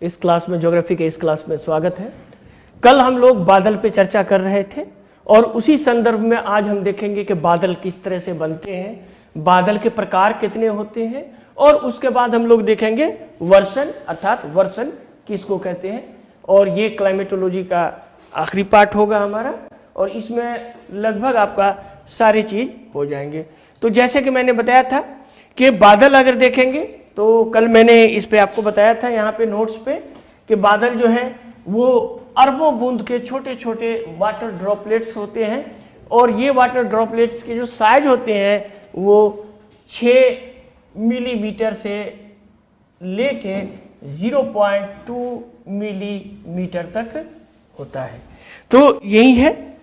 इस क्लास में, ज्योग्राफी के इस क्लास में स्वागत है। कल हम लोग बादल पे चर्चा कर रहे थे और उसी संदर्भ में आज हम देखेंगे कि बादल किस तरह से बनते हैं, बादल के प्रकार कितने होते हैं, और उसके बाद हम लोग देखेंगे वर्षण, अर्थात वर्षण किसको कहते हैं। और ये क्लाइमेटोलॉजी का आखिरी पार्ट होगा हमारा, और इसमें लगभग आपका सारी चीज हो जाएंगे। तो जैसे कि मैंने बताया था कि बादल अगर देखेंगे तो कल मैंने इस पे आपको बताया था यहाँ पे नोट्स पे कि बादल जो है वो अरबों बूंद के छोटे छोटे वाटर ड्रॉपलेट्स होते हैं, और ये वाटर ड्रॉपलेट्स के जो साइज होते हैं वो 6 मिलीमीटर से लेके 0.2 मिलीमीटर तक होता है। तो यही है।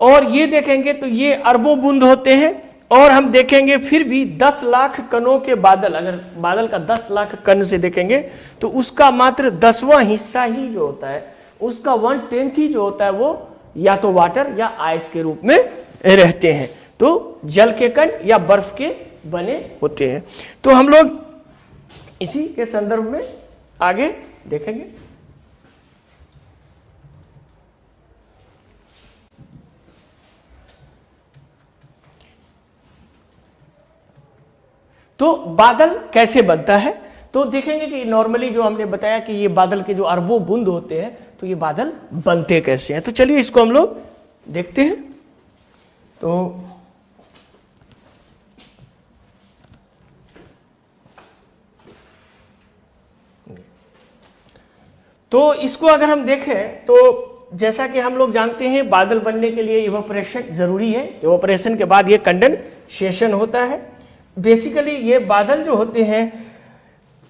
और ये देखेंगे तो ये अरबों बूंद होते हैं, और हम देखेंगे फिर भी 10 लाख कणों के बादल, अगर बादल का 10 लाख कण से देखेंगे तो उसका मात्र 10वां हिस्सा ही जो होता है, उसका 1/10 ही जो होता है वो या तो वाटर या आइस के रूप में रहते हैं, तो जल के कण या बर्फ के बने होते हैं। तो हम लोग इसी के संदर्भ में आगे देखेंगे। तो बादल कैसे बनता है, तो देखेंगे कि नॉर्मली जो हमने बताया कि ये बादल के जो अरबों बूंद होते हैं, तो ये बादल बनते कैसे हैं। तो चलिए इसको हम लोग देखते हैं। तो इसको अगर हम देखें तो जैसा कि हम लोग जानते हैं बादल बनने के लिए इवेपोरेशन जरूरी है। इवेपोरेशन के बाद ये कंडेंसेशन होता है। बेसिकली ये बादल जो होते हैं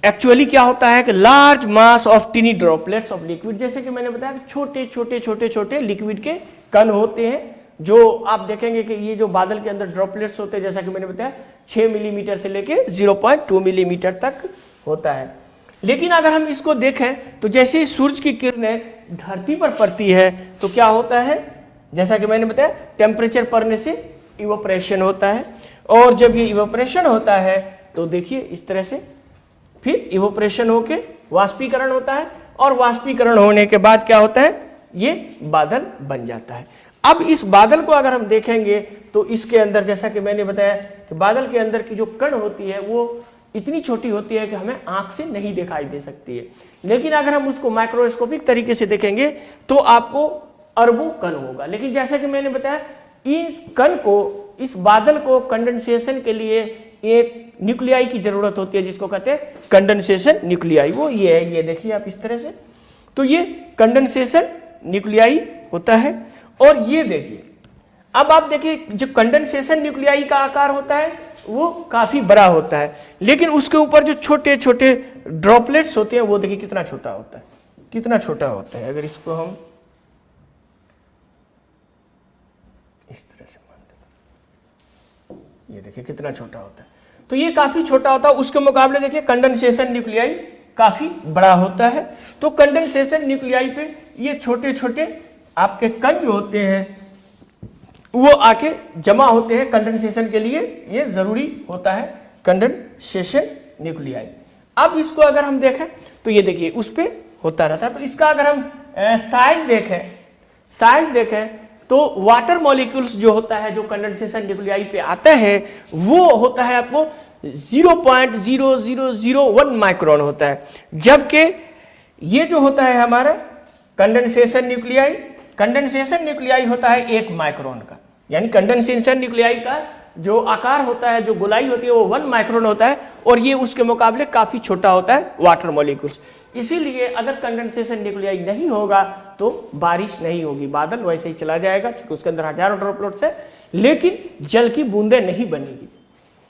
एक्चुअली क्या होता है कि large mass of टिनी droplets of liquid, जैसे कि मैंने बताया कि छोटे छोटे छोटे छोटे लिक्विड के कण होते हैं, जो आप देखेंगे कि ये जो बादल के अंदर ड्रॉपलेट्स होते हैं, जैसा कि मैंने बताया 6 मिलीमीटर से लेके 0.2 मिलीमीटर तक होता है। लेकिन अगर हम इसको देखें तो जैसे ही सूरज की किरणें धरती पर पड़ती है तो क्या होता है, जैसा कि मैंने बताया टेम्परेचर बढ़ने से इवेपोरेशन होता है, और जब ये इवेपोरेशन होता है तो देखिए इस तरह से फिर इवेपोरेशन होके वाष्पीकरण होता है, और वाष्पीकरण होने के बाद क्या होता है, ये बादल बन जाता है। अब इस बादल को अगर हम देखेंगे तो इसके अंदर, जैसा कि मैंने बताया कि बादल के अंदर की जो कण होती है वो इतनी छोटी होती है कि हमें आंख से नहीं दिखाई दे सकती है, लेकिन अगर हम उसको माइक्रोस्कोपिक तरीके से देखेंगे तो आपको अरबों कण होगा। लेकिन जैसा कि मैंने बताया इस कण को, इस बादल को कंडेंसेशन के लिए एक न्यूक्लियाई की जरूरत होती है, जिसको कहते हैं कंडेंसेशन न्यूक्लियाई। वो ये है, ये देखिए आप इस तरह से, तो ये कंडेंसेशन न्यूक्लियाई होता है। और ये देखिए, अब आप देखिए जो कंडेंसेशन न्यूक्लियाई का आकार होता है वो काफी बड़ा होता है, लेकिन उसके ऊपर जो छोटे छोटे ड्रॉपलेट्स होते हैं वो देखिए कितना छोटा होता है, कितना छोटा होता है। अगर इसको हम इस तरह से मान लें, ये देखिए कितना छोटा होता है, तो ये काफी छोटा होता है। उसके मुकाबले देखिए कंडेंसेशन न्यूक्लियाई काफी बड़ा होता है। तो कंडेंसेशन न्यूक्लियाई पे ये छोटे छोटे आपके कण जो होते हैं वो आके जमा होते हैं कंडेंसेशन के लिए, ये जरूरी होता है कंडेंसेशन न्यूक्लियाई। अब इसको अगर हम देखें तो ये देखिए उस पे होता रहता है। तो इसका अगर हम साइज देखें तो वाटर मॉलिक्यूल्स जो होता है, जो कंडेंसेशन न्यूक्लियाई पे आता है, वो होता है आपको 0.0001 माइक्रोन होता है, जबकि ये जो होता है हमारा कंडेंसेशन न्यूक्लियाई होता है 1 माइक्रोन का। यानी कंडेंसेशन न्यूक्लियाई का जो आकार होता है, जो गोलाई होती है वो 1 माइक्रोन होता है, और ये उसके मुकाबले काफी छोटा होता है वाटर मॉलिक्यूल्स। इसीलिए अगर कंडेंसेशन न्यूक्लियाई नहीं होगा तो बारिश नहीं होगी, बादल वैसे ही चला जाएगा, क्योंकि उसके अंदर हजारों ड्रॉपलेट्स है, लेकिन जल की बूंदें नहीं बनेगी।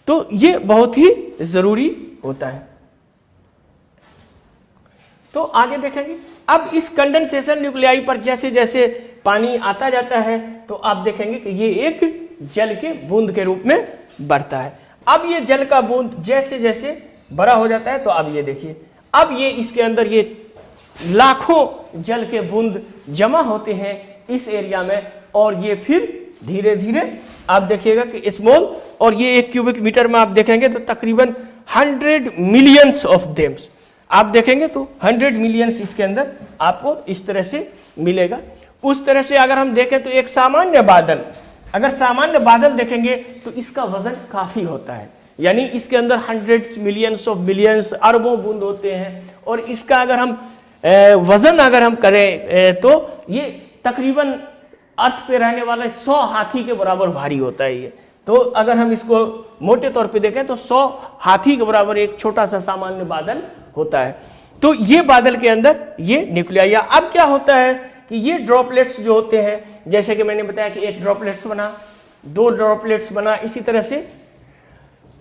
तो ये बहुत ही जरूरी होता है। तो आगे देखेंगे, अब इस कंडेंसेशन न्यूक्लियाई पर जैसे जैसे पानी आता जाता है तो आप देखेंगे कि ये एक जल के बूंद के रूप में बढ़ता है। अब ये जल का बूंद जैसे जैसे बड़ा हो जाता है तो अब ये देखिए, अब ये इसके अंदर ये लाखों जल के बूंद जमा होते हैं इस एरिया में, और ये फिर धीरे धीरे आप देखिएगा कि स्मॉल, और ये 1 क्यूबिक मीटर में आप देखेंगे तो तकरीबन 100 मिलियंस ऑफ देम्स, आप देखेंगे तो 100 मिलियंस इसके अंदर आपको इस तरह से मिलेगा। उस तरह से अगर हम देखें तो एक सामान्य बादल, अगर सामान्य बादल देखेंगे तो इसका वजन काफी होता है, यानी इसके अंदर 100 मिलियंस ऑफ बिलियंस अरबों बूंद होते हैं। और इसका अगर हम वजन अगर हम करें तो ये तकरीबन अर्थ पे रहने वाले 100 हाथी के बराबर भारी होता है ये। तो अगर हम इसको मोटे तौर पे देखें तो 100 हाथी के बराबर एक छोटा सा सामान्य बादल होता है। तो ये बादल के अंदर ये न्यूक्लिया, या अब क्या होता है कि ये ड्रॉपलेट्स जो होते हैं, जैसे कि मैंने बताया कि एक ड्रॉपलेट्स बना, 2 ड्रॉपलेट्स बना, इसी तरह से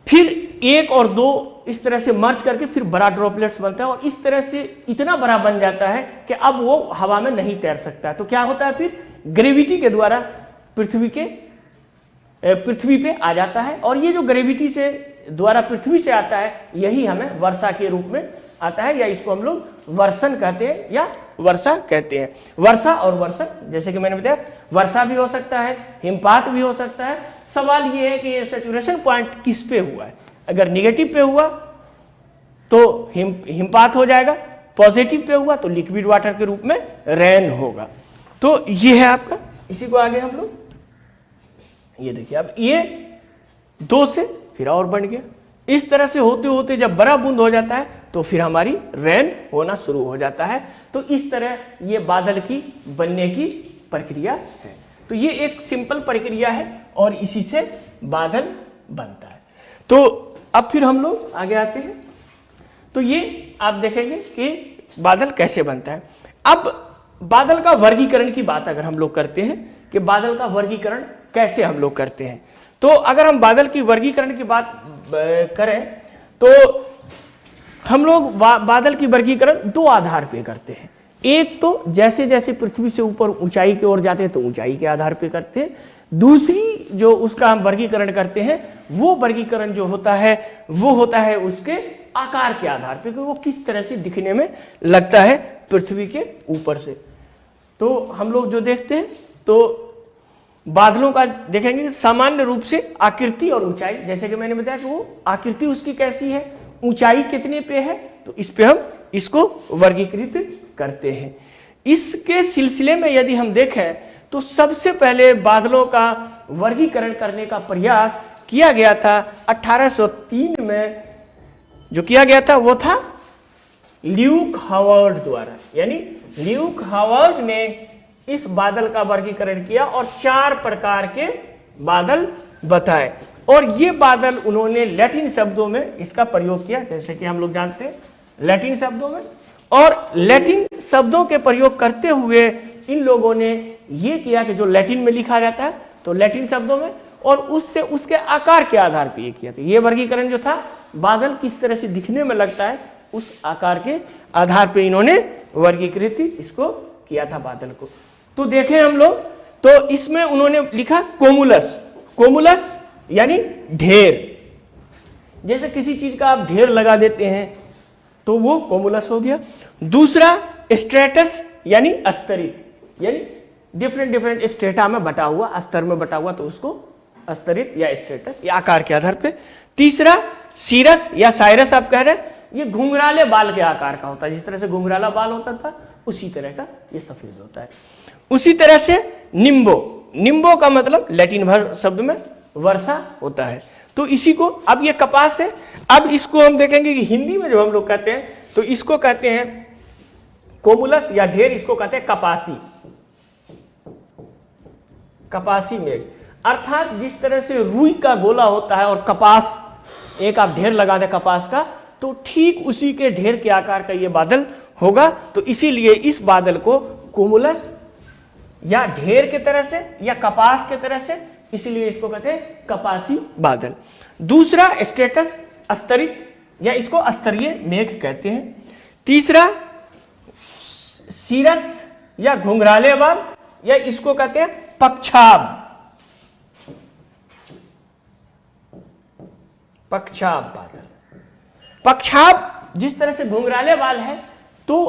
फिर 1 और 2 इस तरह से मर्ज करके फिर बड़ा ड्रॉपलेट्स बनता है, और इस तरह से इतना बड़ा बन जाता है कि अब वो हवा में नहीं तैर सकता। तो क्या होता है, फिर ग्रेविटी के द्वारा पृथ्वी पे आ जाता है, और ये जो ग्रेविटी से द्वारा पृथ्वी से आता है यही हमें वर्षा के रूप में आता है, या इसको हम लोग वर्षण कहते हैं या वर्षा कहते हैं। वर्षा और वर्षण, जैसे कि मैंने बताया, वर्षा भी हो सकता है, हिमपात भी हो सकता है। सवाल ये है कि ये सैचुरेशन पॉइंट किस पे हुआ है। अगर निगेटिव पे हुआ तो हिमपात हो जाएगा, पॉजिटिव पे हुआ तो लिक्विड वाटर के रूप में रेन होगा। तो ये है आपका, इसी को आगे हम लोग ये देखिए, अब ये 2 से फिर और बढ़ गया। इस तरह से होते होते जब बड़ा बूंद हो जाता है तो फिर हमारी रेन होना शुरू हो जाता है। तो इस तरह ये बादल की बनने की प्रक्रिया है। तो ये एक सिंपल प्रक्रिया है और इसी से बादल बनता है। तो अब फिर हम लोग आगे आते हैं। तो ये आप देखेंगे कि बादल कैसे बनता है। अब बादल का वर्गीकरण की बात अगर हम लोग करते हैं कि बादल का वर्गीकरण कैसे हम लोग करते हैं, तो अगर हम बादल की वर्गीकरण की बात करें तो हम लोग बादल की वर्गीकरण 2 आधार पे करते हैं। एक तो जैसे जैसे पृथ्वी से ऊपर ऊंचाई की ओर जाते हैं तो ऊंचाई के आधार पे करते हैं। दूसरी जो उसका हम वर्गीकरण करते हैं वो वर्गीकरण जो होता है वो होता है उसके आकार के आधार पे कि वो किस तरह से दिखने में लगता है पृथ्वी के ऊपर से। तो हम लोग जो देखते हैं तो बादलों का देखेंगे सामान्य रूप से आकृति और ऊंचाई, जैसे कि मैंने बताया कि वो आकृति उसकी कैसी है, ऊंचाई कितने पे है, तो इस पे हम इसको वर्गीकृत करते हैं। इसके सिलसिले में यदि हम देखें तो सबसे पहले बादलों का वर्गीकरण करने का प्रयास किया गया था 1803 में। जो किया गया था वो था ल्यूक हावर्ड द्वारा, यानी ल्यूक हावर्ड ने इस बादल का वर्गीकरण किया और 4 प्रकार के बादल बताए। और ये बादल उन्होंने लैटिन शब्दों में इसका प्रयोग किया, जैसे कि हम लोग जानते हैं लैटिन शब्दों में। और लैटिन शब्दों के प्रयोग करते हुए इन लोगों ने ये किया कि जो लैटिन में लिखा जाता है तो लैटिन शब्दों में, और उससे उसके आकार के आधार पर ये किया था। ये वर्गीकरण जो था बादल किस तरह से दिखने में लगता है उस आकार के आधार पर इन्होंने वर्गीकृत इसको किया था बादल को। तो देखें हम लोग तो इसमें उन्होंने लिखा कोमुलस। कोमुलस यानी ढेर, जैसे किसी चीज का आप ढेर लगा देते हैं तो वो कोमुलस हो गया। दूसरा स्ट्रेटस यानी स्तरित, यानी डिफरेंट स्ट्रेटा में बटा हुआ, स्तर में बटा हुआ, तो उसको स्तरित या स्ट्रेटस या आकार के आधार पे। तीसरा सीरस या साइरस आप कह रहे हैं, ये घुंघराले बाल के आकार का होता है, जिस तरह से घुंघराला बाल होता था उसी तरह का ये सफेद होता है। उसी तरह से निम्बो, निम्बो का मतलब लैटिन शब्द में वर्षा होता है। तो इसी को, अब ये कपास है, अब इसको हम देखेंगे कि हिंदी में जो हम लोग कहते हैं तो इसको कहते हैं कोमुलस या ढेर, इसको कहते हैं कपासी, कपासी मेघ। अर्थात जिस तरह से रुई का गोला होता है और कपास एक आप ढेर लगा दें कपास का, तो ठीक उसी के ढेर के आकार का ये बादल होगा। तो इसीलिए इस बादल को कोमुलस या ढेर के तरह से या कपास के तरह से, इसलिए इसको कहते हैं कपासी बादल। दूसरा स्टेटस स्तरित या इसको स्तरीय मेघ कहते हैं। तीसरा सीरस या घुंघराले बाल या इसको कहते हैं पक्षाभ, पक्षाभ बादल। पक्षाभ जिस तरह से घुंघराले बाल है तो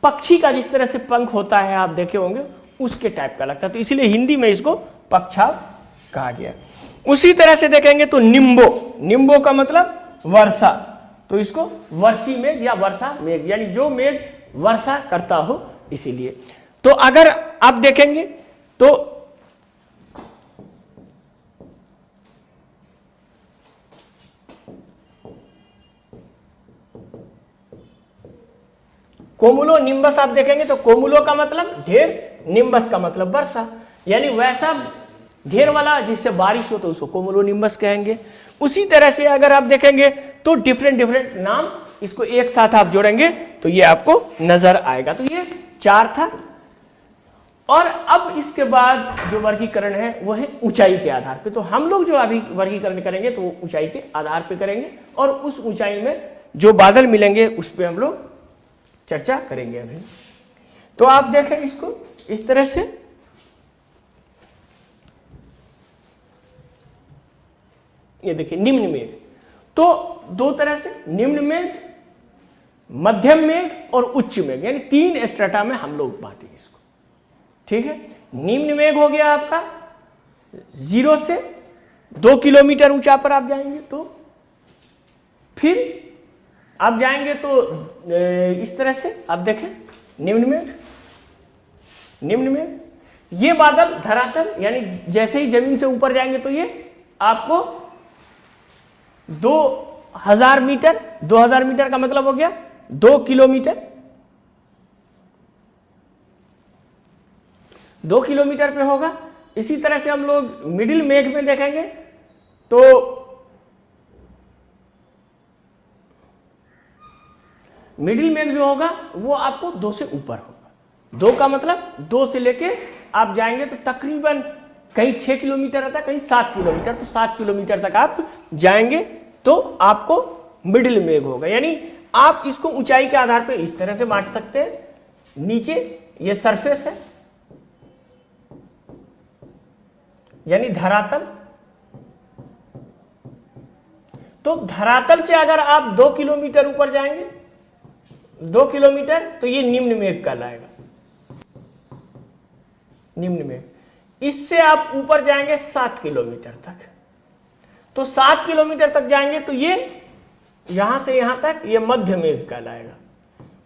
पक्षी का जिस तरह से पंख होता है आप देखे होंगे उसके टाइप का लगता है, तो इसलिए हिंदी में इसको पक्षाभ कहा गया। उसी तरह से देखेंगे तो निम्बो, निम्बो का मतलब वर्षा, तो इसको वर्षी मेघ या वर्षा मेघ, यानी जो मेघ वर्षा करता हो इसीलिए। तो अगर आप देखेंगे तो कोमुलो निम्बस आप देखेंगे तो कोमुलो का मतलब ढेर, निम्बस का मतलब वर्षा, यानी वैसा ढेर वाला जिससे बारिश हो तो उसको कोमुलो निम्बस कहेंगे। उसी तरह से अगर आप देखेंगे तो डिफरेंट डिफरेंट नाम, इसको एक साथ आप जोड़ेंगे तो ये आपको नजर आएगा। तो ये 4 था। और अब इसके बाद जो वर्गीकरण है वो है ऊंचाई के आधार पे। तो हम लोग जो अभी वर्गीकरण करेंगे तो वो ऊंचाई के आधार पे करेंगे, और उस ऊंचाई में जो बादल मिलेंगे उस पर हम लोग चर्चा करेंगे अभी। तो आप देखें इसको इस तरह से, ये देखिए निम्न मेघ। तो 2 तरह से, निम्न मेघ, मध्यम मेघ और उच्च मेघ, यानी 3 स्ट्रेटा में हम लोग बांटेंगे इसको। ठीक है, निम्न मेघ हो गया आपका 0 से 2 किलोमीटर ऊंचा पर आप जाएंगे, तो फिर आप जाएंगे तो इस तरह से आप देखें निम्न मेघ, निम्न में ये बादल धरातल, यानी जैसे ही जमीन से ऊपर जाएंगे तो ये आपको 2000 मीटर, 2000 मीटर का मतलब हो गया 2 किलोमीटर, 2 किलोमीटर पे होगा। इसी तरह से हम लोग मिडिल मेघ में देखेंगे तो मिडिल मेघ जो होगा वो आपको 2 से ऊपर होगा। 2 का मतलब 2 से लेके आप जाएंगे तो तकरीबन कहीं 6 किलोमीटर आता है, कहीं 7 किलोमीटर, तो 7 किलोमीटर तक आप जाएंगे तो आपको मिडिल मेघ होगा। यानी आप इसको ऊंचाई के आधार पे इस तरह से बांट सकते हैं। नीचे ये सरफेस है यानी धरातल, तो धरातल से अगर आप 2 किलोमीटर ऊपर जाएंगे, 2 किलोमीटर, तो ये निम्न मेघ कहलाएगा, निम्न मेघ। इससे आप ऊपर जाएंगे 7 किलोमीटर तक, तो 7 किलोमीटर तक जाएंगे तो ये यहां से यहां तक ये मध्य मेघ कहलाएगा।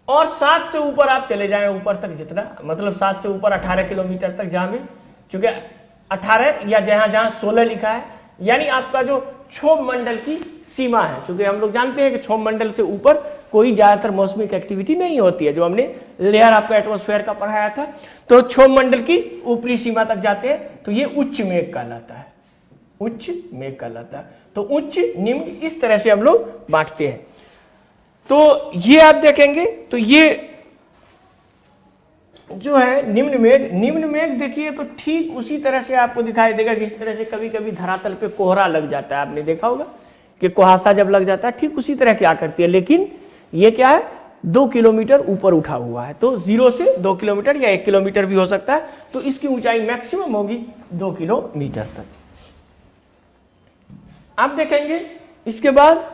और 7 से ऊपर आप चले जाएं, ऊपर तक जितना, मतलब 7 से ऊपर 18 किलोमीटर तक, जहां भी, चूंकि 18 या जहां जहां 16 लिखा है, यानी आपका जो क्षोभ मंडल की सीमा है। चूंकि हम लोग जानते हैं कि क्षोभ मंडल से ऊपर कोई ज्यादातर मौसमिक एक्टिविटी नहीं होती है, जो हमने लेयर आपका एटमॉस्फेयर का पढ़ाया था। तो क्षोभ मंडल की ऊपरी सीमा तक जाते हैं तो ये उच्च मेघ कहलाता है, उच्च मेघ कहलाता है। तो उच्च निम्न इस तरह से हम लोग बांटते हैं। तो ये आप देखेंगे तो ये जो है निम्न मेघ, निम्न मेघ देखिए तो ठीक उसी तरह से आपको दिखाई देगा जिस तरह से कभी कभी धरातल पे कोहरा लग जाता है। आपने देखा होगा कि कुहासा जब लग जाता है, ठीक उसी तरह क्या करती है, लेकिन ये क्या है 2 किलोमीटर ऊपर उठा हुआ है। तो 0 से 2 किलोमीटर या 1 किलोमीटर भी हो सकता है। तो इसकी ऊंचाई मैक्सिमम होगी 2 किलोमीटर तक। आप देखेंगे इसके बाद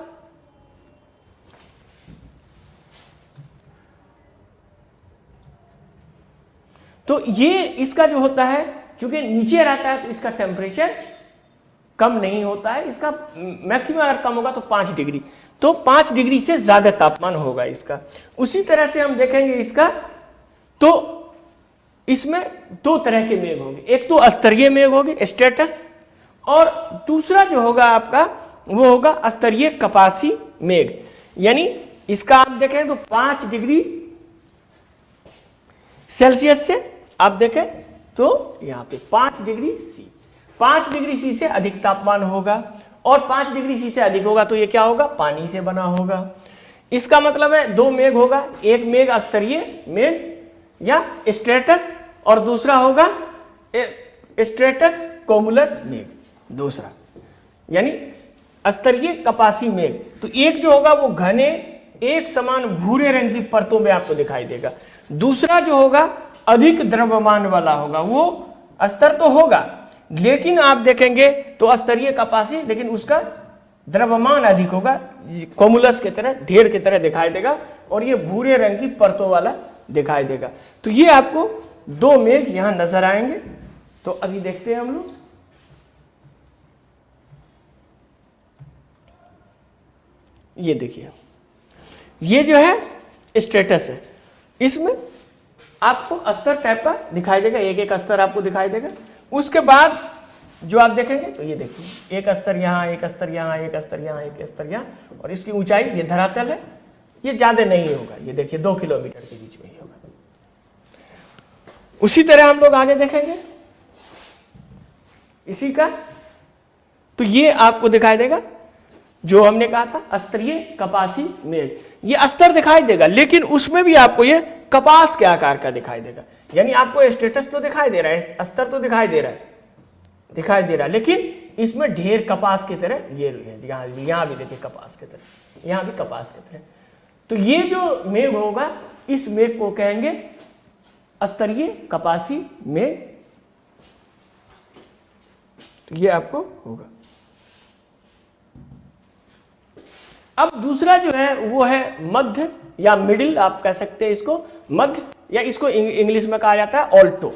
तो ये इसका जो होता है, चूंकि नीचे रहता है तो इसका टेम्परेचर कम नहीं होता है। इसका मैक्सिमम अगर कम होगा तो 5 डिग्री, तो 5 डिग्री से ज्यादा तापमान होगा इसका। उसी तरह से हम देखेंगे इसका, तो इसमें 2 तरह के मेघ होंगे। एक तो स्तरीय मेघ होंगे, स्ट्रेटस, और दूसरा जो होगा आपका वो होगा स्तरीय कपासी मेघ। यानी इसका आप देखें तो 5 डिग्री सेल्सियस से आप देखें तो यहां पे 5 डिग्री सी, 5 डिग्री सी से अधिक तापमान होगा, और 5 डिग्री सी से अधिक होगा तो ये क्या होगा, पानी से बना होगा। इसका मतलब है 2 मेघ होगा, एक मेघ स्तरीय मेघ या स्ट्रेटस, और दूसरा होगा स्ट्रेटस कोमुलस मेघ दूसरा, यानी स्तरीय कपासी मेघ। तो एक जो होगा वो घने एक समान भूरे रंग की परतों में आपको दिखाई देगा, दूसरा जो होगा अधिक द्रव्यमान वाला होगा। वो स्तर तो होगा लेकिन आप देखेंगे तो स्तरीय कपासी, लेकिन उसका द्रव्यमान अधिक होगा, कोमुलस की तरह, ढेर की तरह दिखाई देगा, और ये भूरे रंग की परतों वाला दिखाई देगा। तो ये आपको 2 मेघ यहां नजर आएंगे। तो अभी देखते हैं हम लोग, ये देखिए ये जो है स्टेटस है, इसमें आपको अस्तर टाइप का दिखाई देगा, एक एक अस्तर आपको दिखाई देगा। उसके बाद जो आप देखेंगे तो ये देखिए एक अस्तर यहाँ, एक अस्तर यहाँ, एक अस्तर यहाँ, एक अस्तर यहाँ, और इसकी ऊंचाई ये धरातल है, ये ज्यादा नहीं होगा, ये देखिए 2 किलोमीटर के बीच में ही होगा। उसी तरह हम लोग आगे देखेंगे इसी का, तो ये आपको दिखाई देगा जो हमने कहा था अस्तरीय कपासी मेघ, ये अस्तर दिखाई देगा, लेकिन उसमें भी आपको ये कपास के आकार का दिखाई देगा। यानी आपको स्टेटस तो दिखाई दे रहा है, अस्तर तो दिखाई दे रहा है, लेकिन इसमें ढेर कपास की तरह ये यहाँ भी देखिए कपास की तरह, यहाँ भी कपास की तरह। तो ये जो मेघ होगा इस मेघ को कहेंगे अस्तरीय कपासी मेघ। तो ये आपको होगा। अब दूसरा जो है वो है मध्य या मिडिल, आप कह सकते हैं इसको मध्य, या इसको इंग्लिश में कहा जाता है ऑल्टो।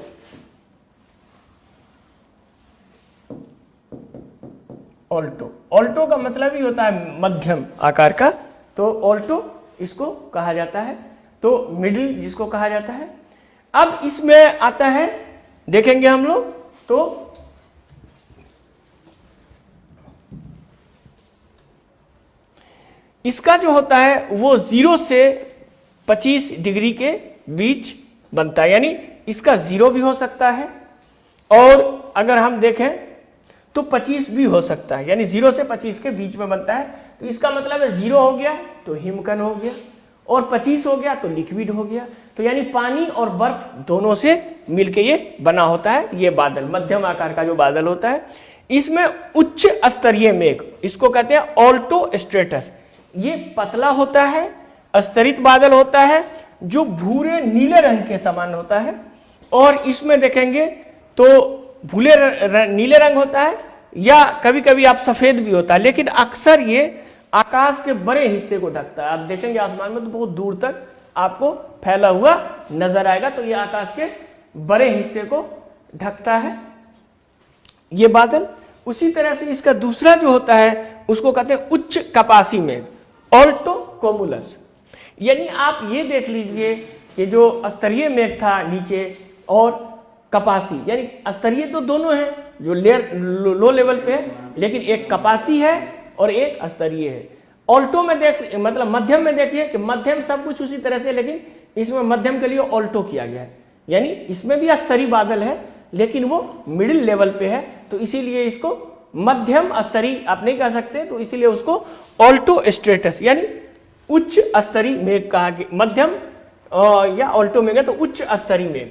ऑल्टो का मतलब ही होता है मध्यम आकार का, तो ऑल्टो इसको कहा जाता है, तो मिडिल जिसको कहा जाता है। अब इसमें आता है, देखेंगे हम लोग तो इसका जो होता है वो 0 से 25 डिग्री के बीच बनता है, यानी इसका 0 भी हो सकता है और अगर हम देखें तो 25 भी हो सकता है, यानी 0 से 25 के बीच में बनता है। तो इसका मतलब है 0 हो गया तो हिमकण हो गया और 25 हो गया तो लिक्विड हो गया। तो यानी पानी और बर्फ दोनों से मिलके ये बना होता है, ये बादल मध्यम आकार का जो बादल होता है। इसमें उच्च स्तरीय मेघ, इसको कहते हैं ऑल्टो स्ट्रेटस, ये पतला होता है, स्तरित बादल होता है जो भूरे नीले रंग के समान होता है, और इसमें देखेंगे तो भूरे नीले रंग होता है या कभी कभी आप सफेद भी होता है, लेकिन अक्सर ये आकाश के बड़े हिस्से को ढकता है। आप देखेंगे आसमान में तो बहुत दूर तक आपको फैला हुआ नजर आएगा, तो ये आकाश के बड़े हिस्से को ढकता है ये बादल। उसी तरह से इसका दूसरा जो होता है उसको कहते हैं उच्च कपासी मेघ, ऑल्टो कोमुलस। यानी आप ये देख लीजिए कि जो स्तरीय मेघ था नीचे और कपासी, यानी स्तरीय तो दोनों है जो लो लेवल पे है, लेकिन एक कपासी है और एक स्तरीय है। ऑल्टो में मतलब मध्यम में देखिए कि मध्यम सब कुछ उसी तरह से, लेकिन इसमें मध्यम के लिए ऑल्टो किया गया है, यानी इसमें भी स्तरीय बादल है लेकिन वो मिडिल लेवल पे है, तो इसीलिए इसको मध्यम स्तरीय आप नहीं कह सकते, तो इसीलिए उसको ऑल्टो स्ट्रेटस यानी उच्च स्तरीय मेघ कहा गया। मध्यम या ऑल्टो मेघ है तो उच्च स्तरीय मेघ,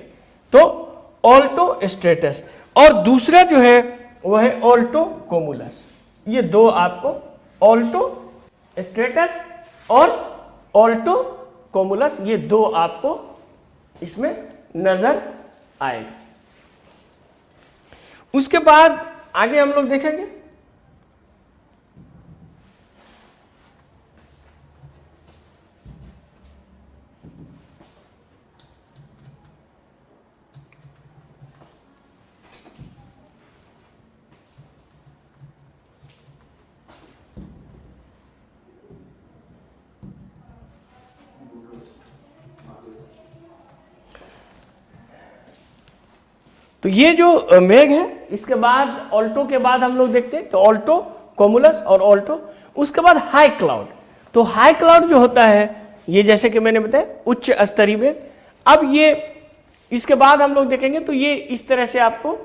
तो ऑल्टो स्ट्रेटस। और दूसरा जो है वह है ऑल्टो कोमुलस। ये दो आपको ऑल्टो स्ट्रेटस और ऑल्टो कोमुलस, ये दो आपको इसमें नजर आएगा। उसके बाद आगे हम लोग देखेंगे तो ये जो मेघ है, इसके बाद ऑल्टो के बाद हम लोग देखते हैं तो ऑल्टो कोमुलस और ऑल्टो। उसके बाद हाई क्लाउड। तो हाई क्लाउड जो होता है ये जैसे कि मैंने बताया उच्च स्तरीय मेघ। अब ये इसके बाद हम लोग देखेंगे तो ये इस तरह से आपको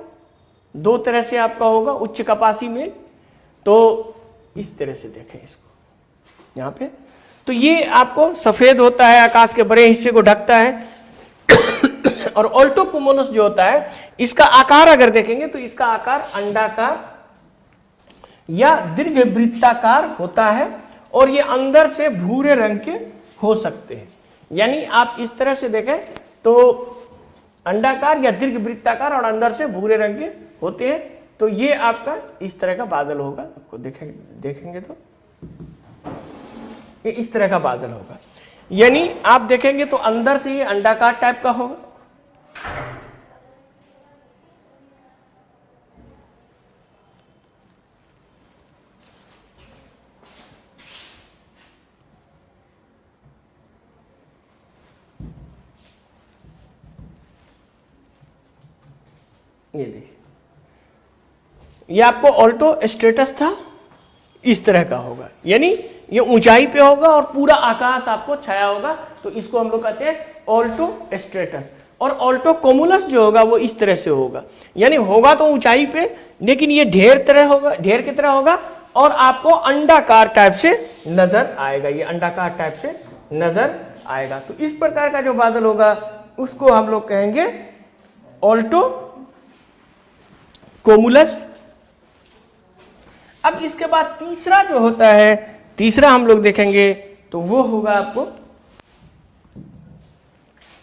दो तरह से आपका होगा उच्च कपासी मेघ। तो इस तरह से देखें इसको यहाँ पे, तो ये आपको सफेद होता है, आकाश के बड़े हिस्से को ढकता है। और ऑल्टो कोमुलस जो होता है इसका आकार अगर देखेंगे तो इसका आकार अंडाकार या दीर्घवृत्ताकार होता है और ये अंदर से भूरे रंग के हो सकते हैं। यानी आप इस तरह से देखें तो अंडाकार या दीर्घवृत्ताकार और अंदर से भूरे रंग के होते हैं। तो ये आपका इस तरह का बादल होगा, आपको देखेंगे तो ये इस तरह का बादल होगा। यानी आप देखेंगे तो अंदर से ये अंडाकार टाइप का होगा, ये देखिए, ये आपको ऑल्टो स्ट्रेटस था, इस तरह का होगा, यानी ये ऊंचाई पे होगा और पूरा आकाश आपको छाया होगा, तो इसको हम लोग कहते हैं ऑल्टो स्ट्रेटस। और ऑल्टो कोमुलस जो होगा वो इस तरह से होगा, यानी होगा तो ऊंचाई पे, लेकिन ये ढेर तरह होगा, ढेर की तरह होगा और आपको अंडाकार टाइप से नजर आएगा, ये अंडाकार टाइप से नजर आएगा। तो इस प्रकार का जो बादल होगा उसको हम लोग कहेंगे ऑल्टो कोमुलस। अब इसके बाद तीसरा जो होता है, तीसरा हम लोग देखेंगे तो वो होगा आपको,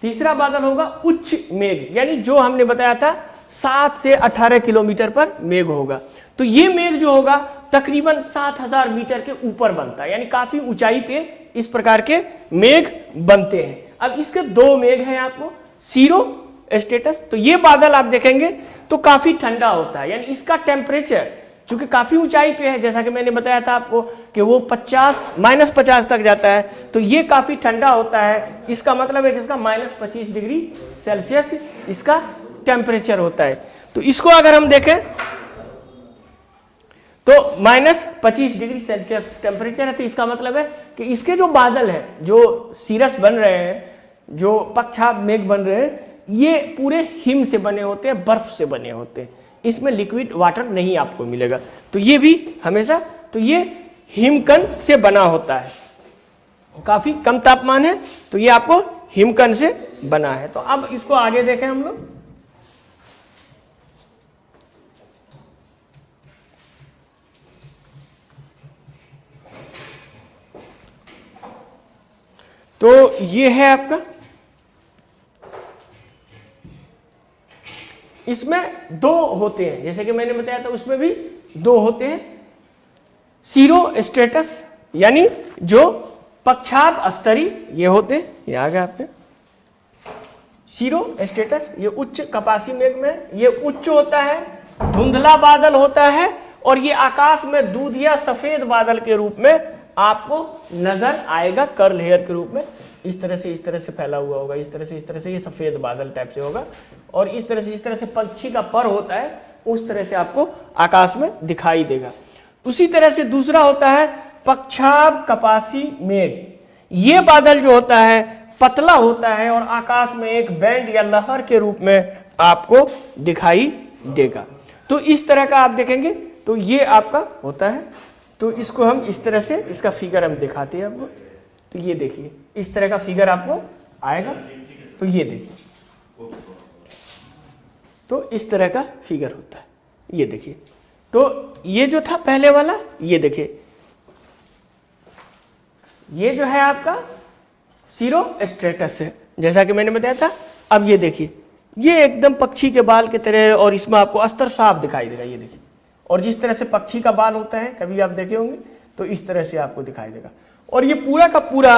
तीसरा बादल होगा उच्च मेघ, यानी जो हमने बताया था 7 से 18 किलोमीटर पर मेघ होगा। तो ये मेघ जो होगा तकरीबन 7000 मीटर के ऊपर बनता है, यानी काफी ऊंचाई पे इस प्रकार के मेघ बनते हैं। अब इसके दो मेघ हैं आपको, सीरो स्टेटस। तो ये बादल आप देखेंगे तो काफी ठंडा होता है, यानी इसका टेम्परेचर चूंकि काफी ऊंचाई पे है, जैसा कि मैंने बताया था आपको कि वो -50 तक जाता है, तो ये काफी ठंडा होता है। इसका मतलब है कि इसका -25 डिग्री सेल्सियस इसका टेम्परेचर होता है। तो इसको अगर हम देखें तो -25 डिग्री सेल्सियस टेम्परेचर है, तो इसका मतलब है कि इसके जो बादल है, जो सीरस बन रहे हैं, जो पक्षाभ मेघ बन रहे हैं, ये पूरे हिम से बने होते हैं, बर्फ से बने होते हैं, इसमें लिक्विड वाटर नहीं आपको मिलेगा। तो ये भी हमेशा, तो ये हिमकण से बना होता है, काफी कम तापमान है तो ये आपको हिमकण से बना है। तो अब इसको आगे देखें हम लोग, तो ये है आपका, इसमें दो होते हैं, जैसे कि मैंने बताया था उसमें भी दो होते हैं। सीरो स्टेटस यानी जो पक्षाभ स्तरी ये होते हैं, ये आ गया आपके सीरो स्टेटस, ये उच्च कपासी मेघ में ये उच्च होता है, धुंधला बादल होता है और ये आकाश में दूध या सफेद बादल के रूप में आपको नजर आएगा, कर लेयर के रूप में इस तरह से फैला हुआ होगा, इस तरह से ये सफेद बादल टाइप से होगा और इस तरह से पक्षी का पर होता है उस तरह से आपको आकाश में दिखाई देगा। उसी तरह से दूसरा होता है पक्षाभ कपासी मेघ। ये बादल जो होता है पतला होता है और आकाश में एक बैंड या लहर के रूप में आपको दिखाई देगा। तो इस तरह का आप देखेंगे तो ये आपका होता है। तो इसको हम इस तरह से, इसका फिगर हम दिखाते हैं आपको। तो ये देखिए इस तरह का फिगर आपको आएगा। तो ये देखिए, तो इस तरह का फिगर होता है, ये देखिए। तो ये जो था पहले वाला, ये देखिए ये जो है आपका सीरो स्ट्रेटस है, जैसा कि मैंने बताया था। अब ये देखिए ये एकदम पक्षी के बाल की तरह और इसमें आपको अस्तर साफ दिखाई देगा, ये देखिए। और जिस तरह से पक्षी का बाल होता है, कभी आप देखे होंगे, तो इस तरह से आपको दिखाई देगा। और ये पूरा का पूरा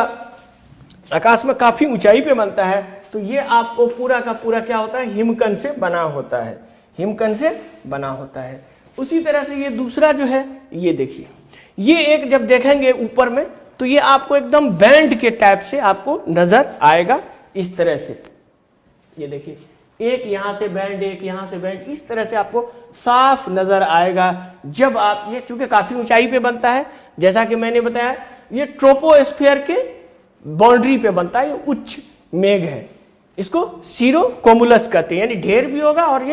आकाश में काफी ऊंचाई पे बनता है। तो ये आपको पूरा का पूरा क्या होता है, हिमकण से बना होता है, हिमकण से बना होता है। उसी तरह से ये दूसरा जो है, ये देखिए, ये एक जब देखेंगे ऊपर में तो ये आपको एकदम बैंड के टाइप से आपको नजर आएगा इस तरह से। ये देखिए एक यहां से बैंड, एक यहां से बैंड, इस तरह से आपको साफ नजर आएगा जब आप, ये चूंकि काफी ऊंचाई पे बनता है, जैसा कि मैंने बताया ये ट्रोपोस्फीयर के बाउंड्री पे बनता है, ये उच्च मेघ है, इसको सीरो कोमुलस कहते हैं, यानी ढेर भी होगा। और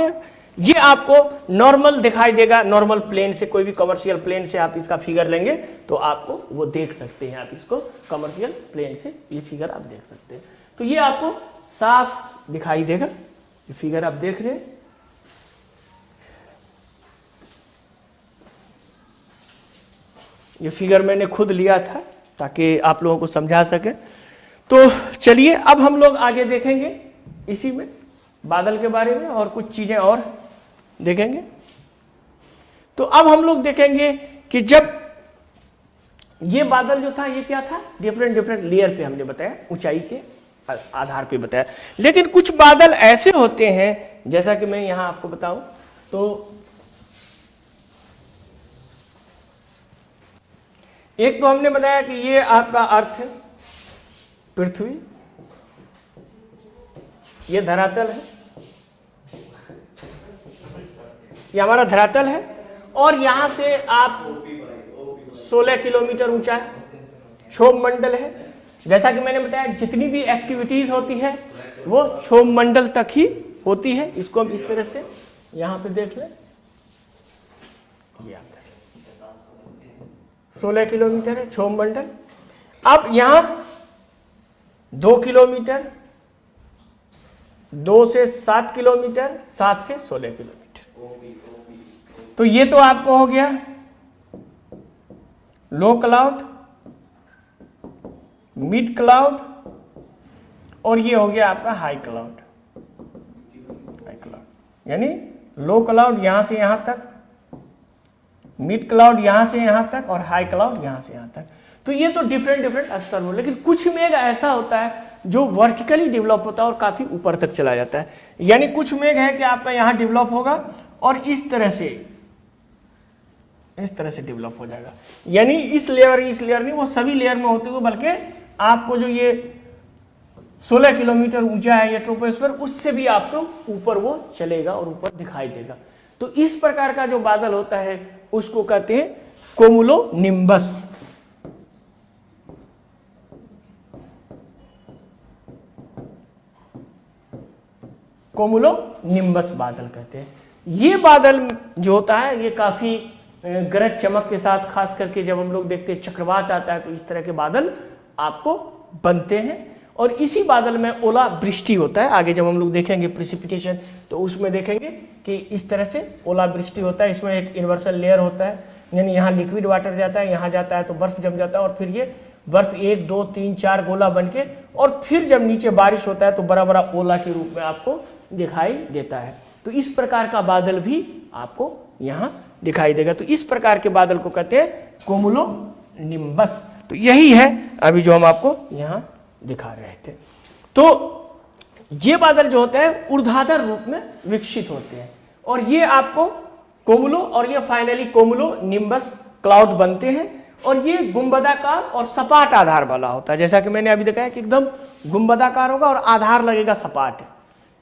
ये आपको नॉर्मल दिखाई देगा, नॉर्मल प्लेन से, कोई भी कमर्शियल प्लेन से आप इसका फिगर लेंगे तो आपको वो देख सकते हैं, आप इसको कमर्शियल प्लेन से ये फिगर आप देख सकते हैं। तो ये आपको साफ दिखाई देगा, ये फिगर आप देख रहे हैं। ये फिगर मैंने खुद लिया था ताकि आप लोगों को समझा सके। तो चलिए अब हम लोग आगे देखेंगे इसी में बादल के बारे में और कुछ चीजें और देखेंगे। तो अब हम लोग देखेंगे कि जब ये बादल जो था ये क्या था, डिफरेंट लेयर पे हमने बताया, ऊंचाई के आधार पे बताया। लेकिन कुछ बादल ऐसे होते हैं, जैसा कि मैं यहां आपको बताऊं, तो एक तो हमने बताया कि ये आपका अर्थ है, पृथ्वी, ये धरातल है, ये हमारा धरातल है और यहाँ से आप 16 किलोमीटर ऊंचा है, क्षोभ मंडल है। जैसा कि मैंने बताया जितनी भी एक्टिविटीज होती है वो क्षोभ मंडल तक ही होती है। इसको हम इस तरह से यहाँ पे देख लें, ये 16 किलोमीटर है क्षोभ मंडल। अब यहाँ 2 किलोमीटर, 2 से 7 किलोमीटर, 7 से 16 किलोमीटर। तो ये तो आपको हो गया लो क्लाउड, मिड क्लाउड और ये हो गया आपका हाई क्लाउड। यानी लो क्लाउड यहां से यहां तक, मिड क्लाउड यहां से यहां तक और हाई क्लाउड यहां से यहां तक। तो ये तो डिफरेंट स्तर हो, लेकिन कुछ मेघ ऐसा होता है जो वर्टिकली डेवलप होता है और काफी ऊपर तक चला जाता है। यानी कुछ मेघ है कि आपका यहां डेवलप होगा और इस तरह से डेवलप हो जाएगा। यानी इस लेयर नहीं, वो सभी लेयर में होते हुए, बल्कि आपको जो ये 16 किलोमीटर ऊंचा है ये ट्रोपोस्फीयर, उससे भी आपको ऊपर वो चलेगा और ऊपर दिखाई देगा। तो इस प्रकार का जो बादल होता है उसको कहते हैं कोमुलोनिम्बस। कोमुलोनिम्बस बादल कहते हैं। ये बादल जो होता है ये काफी गरज चमक के साथ, खास करके जब हम लोग देखते हैं चक्रवात आता है तो इस तरह के बादल आपको बनते हैं। और इसी बादल में ओला वृष्टि होता है। आगे जब हम लोग देखेंगे प्रेसिपिटेशन तो उसमें देखेंगे कि इस तरह से ओला वृष्टि होता है। इसमें एक इन्वर्सल लेयर होता है, यानी यहाँ लिक्विड वाटर जाता है, यहाँ जाता है तो बर्फ जम जाता है और फिर ये बर्फ 1 2 3 4 गोला बन के, और फिर जब नीचे बारिश होता है तो बड़ा बड़ा ओला के रूप में आपको दिखाई देता है। तो इस प्रकार का बादल भी आपको यहाँ दिखाई देगा। तो इस प्रकार के बादल को कहते हैं कोमुलोनिम्बस। तो यही है अभी जो हम आपको यहाँ दिखा रहे थे। तो ये बादल जो होते हैं ऊर्ध्वाधर रूप में विकसित होते हैं और ये आपको कोमुलो और ये फाइनली कोमुलोनिम्बस क्लाउड बनते हैं। और ये गुंबदाकार और सपाट आधार वाला होता है। जैसा कि मैंने अभी दिखाया कि एकदम गुंबदाकार होगा और आधार लगेगा सपाट।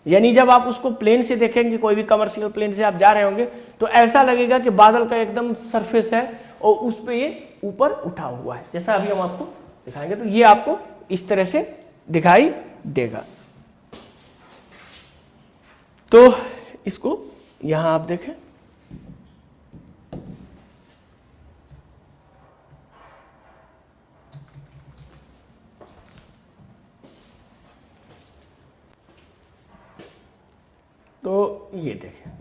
यानी जब आप उसको प्लेन से देखेंगे, कोई भी कमर्शियल प्लेन से आप जा रहे होंगे तो ऐसा लगेगा कि बादल का एकदम सरफेस है और उस पे ये ऊपर उठा हुआ है, जैसा अभी हम आपको दिखाएंगे। तो ये आपको इस तरह से दिखाई देगा। तो इसको यहां आप देखें, तो ये देखें,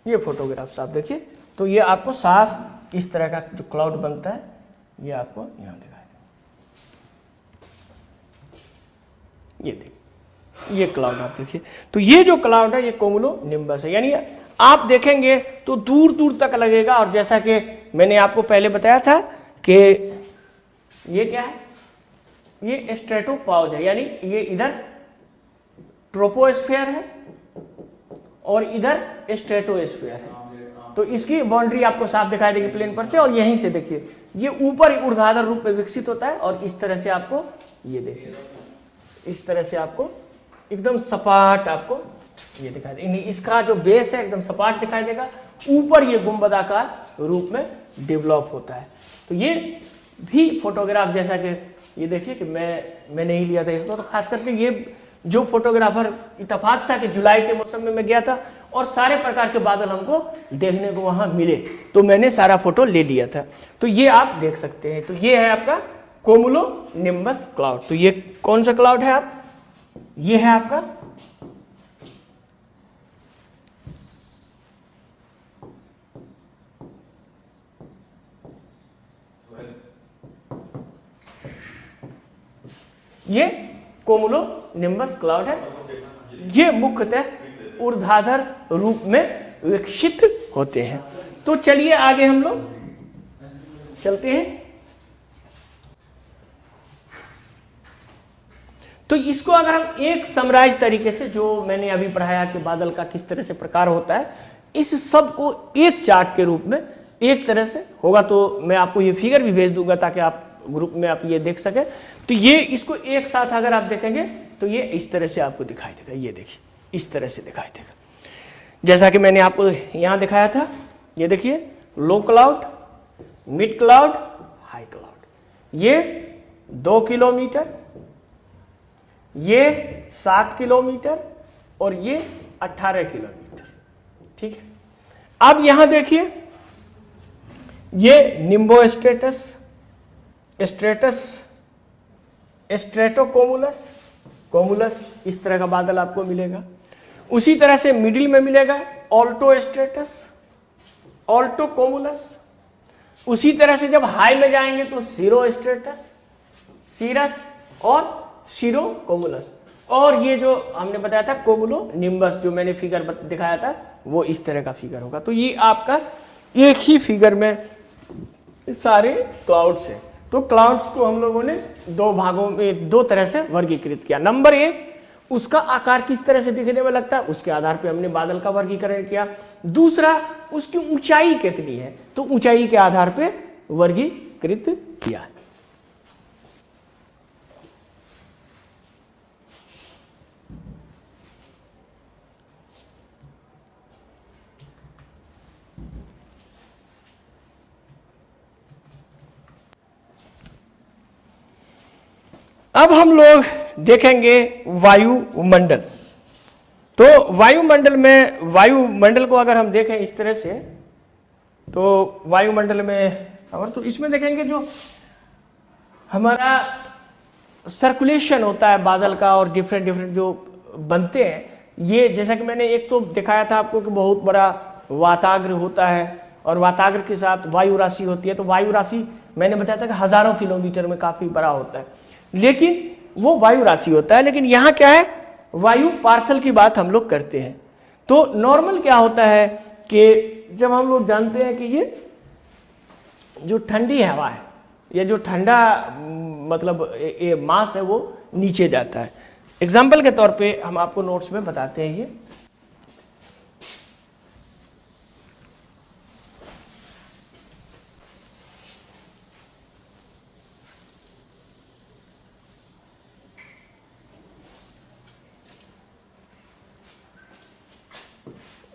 ये फोटोग्राफ्स आप देखिए। तो ये आपको साफ इस तरह का जो क्लाउड बनता है ये आपको यहां दिखाई देगा। ये देखिए, ये क्लाउड आप देखिए। तो ये जो क्लाउड है ये कोमुलोनिम्बस है। यानी आप देखेंगे तो दूर दूर तक लगेगा। और जैसा कि मैंने आपको पहले बताया था कि ये क्या है, ये स्ट्रेटोपाउज है। यानी ये इधर ट्रोपोस्फीयर है और इधर स्ट्रेटोस्फीयर है। तो इसकी बाउंड्री आपको साफ दिखाई देगी प्लेन पर से। और यहीं से देखिए ये ऊपर ऊर्ध्वाधर रूप में विकसित होता है और इस तरह से आपको ये देखिए, इस तरह से आपको एकदम सपाट आपको ये दिखाई देगा। इसका जो बेस है एकदम सपाट दिखाई देगा, ऊपर ये गुंबदाकार रूप में डेवलप होता है। तो ये भी फोटोग्राफ, जैसा कि ये देखिए कि मैं नहीं लिया था इसको, तो खास करके ये जो फोटोग्राफर इत्तेफाक था कि जुलाई के मौसम में मैं गया था और सारे प्रकार के बादल हमको देखने को वहां मिले, तो मैंने सारा फोटो ले लिया था। तो ये आप देख सकते हैं। तो ये है आपका कोमुलोनिम्बस क्लाउड। तो ये कौन सा क्लाउड है आप, ये है आपका ये कोमुलोनिम्बस क्लाउड है। ये मुख्यतः ऊर्ध्वाधर रूप में विकसित होते हैं। तो चलिए आगे हम लोग चलते हैं। तो इसको अगर हम एक समराइज तरीके से, जो मैंने अभी पढ़ाया कि बादल का किस तरह से प्रकार होता है, इस सब को एक चार्ट के रूप में एक तरह से होगा, तो मैं आपको ये फिगर भी भेज दूंगा ताकि आप ग्रुप में आप ये देख सके। तो ये इसको एक साथ अगर आप देखेंगे तो ये इस तरह से आपको दिखाई देगा। ये देखिए इस तरह से दिखाई देगा। जैसा कि मैंने आपको यहां दिखाया था, ये देखिए low cloud, mid cloud, high cloud. ये 2 किलोमीटर, ये 7 किलोमीटर और ये 18 किलोमीटर। ठीक है, अब यहां देखिए ये निम्बो स्ट्रेटस, स्ट्रेटस, स्ट्रेटोकोमुलस, कोमुलस, इस तरह का बादल आपको मिलेगा। उसी तरह से मिडिल में मिलेगा ऑल्टो स्ट्रेटस, ऑल्टो कोमुलस। उसी तरह से जब हाई में जाएंगे तो सीरो स्ट्रेटस, सीरस और सीरो कोमुलस। और ये जो हमने बताया था कोमुलो निम्बस, जो मैंने फिगर दिखाया था, वो इस तरह का फिगर होगा। तो ये आपका एक ही फिगर में सारे क्लाउड्स हैं। तो क्लाउड्स को हम लोगों ने दो भागों में, दो तरह से वर्गीकृत किया। नंबर एक, उसका आकार किस तरह से दिखने में लगता है, उसके आधार पे हमने बादल का वर्गीकरण किया। दूसरा, उसकी ऊंचाई कितनी है, तो ऊंचाई के आधार पे वर्गीकृत किया। अब हम लोग देखेंगे वायुमंडल। तो वायुमंडल में, वायुमंडल को अगर हम देखें इस तरह से, तो वायुमंडल में और तो इसमें देखेंगे जो हमारा सर्कुलेशन होता है बादल का और डिफरेंट डिफरेंट जो बनते हैं, ये जैसा कि मैंने एक तो दिखाया था आपको कि बहुत बड़ा वाताग्र होता है और वाताग्र के साथ वायु राशि होती है। तो वायु राशि मैंने बताया था कि हजारों किलोमीटर में काफी बड़ा होता है, लेकिन वो वायु राशि होता है। लेकिन यहाँ क्या है, वायु पार्सल की बात हम लोग करते हैं। तो नॉर्मल क्या होता है कि जब हम लोग जानते हैं कि ये जो ठंडी हवा है, ये जो ठंडा मतलब ये मास है, वो नीचे जाता है। एग्जाम्पल के तौर पे हम आपको नोट्स में बताते हैं।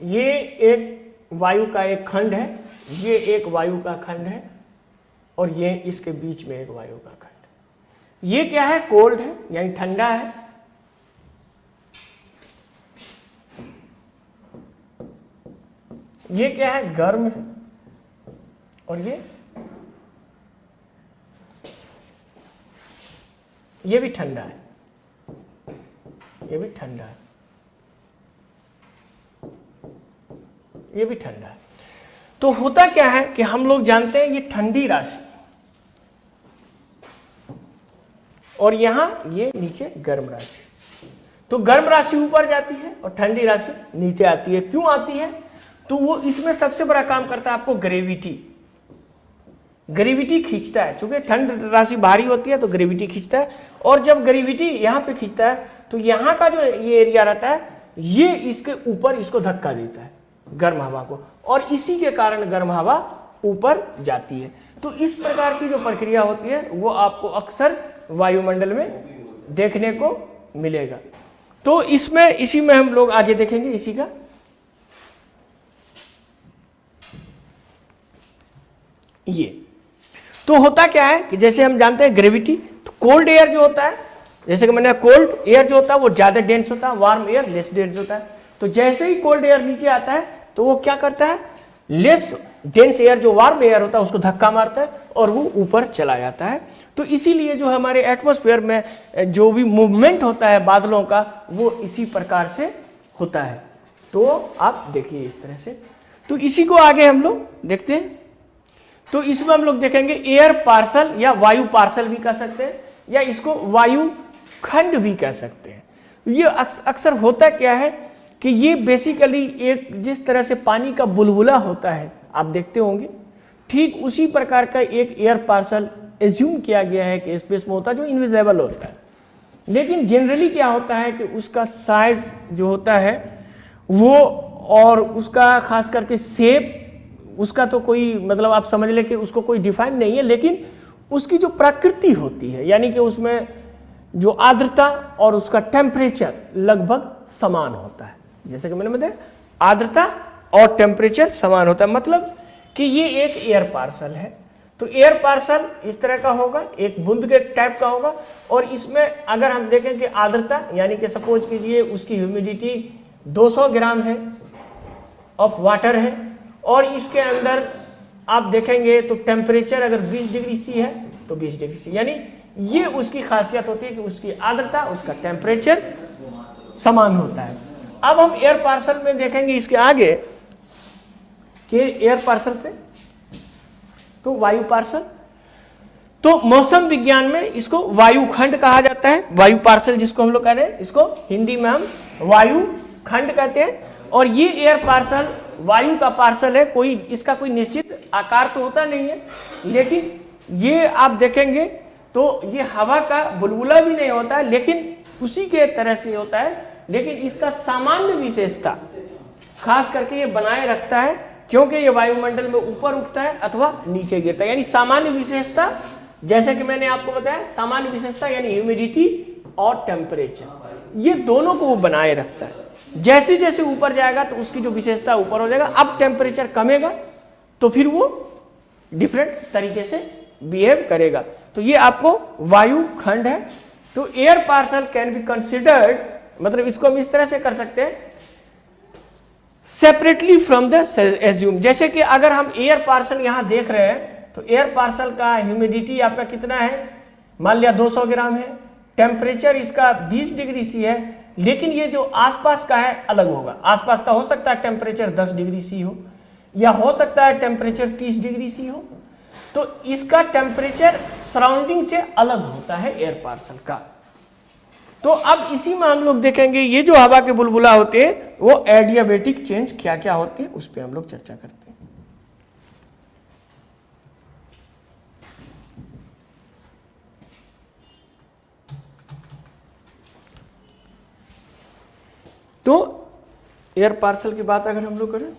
ये एक वायु का एक खंड है, ये एक वायु का खंड है और ये इसके बीच में एक वायु का खंड। ये क्या है, कोल्ड है यानी ठंडा है। ये क्या है, गर्म है। और ये भी ठंडा है, ये भी ठंडा है, ये भी ठंडा है। तो होता क्या है कि हम लोग जानते हैं ये ठंडी राशि और यहां ये नीचे गर्म राशि। तो गर्म राशि ऊपर जाती है और ठंडी राशि नीचे आती है। क्यों आती है, तो वो इसमें सबसे बड़ा काम करता है आपको ग्रेविटी। ग्रेविटी खींचता है, क्योंकि ठंड राशि भारी होती है तो ग्रेविटी खींचता है। और जब ग्रेविटी यहां पे खींचता है तो यहां का जो ये एरिया रहता है, ये इसके ऊपर इसको धक्का देता है गर्म हवा को, और इसी के कारण गर्म हवा ऊपर जाती है। तो इस प्रकार की जो प्रक्रिया होती है वो आपको अक्सर वायुमंडल में देखने को मिलेगा। तो इसमें, इसी में हम लोग आगे देखेंगे इसी का। ये तो होता क्या है कि जैसे हम जानते हैं ग्रेविटी, तो कोल्ड एयर जो होता है, जैसे कि मैंने कोल्ड एयर जो होता है वो ज्यादा डेंस होता है, वार्म एयर लेस डेंस होता है। तो जैसे ही कोल्ड एयर नीचे आता है तो वो क्या करता है, लेस डेंस एयर जो वार्म एयर होता है उसको धक्का मारता है और वो ऊपर चला जाता है। तो इसीलिए जो हमारे एटमॉस्फेयर में जो भी मूवमेंट होता है बादलों का, वो इसी प्रकार से होता है। तो आप देखिए इस तरह से। तो इसी को आगे हम लोग देखते हैं। तो इसमें हम लोग देखेंगे एयर पार्सल या वायु पार्सल भी कह सकते हैं, या इसको वायु खंड भी कह सकते हैं। ये अक्सर होता क्या है कि ये बेसिकली एक जिस तरह से पानी का बुलबुला होता है आप देखते होंगे, ठीक उसी प्रकार का एक एयर पार्सल एज्यूम किया गया है कि स्पेस में होता है, जो इनविजिबल होता है। लेकिन जनरली क्या होता है कि उसका साइज जो होता है वो, और उसका खास करके शेप, उसका तो कोई मतलब आप समझ ले कि उसको कोई डिफाइन नहीं है, लेकिन उसकी जो प्रकृति होती है, यानी कि उसमें जो आर्द्रता और उसका टेम्परेचर लगभग समान होता है। जैसे कि मैंने बताया आर्द्रता और टेम्परेचर समान होता है, मतलब कि ये एक एयर पार्सल है। तो एयर पार्सल इस तरह का होगा, एक बूंद के टाइप का होगा, और इसमें अगर हम देखें कि आर्द्रता यानी कि सपोज कीजिए उसकी ह्यूमिडिटी 200 ग्राम है ऑफ वाटर है, और इसके अंदर आप देखेंगे तो टेम्परेचर अगर 20 डिग्री सी है तो 20 डिग्री सी, यानी ये उसकी खासियत होती है कि उसकी आर्द्रता उसका टेम्परेचर समान होता है। अब हम एयर पार्सल में देखेंगे इसके आगे कि एयर पार्सल पे तो वायु पार्सल, तो मौसम विज्ञान में इसको वायु खंड कहा जाता है। वायु पार्सल जिसको हम लोग कह रहे हैं, इसको हिंदी में हम वायु खंड कहते हैं। और ये एयर पार्सल वायु का पार्सल है, कोई इसका कोई निश्चित आकार तो होता नहीं है, लेकिन ये आप देखेंगे तो ये हवा का बुलबुला भी नहीं होता है, लेकिन उसी के तरह से होता है, लेकिन इसका सामान्य विशेषता खास करके ये बनाए रखता है, क्योंकि ये वायुमंडल में ऊपर उठता है अथवा नीचे गिरता है। यानी सामान्य विशेषता, जैसे कि मैंने आपको बताया, सामान्य विशेषता यानी ह्यूमिडिटी और टेम्परेचर, ये दोनों को वो बनाए रखता है। जैसे जैसे ऊपर जाएगा तो उसकी जो विशेषता ऊपर हो जाएगा। अब टेम्परेचर कमेगा तो फिर वो डिफरेंट तरीके से बिहेव करेगा। तो ये आपको वायु खंड है। तो air parcel can be considered, मतलब इसको हम इस तरह से कर सकते हैं, सेपरेटली फ्रॉम द एज्यूम। जैसे कि अगर हम एयर पार्सल यहां देख रहे हैं तो एयर पार्सल का ह्यूमिडिटी आपका कितना है, मान लिया 200 ग्राम है, टेम्परेचर इसका 20 डिग्री सी है, लेकिन ये जो आसपास का है अलग होगा। आसपास का हो सकता है टेम्परेचर 10 डिग्री सी हो, या हो सकता है टेम्परेचर 30 डिग्री सी हो। तो इसका टेम्परेचर सराउंडिंग से अलग होता है एयर पार्सल का। तो अब इसी में हम लोग देखेंगे ये जो हवा के बुलबुला होते हैं वो एडियाबेटिक चेंज क्या क्या होते हैं, उस पर हम लोग चर्चा करते हैं। तो एयर पार्सल की बात अगर हम लोग करें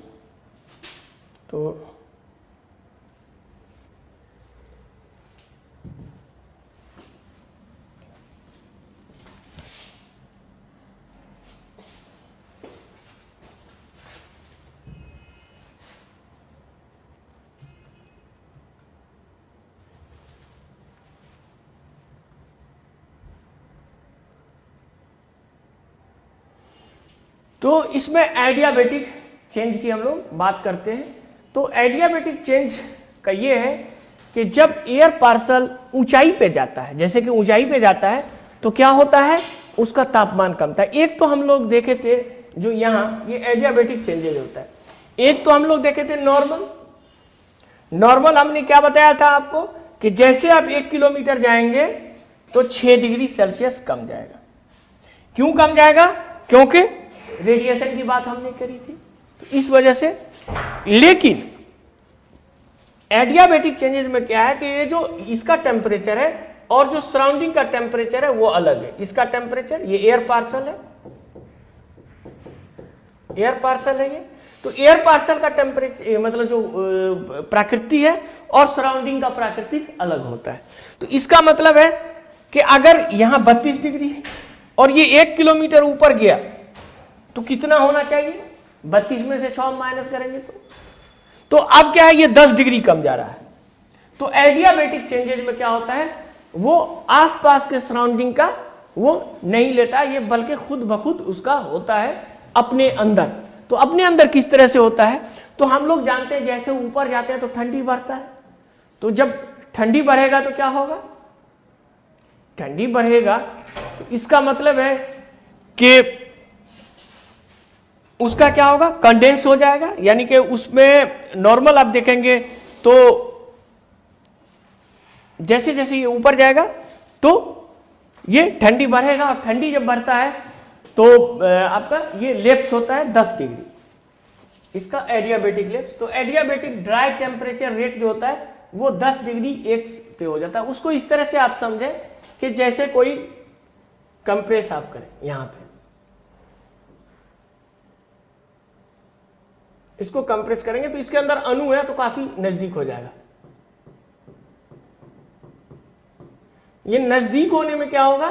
तो इसमें एडियाबेटिक चेंज की हम लोग बात करते हैं। तो एडियाबेटिक चेंज का ये है कि जब एयर पार्सल ऊंचाई पे जाता है, जैसे कि ऊंचाई पे जाता है तो क्या होता है, उसका तापमान कमता है। एक तो हम लोग देखे थे जो यहाँ ये एडियाबेटिक चेंजेज होता है, एक तो हम लोग देखे थे नॉर्मल हमने क्या बताया था आपको कि जैसे आप 1 किलोमीटर जाएंगे तो 6 डिग्री सेल्सियस कम जाएगा। क्यों कम जाएगा, क्योंकि रेडिएशन की बात हमने करी थी, तो इस वजह से। लेकिन एडियाबेटिक चेंजेस में क्या है कि ये जो इसका टेम्परेचर है और जो सराउंडिंग का टेम्परेचर है वो अलग है। इसका टेम्परेचर, ये एयर पार्सल है, एयर पार्सल है ये, तो एयर पार्सल का टेम्परेचर मतलब जो प्रकृति है और सराउंडिंग का प्राकृतिक अलग होता है। तो इसका मतलब है कि अगर यहां 32 डिग्री है और ये 1 किलोमीटर ऊपर गया तो कितना होना चाहिए, 32 में से 6 माइनस करेंगे तो अब क्या है, ये 10 डिग्री कम जा रहा है। तो एडियाबेटिक चेंजेज में क्या होता है, वो आसपास के सराउंडिंग का वो नहीं लेता ये, बल्कि खुद ब खुद उसका होता है अपने अंदर। तो अपने अंदर किस तरह से होता है, तो हम लोग जानते हैं जैसे ऊपर जाते हैं तो ठंडी बढ़ता है, तो जब ठंडी बढ़ेगा तो क्या होगा, ठंडी बढ़ेगा तो इसका मतलब है कि उसका क्या होगा, कंडेंस हो जाएगा। यानी कि उसमें नॉर्मल आप देखेंगे तो जैसे जैसे ये ऊपर जाएगा तो ये ठंडी बढ़ेगा, और ठंडी जब बढ़ता है तो आपका ये लेप्स होता है 10 डिग्री, इसका एडियाबेटिक लेप्स। तो एडियाबेटिक ड्राई टेम्परेचर रेट जो होता है वो 10 डिग्री एक पे हो जाता है। उसको इस तरह से आप समझें कि जैसे कोई कंप्रेस आप करें, यहां पे इसको कंप्रेस करेंगे तो इसके अंदर अणु है तो काफी नजदीक हो जाएगा। ये नजदीक होने में क्या होगा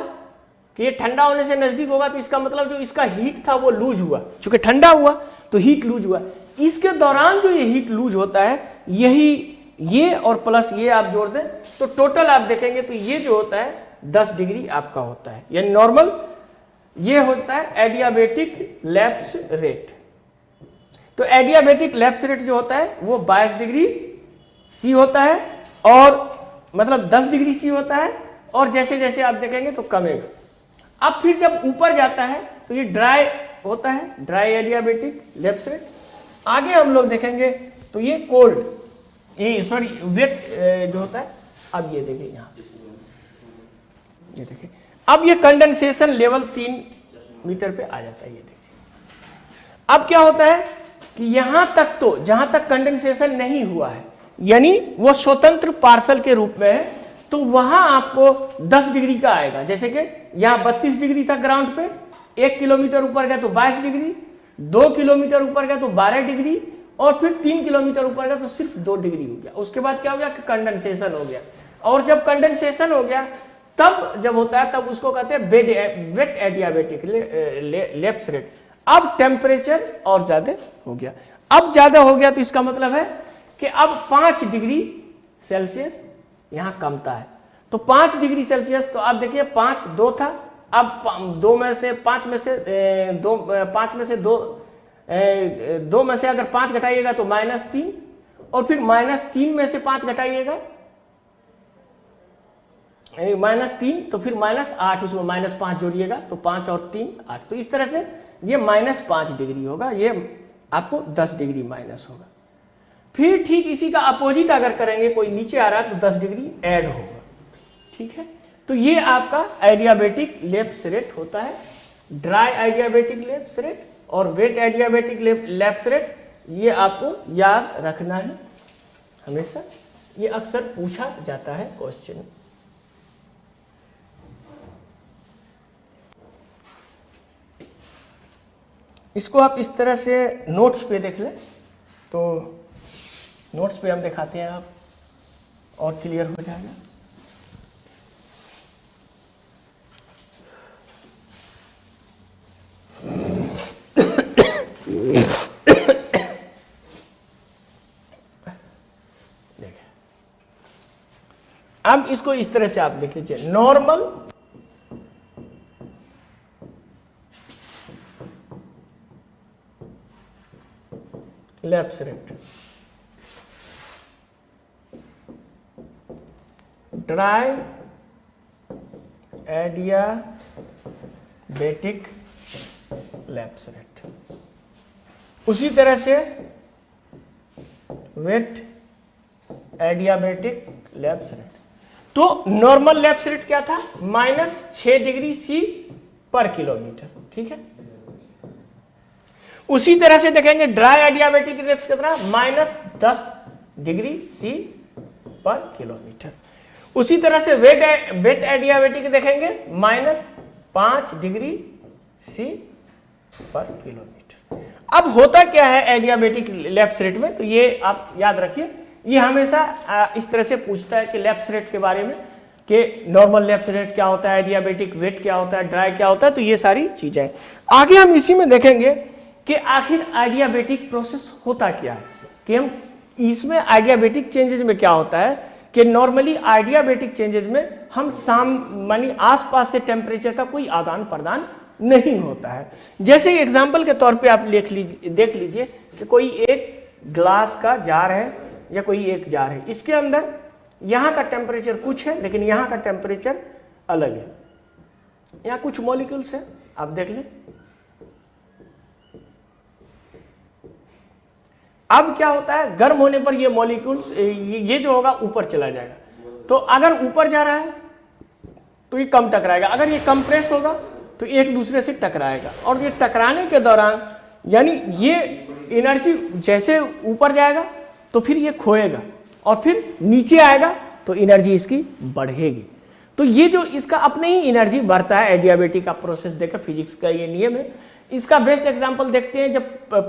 कि ये ठंडा होने से नजदीक होगा, तो इसका मतलब जो इसका हीट था वो लूज हुआ, चूंकि ठंडा हुआ तो हीट लूज हुआ। इसके दौरान जो ये हीट लूज होता है, यही ये और प्लस ये आप जोड़ दें तो टोटल आप देखेंगे तो ये जो होता है 10 डिग्री आपका होता है, यानी नॉर्मल ये होता है एडियाबेटिक लैप्स रेट। तो एडियाबेटिक लैप्स रेट जो होता है वो 22 डिग्री सी होता है, और मतलब 10 डिग्री सी होता है, और जैसे जैसे आप देखेंगे तो कमेगा। अब फिर जब ऊपर जाता है तो ये ड्राई होता है, ड्राई एडियाबेटिक लैप्स रेट। आगे हम लोग देखेंगे तो ये कोल्ड, ये सॉरी वेट जो होता है। अब ये देखिए यहाँ, ये देखिए अब ये कंडेंसेशन लेवल 3 मीटर पे आ जाता है। ये देखिए अब क्या होता है कि यहां तक तो जहां तक कंडेंसेशन नहीं हुआ है, यानी वो स्वतंत्र पार्सल के रूप में है, तो वहां आपको 10 डिग्री का आएगा। जैसे कि यहाँ 32 डिग्री था ग्राउंड पे, 1 किलोमीटर ऊपर गया तो 22 डिग्री, 2 किलोमीटर ऊपर गया तो 12 डिग्री, और फिर 3 किलोमीटर ऊपर गया तो सिर्फ 2 डिग्री हो गया। उसके बाद क्या हो गया कि कंडेंसेशन हो गया, और जब कंडेंसेशन हो गया तब जब होता है तब उसको कहते हैं वेट एडियाबेटिक लैप्स रेट। अब टेम्परेचर और ज्यादा हो गया, अब ज्यादा हो गया तो इसका मतलब है कि अब 5 डिग्री सेल्सियस यहां कमता है। तो 5 डिग्री सेल्सियस, तो आप देखिए 5 2 था, अब 5 में से अगर 5 घटाइएगा तो -3, और फिर -3 में से 5 घटाइएगा -3, तो फिर -8, उसमें -5 जोड़िएगा तो 5 और 3 8, तो इस तरह से ये -5 डिग्री होगा, ये आपको 10 डिग्री माइनस होगा। फिर ठीक इसी का अपोजिट अगर करेंगे, कोई नीचे आ रहा है तो 10 डिग्री ऐड होगा, ठीक है। तो ये आपका एडियाबेटिक लैप्स रेट होता है, ड्राई एडियाबेटिक लैप्स रेट और वेट एडियाबेटिक लैप्स रेट। ये आपको याद रखना है हमेशा, ये अक्सर पूछा जाता है क्वेश्चन। इसको आप इस तरह से नोट्स पे देख लें, तो नोट्स पे हम दिखाते हैं, आप और क्लियर हो जाएगा। देखिए अब इसको इस तरह से आप देख लीजिए, normal lapse rate, dry adiabatic lapse rate, उसी तरह से वेट एडियाबेटिक लैप्स रेट। तो नॉर्मल लैप्स रेट क्या था, -6 डिग्री सी पर किलोमीटर, ठीक है। उसी तरह से देखेंगे ड्राई एडियाबेटिक लैप्स कितना, -10 डिग्री सी पर किलोमीटर। उसी तरह से वेट एडियाबेटिक देखेंगे -5 डिग्री सी पर किलोमीटर। अब होता क्या है एडियाबेटिक लैप्स रेट में, तो ये आप याद रखिए, ये हमेशा इस तरह से पूछता है कि लैप्स रेट के बारे में, कि नॉर्मल लैप्स रेट क्या होता है, एडियाबेटिक वेट क्या होता है, ड्राई क्या होता है, तो ये सारी चीजें आगे हम इसी में देखेंगे कि आखिर आइडियाबेटिक प्रोसेस होता क्या है, कि हम इसमें आइडियाबेटिक चेंजेस में क्या होता है, कि नॉर्मली आइडियाबेटिक चेंजेस में हम मानी आसपास से टेम्परेचर का कोई आदान प्रदान नहीं होता है। जैसे एग्जांपल के तौर पे आप देख लीजिए कि कोई एक ग्लास का जार है या कोई एक जार है, इसके अंदर यहाँ का टेम्परेचर कुछ है लेकिन यहाँ का टेम्परेचर अलग है। यहाँ कुछ मॉलिक्यूल्स है, आप देख लें। अब क्या होता है, गर्म होने पर ये मॉलिक्यूल्स ये जो होगा ऊपर चला जाएगा। तो अगर ऊपर जा रहा है तो ये कम टकराएगा, अगर ये कंप्रेस होगा तो एक दूसरे से टकराएगा, और ये टकराने के दौरान यानी ये एनर्जी जैसे ऊपर जाएगा तो फिर ये खोएगा, और फिर नीचे आएगा तो एनर्जी इसकी बढ़ेगी। तो ये जो इसका अपने ही एनर्जी बढ़ता है, एडियाबेटिक का प्रोसेस देखा, फिजिक्स का ये नियम है। इसका बेस्ट एग्जांपल देखते हैं, जब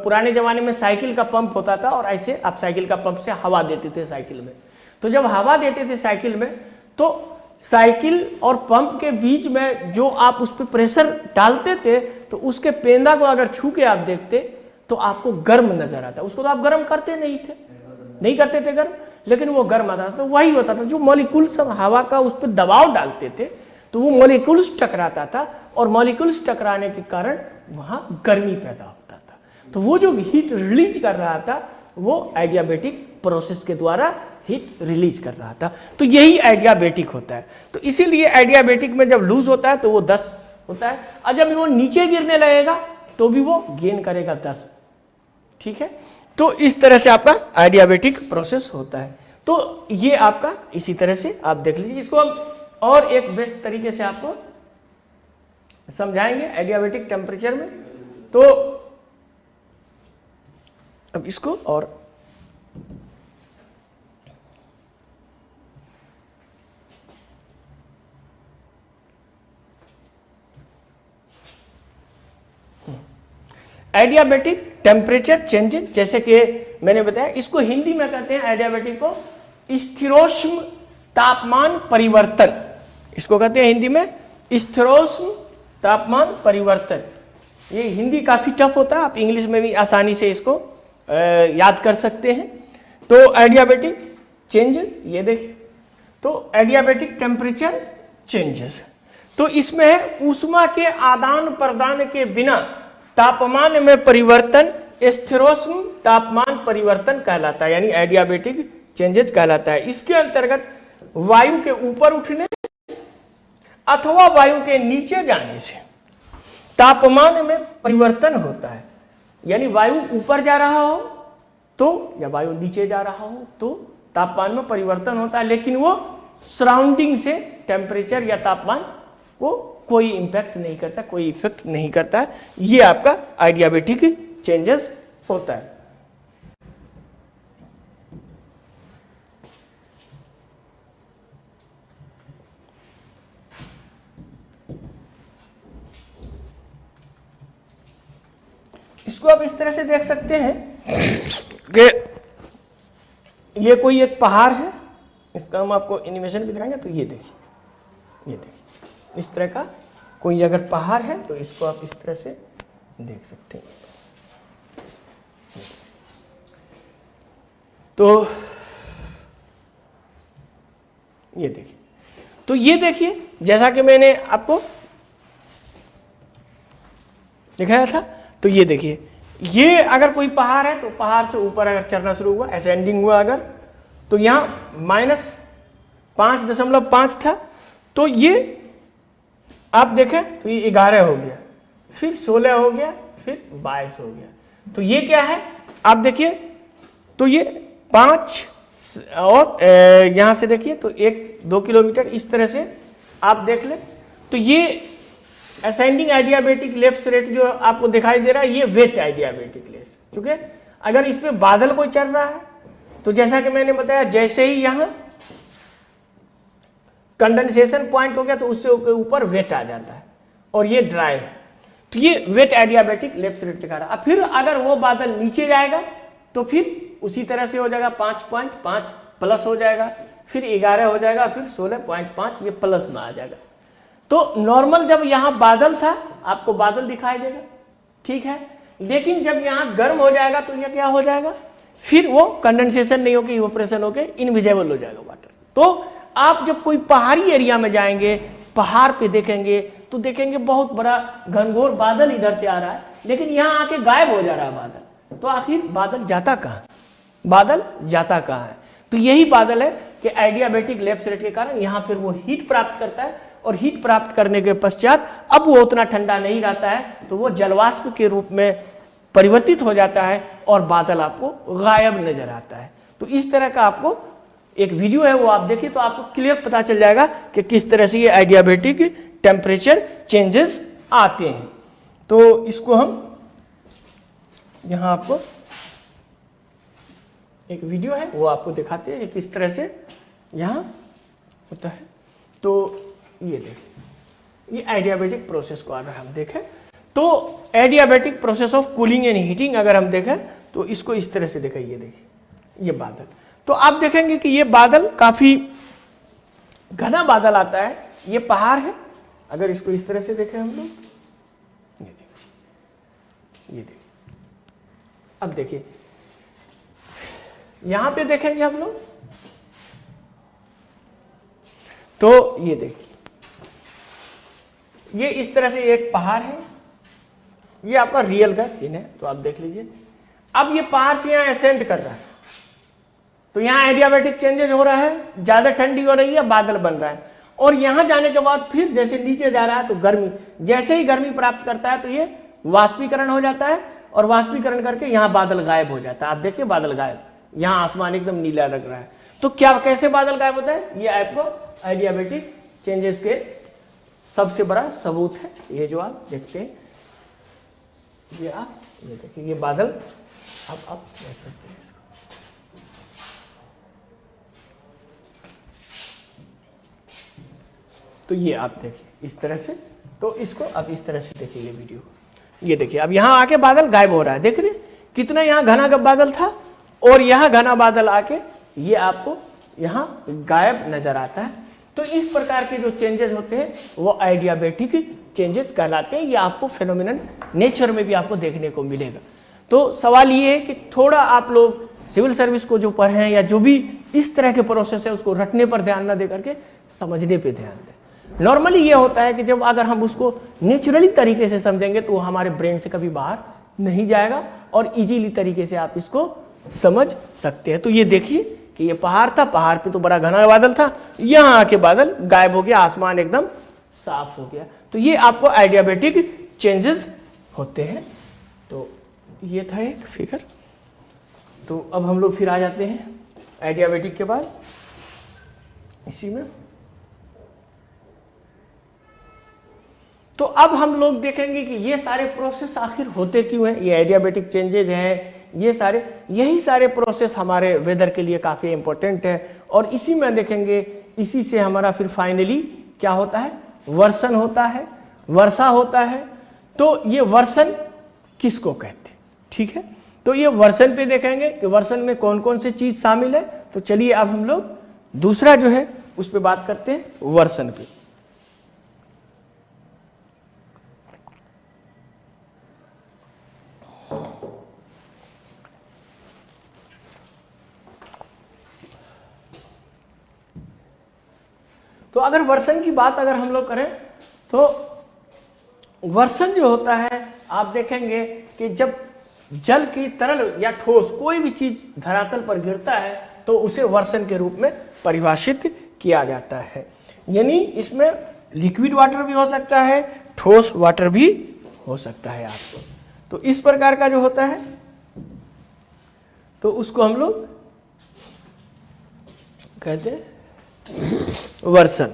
पुराने जमाने में साइकिल का पंप होता था और ऐसे आप साइकिल का पंप से हवा देते थे साइकिल में, तो जब हवा देते थे साइकिल में तो साइकिल और पंप के बीच में जो आप उस पर प्रेशर डालते थे तो उसके पेंदा को अगर छू के आप देखते तो आपको गर्म नजर आता। उसको तो आप गर्म करते नहीं थे, नहीं करते थे गर्म, लेकिन वो गर्म आता था। तो वही होता था, जो मॉलिक्यूल्स हम हवा का उस पर दबाव डालते थे तो वो मॉलिक्यूल्स टकराता था और मॉलिक्यूल्स टकराने के कारण वहां गर्मी पैदा होता था। तो वो जो हीट रिलीज कर रहा था वो एडियाबेटिक प्रोसेस के द्वारा हीट रिलीज कर रहा था। तो यही एडियाबेटिक होता है। तो इसीलिए एडियाबेटिक में जब लूज होता है तो वो 10 होता है, और जब वो नीचे गिरने लगेगा तो भी वो गेन करेगा 10। ठीक है, तो इस तरह से आपका एडियाबेटिक प्रोसेस होता है। तो ये आपका इसी तरह से आप देख लीजिए। इसको हम और एक बेस्ट तरीके से आपको समझाएंगे एडियाबेटिक टेम्परेचर में। तो अब इसको और एडियाबेटिक टेम्परेचर चेंजेस, जैसे कि मैंने बताया, इसको हिंदी में कहते हैं एडियाबेटिक को स्थिरोष्म तापमान परिवर्तन। इसको कहते हैं हिंदी में स्थिरोष्म तापमान परिवर्तन। ये हिंदी काफी टफ होता है, आप इंग्लिश में भी आसानी से इसको याद कर सकते हैं। तो एडियाबेटिक चेंजेस ये देखिए, तो एडियाबेटिक टेम्परेचर चेंजेस, तो इसमें है ऊष्मा के आदान प्रदान के बिना तापमान में परिवर्तन स्थिरोष्म तापमान परिवर्तन कहलाता है, यानी एडियाबेटिक चेंजेस कहलाता है। इसके अंतर्गत वायु के ऊपर उठने अथवा वायु के नीचे जाने से तापमान में परिवर्तन होता है। यानी वायु ऊपर जा रहा हो तो, या वायु नीचे जा रहा हो तो तापमान में परिवर्तन होता है, लेकिन वो सराउंडिंग से टेम्परेचर या तापमान को कोई इंपैक्ट नहीं करता, कोई इफेक्ट नहीं करता। ये आपका एडियाबेटिक चेंजेस होता है। इसको आप इस तरह से देख सकते हैं कि ये कोई एक पहाड़ है, इसका हम आपको एनिमेशन भी दिखाएंगे। तो ये देखिए, ये देखिए, इस तरह का कोई अगर पहाड़ है तो इसको आप इस तरह से देख सकते हैं। तो ये देखिए, तो ये देखिए, जैसा कि मैंने आपको दिखाया था, तो ये देखिए, ये अगर कोई पहाड़ है तो पहाड़ से ऊपर अगर चढ़ना शुरू हुआ, असेंडिंग हुआ अगर, तो यहाँ -5.5 था, तो ये आप देखें तो ये 11 हो गया, फिर 16 हो गया, फिर 22 हो गया। तो ये क्या है आप देखिए, तो ये 5 और यहाँ से देखिए तो 1-2 किलोमीटर इस तरह से आप देख ले। तो ये असेंडिंग एडियाबेटिक लेफ्ट रेट जो आपको दिखाई दे रहा है, ये वेट एडियाबेटिक लेफ्ट, क्योंकि अगर इस पे बादल कोई चल रहा है तो जैसा कि मैंने बताया, जैसे ही यहाँ कंडेंसेशन पॉइंट हो गया तो उससे ऊपर वेट आ जाता है और ये ड्राई है। तो ये वेट एडियाबेटिक लेफ्ट रेट दिखा रहा है। फिर अगर वो बादल नीचे जाएगा तो फिर उसी तरह से हो जाएगा, 5.5 प्लस हो जाएगा, फिर 11 हो जाएगा, फिर 16.5 ये प्लस में आ जाएगा। तो नॉर्मल जब यहाँ बादल था आपको बादल दिखाई देगा, ठीक है, लेकिन जब यहाँ गर्म हो जाएगा तो यह क्या हो जाएगा, फिर वो कंडेंसेशन नहीं होगी, इवेपोरेशन होके इनविजिबल हो जाएगा वाटर। तो आप जब कोई पहाड़ी एरिया में जाएंगे, पहाड़ पे देखेंगे तो देखेंगे बहुत बड़ा घनघोर बादल इधर से आ रहा है, लेकिन यहाँ आके गायब हो जा रहा है बादल। तो आखिर बादल जाता कहाँ, बादल जाता कहाँ है? तो यही बादल है कि एडियाबेटिक लेफ्ट रेट के कारण यहाँ फिर वो हीट प्राप्त करता है, और हीट प्राप्त करने के पश्चात अब वो उतना ठंडा नहीं रहता है, तो वो जलवाष्प के रूप में परिवर्तित हो जाता है और बादल आपको गायब नजर आता है। तो इस तरह का आपको एक वीडियो है, वो आप देखिए तो आपको क्लियर पता चल जाएगा कि किस तरह से ये एडियाबेटिक टेम्परेचर चेंजेस आते हैं। तो इसको हम यहाँ आपको एक वीडियो है वो आपको दिखाते हैं किस तरह से यहाँ होता है। तो ये देखिए, ये एडियाबेटिक प्रोसेस को अगर हम देखें तो adiabatic process of cooling and heating अगर हम देखें तो इसको इस तरह से देखें। ये देखिए, ये बादल, तो आप देखेंगे कि ये बादल काफी घना बादल आता है, ये पहाड़ है। अगर इसको इस तरह से देखें हम लोग, ये देखिए, अब देखिए यहां पे देखेंगे हम लोग तो ये देखिए, ये इस तरह से एक पहाड़ है, ये आपका रियल का सीन है। तो आप देख लीजिए, अब ये पहाड़ से यहां असेंड कर रहा है, तो यहां एडियाबैटिक चेंजेस हो रहा है, ज्यादा ठंडी हो रही है, बादल बन रहा है, और यहां जाने के बाद फिर जैसे नीचे जा रहा है तो गर्मी, जैसे ही गर्मी प्राप्त करता है तो ये वाष्पीकरण हो जाता है, और वाष्पीकरण करके यहां बादल गायब हो जाता है। आप देखिए बादल गायब, यहां आसमान एकदम नीला लग रहा है। तो क्या कैसे बादल गायब होता है, ये आपको एडियाबैटिक चेंजेस के सबसे बड़ा सबूत है। ये जो आप देखते हैं, ये आप ये देखिए, ये बादल आप देख सकते हैं इसको। तो ये आप देखिए इस तरह से, तो इसको अब इस तरह से देखिए ये वीडियो, ये देखिए अब यहां आके बादल गायब हो रहा है, देख रहे कितना यहां घना बादल था, और यहां घना बादल आके ये आपको यहां गायब नजर आता है। तो इस प्रकार के जो चेंजेस होते हैं वो एडियाबैटिक चेंजेस कहलाते हैं। ये आपको फेनोमेनन नेचर में भी आपको देखने को मिलेगा। तो सवाल ये है कि थोड़ा आप लोग सिविल सर्विस को जो पढ़े हैं या जो भी इस तरह के प्रोसेस है उसको रटने पर ध्यान ना दे करके समझने पे ध्यान दें। नॉर्मली ये होता है कि जब अगर हम उसको नेचुरली तरीके से समझेंगे तो हमारे ब्रेन से कभी बाहर नहीं जाएगा, और इजीली तरीके से आप इसको समझ सकते हैं। तो ये देखिए कि ये पहाड़ था, पहाड़ पे तो बड़ा घना बादल था, यहां आके बादल गायब हो गया, आसमान एकदम साफ हो गया। तो ये आपको एडियाबैटिक चेंजेस होते हैं। तो ये था एक फिगर। तो अब हम लोग फिर आ जाते हैं एडियाबैटिक के बाद इसी में। तो अब हम लोग देखेंगे कि ये सारे प्रोसेस आखिर होते क्यों हैं। ये एडियाबैटिक चेंजेस हैं, ये सारे यही सारे प्रोसेस हमारे वेदर के लिए काफ़ी इंपॉर्टेंट है, और इसी में देखेंगे, इसी से हमारा फिर फाइनली क्या होता है, वर्षण होता है, वर्षा होता है। तो ये वर्षण किसको कहते हैं, ठीक है। तो ये वर्षण पे देखेंगे कि वर्षण में कौन कौन सी चीज शामिल है। तो चलिए अब हम लोग दूसरा जो है उस पर बात करते हैं, वर्षण पे। तो अगर वर्षण की बात अगर हम लोग करें तो वर्षण जो होता है आप देखेंगे कि जब जल की तरल या ठोस कोई भी चीज धरातल पर गिरता है तो उसे वर्षण के रूप में परिभाषित किया जाता है। यानी इसमें लिक्विड वाटर भी हो सकता है, ठोस वाटर भी हो सकता है आपको। तो इस प्रकार का जो होता है तो उसको हम लोग कहते हैं वर्षण।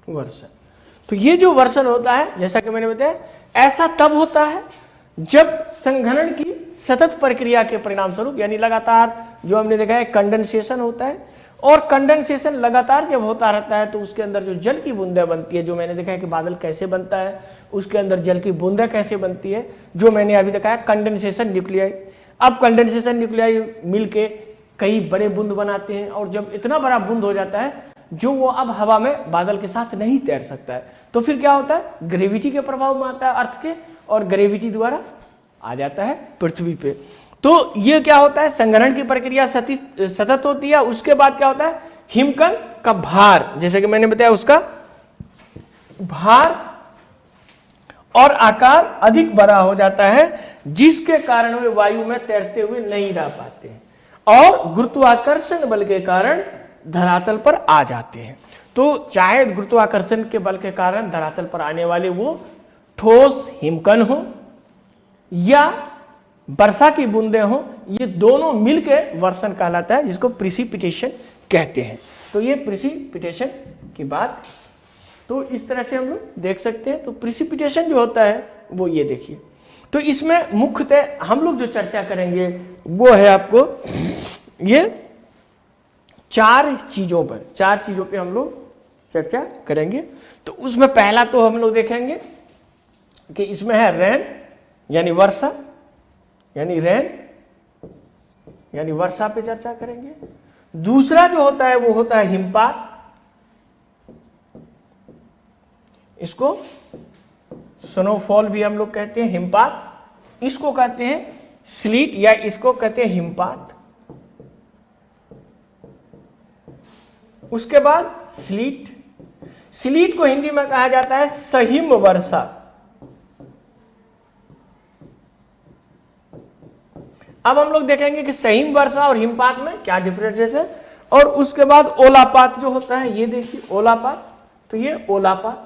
वर्षण, तो ये जो वर्षण होता है जैसा कि मैंने बताया, ऐसा तब होता है जब संघनन की सतत प्रक्रिया के परिणाम स्वरूप, यानी लगातार जो हमने देखा है कंडेंसेशन होता है, और कंडेंसेशन लगातार जब होता रहता है तो उसके अंदर जो जल की बूंदें बनती है, जो मैंने देखा है कि बादल कैसे बनता है, उसके अंदर जल की बूंदें कैसे बनती है, जो मैंने अभी देखा है कंडेंसेशन न्यूक्लियाई। अब कंडेंसेशन न्यूक्लियाई मिलके कई बड़े बूंद बनाते हैं, और जब इतना बड़ा बूंद हो जाता है जो वो अब हवा में बादल के साथ नहीं तैर सकता है, तो फिर क्या होता है, ग्रेविटी के प्रभाव में आता है अर्थ के, और ग्रेविटी द्वारा आ जाता है पृथ्वी पे। तो ये क्या होता है, संघनन की प्रक्रिया सतत होती है। उसके बाद क्या होता है, हिमकण का भार, जैसे कि मैंने बताया, उसका भार और आकार अधिक बड़ा हो जाता है, जिसके कारण वे वायु में तैरते हुए नहीं रह पाते हैं, और गुरुत्वाकर्षण बल के कारण धरातल पर आ जाते हैं। तो चाहे गुरुत्वाकर्षण के बल के कारण धरातल पर आने वाले वो ठोस हिमकण हो या वर्षा की बूंदें हो, ये दोनों मिलकर वर्षण कहलाता है, जिसको प्रिसिपिटेशन कहते हैं। तो ये प्रिसिपिटेशन की बात, तो इस तरह से हम लोग देख सकते हैं। तो प्रिसिपिटेशन जो होता है वो ये देखिए। तो इसमें मुख्यतः हम लोग जो चर्चा करेंगे वो है आपको ये चार चीजों पे हम लोग चर्चा करेंगे। तो उसमें पहला तो हम लोग देखेंगे कि इसमें है रेन, यानी वर्षा, यानी रेन, यानी वर्षा पे चर्चा करेंगे। दूसरा जो होता है वो होता है हिमपात, इसको स्नोफॉल भी हम लोग कहते हैं, हिमपात। इसको कहते हैं स्लीट या इसको कहते हैं हिमपात। उसके बाद स्लीट, स्लीट को हिंदी में कहा जाता है सहिम वर्षा। अब हम लोग देखेंगे कि सहिम वर्षा और हिमपात में क्या डिफरेंसेस है। और उसके बाद ओलापात जो होता है, ये देखिए ओलापात, तो ये ओलापात,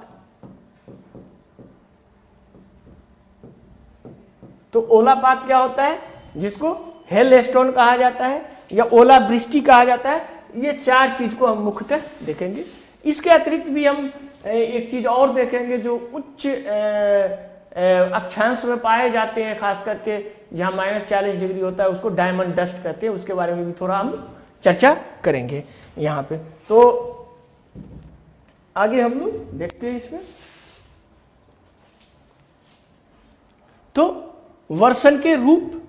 तो ओलापात क्या होता है, जिसको हेलस्टोन कहा जाता है या ओलावृष्टि कहा जाता है। ये चार चीज को हम मुख्यतः देखेंगे। इसके अतिरिक्त भी हम एक चीज और देखेंगे जो उच्च अक्षांश में पाए जाते हैं, खास करके जहां -40 डिग्री होता है, उसको डायमंड डस्ट कहते हैं। उसके बारे में भी थोड़ा हम चर्चा करेंगे यहाँ पे। तो आगे हम लोग देखते हैं इसमें। तो वर्षण के रूप,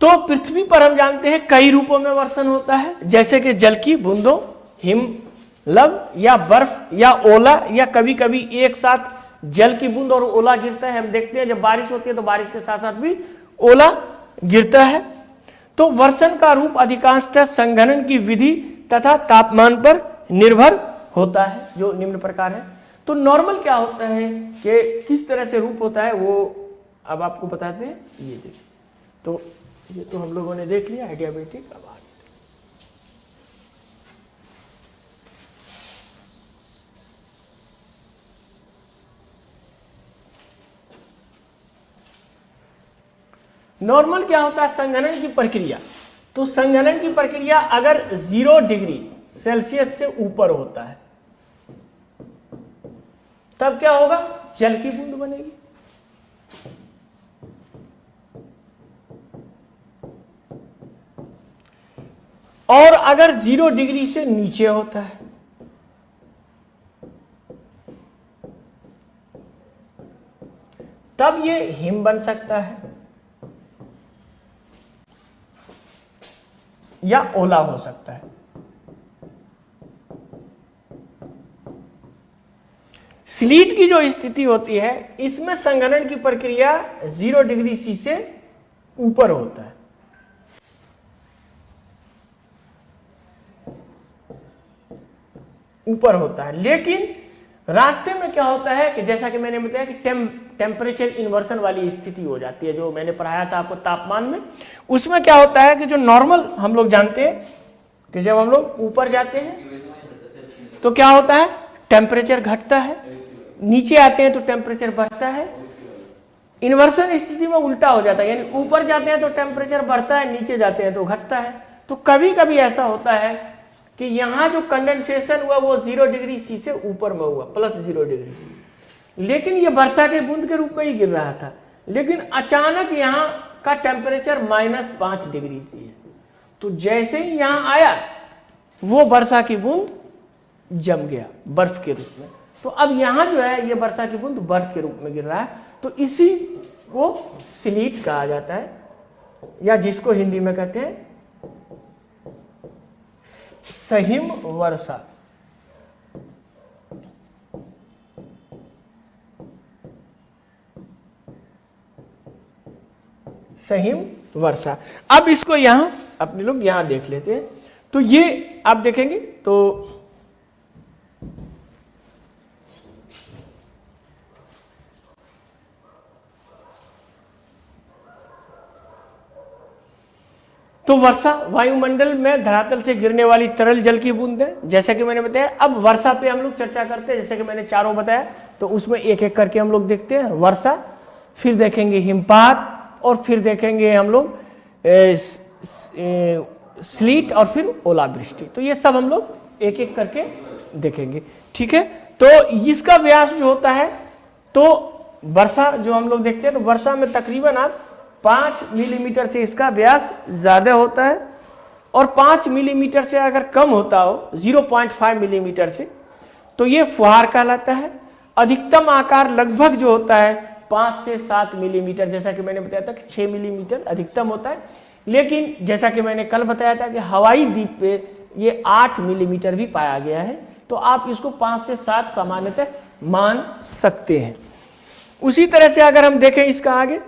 तो पृथ्वी पर हम जानते हैं कई रूपों में वर्षण होता है, जैसे कि जल की बूंदों, हिमलव या बर्फ या ओला, या कभी कभी एक साथ जल की बूंद और ओला गिरता है। हम देखते हैं जब बारिश होती है तो बारिश के साथ साथ भी ओला गिरता है। तो वर्षण का रूप अधिकांशतः संघनन की विधि तथा तापमान पर निर्भर होता है, जो निम्न प्रकार है। तो नॉर्मल क्या होता है कि किस तरह से रूप होता है वो अब आपको बताते हैं। ये देखिए, तो ये तो हम लोगों ने देख लिया एडियाबेटिक। अब आगे नॉर्मल क्या होता है, संघनन की प्रक्रिया। तो संघनन की प्रक्रिया अगर 0 डिग्री सेल्सियस से ऊपर होता है तब क्या होगा, जल की बूंद बनेगी। और अगर 0 डिग्री से नीचे होता है तब ये हिम बन सकता है या ओला हो सकता है। स्लीट की जो स्थिति होती है इसमें संघनन की प्रक्रिया 0 डिग्री सी से ऊपर होता है। ऊपर होता है, लेकिन रास्ते में क्या होता है कि जैसा कि मैंने बताया कि टेम्परेचर इन्वर्सन वाली स्थिति हो जाती है, जो मैंने पढ़ाया था आपको तापमान में। उसमें क्या होता है कि जो नॉर्मल हम लोग जानते हैं कि जब हम लोग ऊपर जाते हैं तो क्या होता है, टेम्परेचर घटता है, नीचे आते हैं तो टेम्परेचर बढ़ता है। इन्वर्सन स्थिति में उल्टा हो जाता है, यानी ऊपर जाते हैं तो टेम्परेचर बढ़ता है, नीचे जाते हैं तो घटता है। तो कभी कभी ऐसा होता है कि यहां जो कंडेंसेशन हुआ वो 0 डिग्री सी से ऊपर में हुआ, +0 डिग्री सी, लेकिन ये वर्षा के बूंद के रूप में ही गिर रहा था। लेकिन अचानक यहाँ का टेम्परेचर -5 डिग्री सी है, तो जैसे ही यहाँ आया वो वर्षा की बूंद जम गया बर्फ के रूप में। तो अब यहाँ जो है ये वर्षा की बूंद बर्फ के रूप में गिर रहा है, तो इसी को स्लीट कहा जाता है, या जिसको हिंदी में कहते हैं सहिम वर्षा। सहिम वर्षा। अब इसको यहां अपने लोग यहां देख लेते हैं। तो ये आप देखेंगे तो वर्षा वायुमंडल में धरातल से गिरने वाली तरल जल की बूंदें, जैसा कि मैंने बताया। अब वर्षा पे हम लोग चर्चा करते हैं, जैसे कि मैंने चारों बताया, तो उसमें एक एक करके हम लोग देखते हैं। वर्षा, फिर देखेंगे हिमपात, और फिर देखेंगे हम लोग स्लीट, और फिर ओलावृष्टि। तो ये सब हम लोग एक एक करके देखेंगे, ठीक है। तो इसका व्यास जो होता है, तो वर्षा जो हम लोग देखते हैं, तो वर्षा में तकरीबन आप 5 मिलीमीटर से इसका व्यास ज्यादा होता है, और 5 मिलीमीटर से अगर कम होता हो 0.5 मिलीमीटर से, तो ये फुहार कहलाता है। अधिकतम आकार लगभग जो होता है 5 से 7 मिलीमीटर, जैसा कि मैंने बताया था कि 6 मिलीमीटर अधिकतम होता है। लेकिन जैसा कि मैंने कल बताया था कि हवाई द्वीप पे ये 8 मिलीमीटर भी पाया गया है, तो आप इसको 5 से 7 सामान्यतः मान सकते हैं। उसी तरह से अगर हम देखें इसका आगे,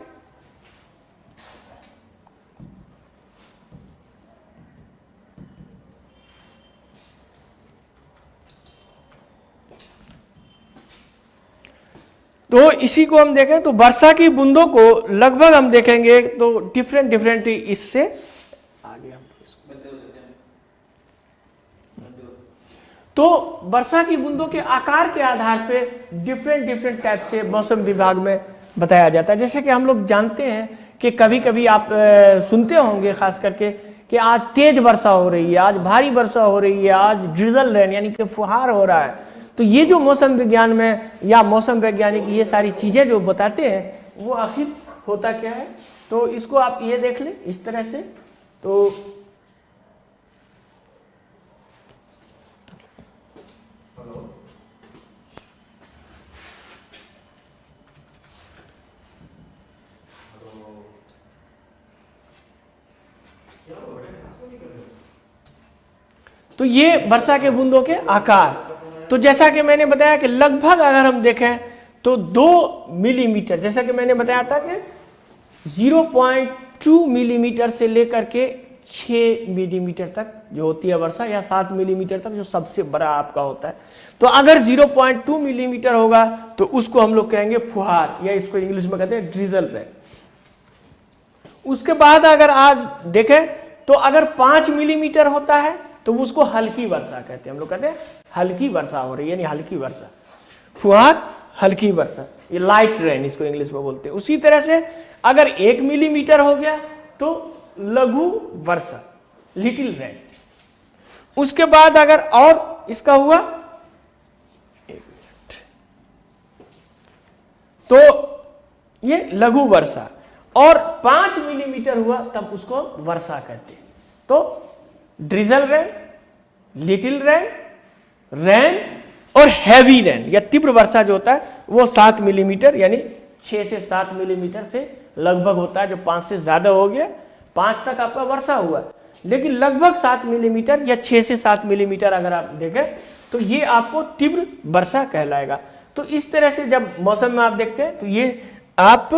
तो इसी को हम देखें तो वर्षा की बूंदों को लगभग हम देखेंगे तो डिफरेंट इससे आगे हम तो वर्षा की बूंदों के आकार के आधार पे डिफरेंट टाइप से मौसम विभाग में बताया जाता है। जैसे कि हम लोग जानते हैं कि कभी कभी आप सुनते होंगे खास करके कि आज तेज वर्षा हो रही है, आज भारी वर्षा हो रही है, आज ड्रिजल रेन यानी कि फुहार हो रहा है। तो ये जो मौसम विज्ञान में या मौसम वैज्ञानिक ये सारी चीजें जो बताते हैं वो आखिर होता क्या है, तो इसको आप ये देख लें इस तरह से। तो ये वर्षा के बूंदों के आकार, तो जैसा कि मैंने बताया कि लगभग अगर हम देखें तो 2 मिलीमीटर, जैसा कि मैंने बताया था कि 0.2 मिलीमीटर से लेकर के 6 मिलीमीटर तक जो होती है वर्षा, या 7 मिलीमीटर तक जो सबसे बड़ा आपका होता है। तो अगर 0.2 मिलीमीटर होगा तो उसको हम लोग कहेंगे फुहार, या इसको इंग्लिश में कहते हैं ड्रिजल रेन। उसके बाद अगर आज देखें तो अगर 5 मिलीमीटर होता है तो उसको हल्की वर्षा कहते हैं। हम लोग कहते हैं हल्की वर्षा हो रही है, यानी हल्की वर्षा, फुहार हल्की वर्षा, ये लाइट रेन इसको इंग्लिश में बोलते हैं। उसी तरह से अगर 1 मिलीमीटर हो गया तो लघु वर्षा, लिटिल रेन। उसके बाद अगर और इसका हुआ 1 मिनट, तो ये लघु वर्षा, और 5 मिलीमीटर हुआ तब उसको वर्षा कहते हैं। तो drizzle rain, little rain, rain और हैवी रेन या तीव्र वर्षा जो होता है वो 7 मिलीमीटर यानी 6 से 7 मिलीमीटर से लगभग होता है। जो 5 से ज्यादा हो गया, 5 तक आपका वर्षा हुआ, लेकिन लगभग 7 मिलीमीटर या 6 से 7 मिलीमीटर अगर आप देखें तो ये आपको तीव्र वर्षा कहलाएगा। तो इस तरह से जब मौसम में आप देखते हैं तो ये आप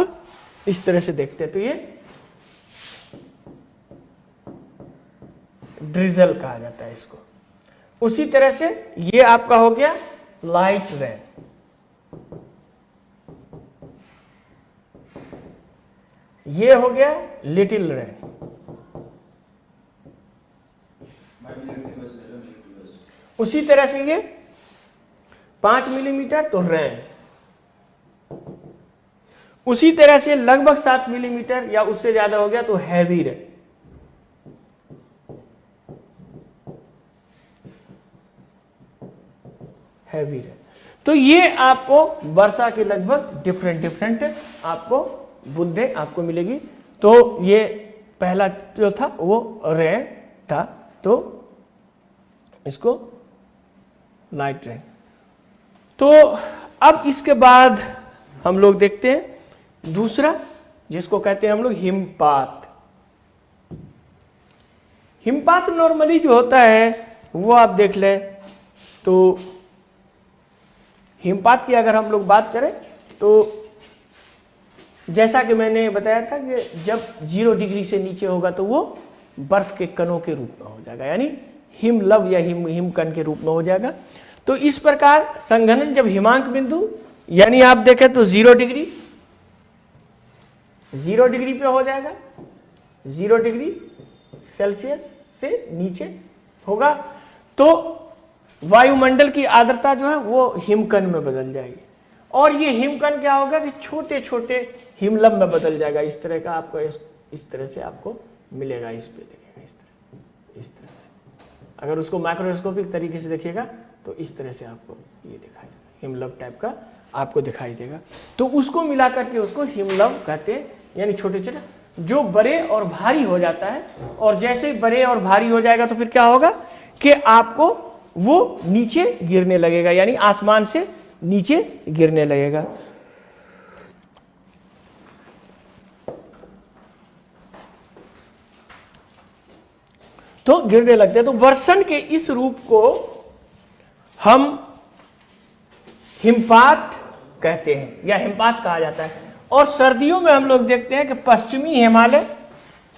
इस तरह से देखते हैं, तो ये ड्रिजल कहा जाता है इसको। उसी तरह से ये आपका हो गया लाइट रेन, ये हो गया लिटिल रेन। उसी तरह से ये 5 मिलीमीटर तो रेन, उसी तरह से लगभग 7 मिलीमीटर या उससे ज्यादा हो गया तो हैवी रेन। हैवी रेन, तो ये आपको वर्षा के लगभग डिफरेंट आपको बूंदें आपको मिलेगी। तो ये पहला जो था वो रेन था, तो इसको लाइट रेन। तो अब इसके बाद हम लोग देखते हैं दूसरा, जिसको कहते हैं हम लोग हिमपात। हिमपात नॉर्मली जो होता है वो आप देख लें तो हिमपात की अगर हम लोग बात करें तो जैसा कि मैंने बताया था कि जब 0 डिग्री से नीचे होगा तो वो बर्फ के कणों के रूप में हो जाएगा, यानी हिमलव या हिमकण के रूप में हो जाएगा। तो इस प्रकार संघनन जब हिमांक बिंदु यानी आप देखें तो 0 डिग्री पे हो जाएगा, 0 डिग्री सेल्सियस से नीचे होगा, तो वायुमंडल की आर्द्रता जो है वो हिमकण में बदल जाएगी, और ये हिमकण क्या होगा कि छोटे छोटे हिमलव में बदल जाएगा। इस तरह का आपको इस तरह से आपको मिलेगा, इस पे देखिएगा इस तरह से। अगर उसको माइक्रोस्कोपिक तरीके से देखिएगा तो इस तरह से आपको ये दिखाई देगा, हिमलव टाइप का आपको दिखाई देगा। तो उसको मिला करके उसको हिमलव कहते हैं, यानी छोटे छोटे जो बड़े और भारी हो जाता है। और जैसे बड़े और भारी हो जाएगा तो फिर क्या होगा कि आपको वो नीचे गिरने लगेगा, यानी आसमान से नीचे गिरने लगेगा। तो गिरने लगते हैं। तो वर्षण के इस रूप को हम हिमपात कहते हैं या हिमपात कहा जाता है। और सर्दियों में हम लोग देखते हैं कि पश्चिमी हिमालय,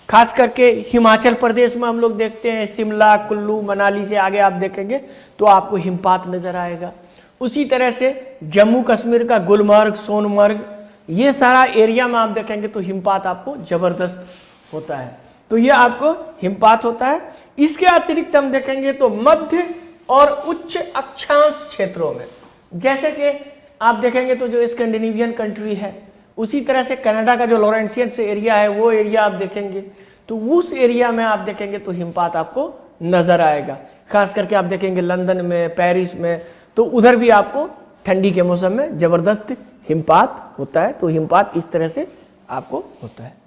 खास करके हिमाचल प्रदेश में हम लोग देखते हैं, शिमला, कुल्लू, मनाली से आगे आप देखेंगे तो आपको हिमपात नजर आएगा। उसी तरह से जम्मू कश्मीर का गुलमर्ग, सोनमर्ग, ये सारा एरिया में आप देखेंगे तो हिमपात आपको जबरदस्त होता है। तो ये आपको हिमपात होता है। इसके अतिरिक्त हम देखेंगे तो मध्य और उच्च अक्षांश क्षेत्रों में, जैसे कि आप देखेंगे तो जो स्कैंडिनेवियन कंट्री है, उसी तरह से कनाडा का जो लॉरेंसियन से एरिया है वो एरिया आप देखेंगे तो उस एरिया में आप देखेंगे तो हिमपात आपको नजर आएगा। खास करके आप देखेंगे लंदन में, पेरिस में, तो उधर भी आपको ठंडी के मौसम में जबरदस्त हिमपात होता है। तो हिमपात इस तरह से आपको होता है।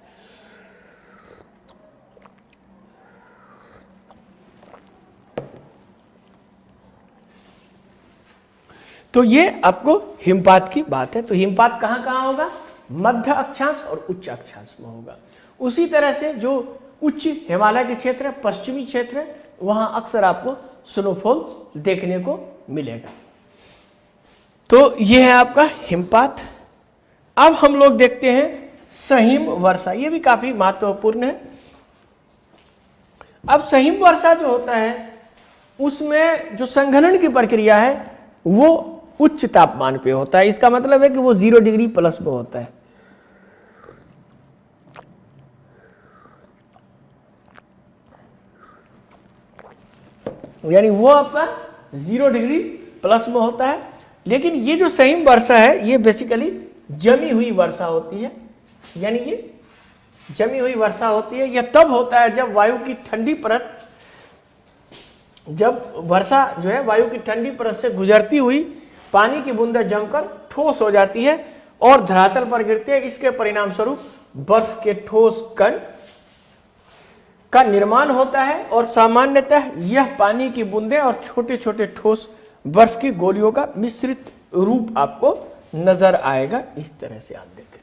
तो ये आपको हिमपात की बात है। तो हिमपात कहां कहां होगा? मध्य अक्षांश और उच्च अक्षांश में होगा। उसी तरह से जो उच्च हिमालय के क्षेत्र है, पश्चिमी क्षेत्र है, वहां अक्सर आपको स्नोफॉल देखने को मिलेगा। तो यह है आपका हिमपात। अब हम लोग देखते हैं सहिम वर्षा, ये भी काफी महत्वपूर्ण है। अब सहिम वर्षा जो होता है उसमें जो संघनन की प्रक्रिया है वो उच्च तापमान पे होता है। इसका मतलब है कि वो 0 डिग्री प्लस में होता है। यानी वो आपका 0 डिग्री प्लस में होता है। लेकिन ये जो सहिम वर्षा है ये बेसिकली जमी हुई वर्षा होती है। यानी ये जमी हुई वर्षा होती है। यह तब होता है जब वायु की ठंडी परत, जब वर्षा जो है वायु की ठंडी परत से गुजरती हुई पानी की बूंदें जमकर ठोस हो जाती है और धरातल पर गिरती है। इसके परिणाम स्वरूप बर्फ के ठोस कण का निर्माण होता है और सामान्यतः यह पानी की बूंदें और छोटे छोटे ठोस बर्फ की गोलियों का मिश्रित रूप आपको नजर आएगा। इस तरह से आप देखें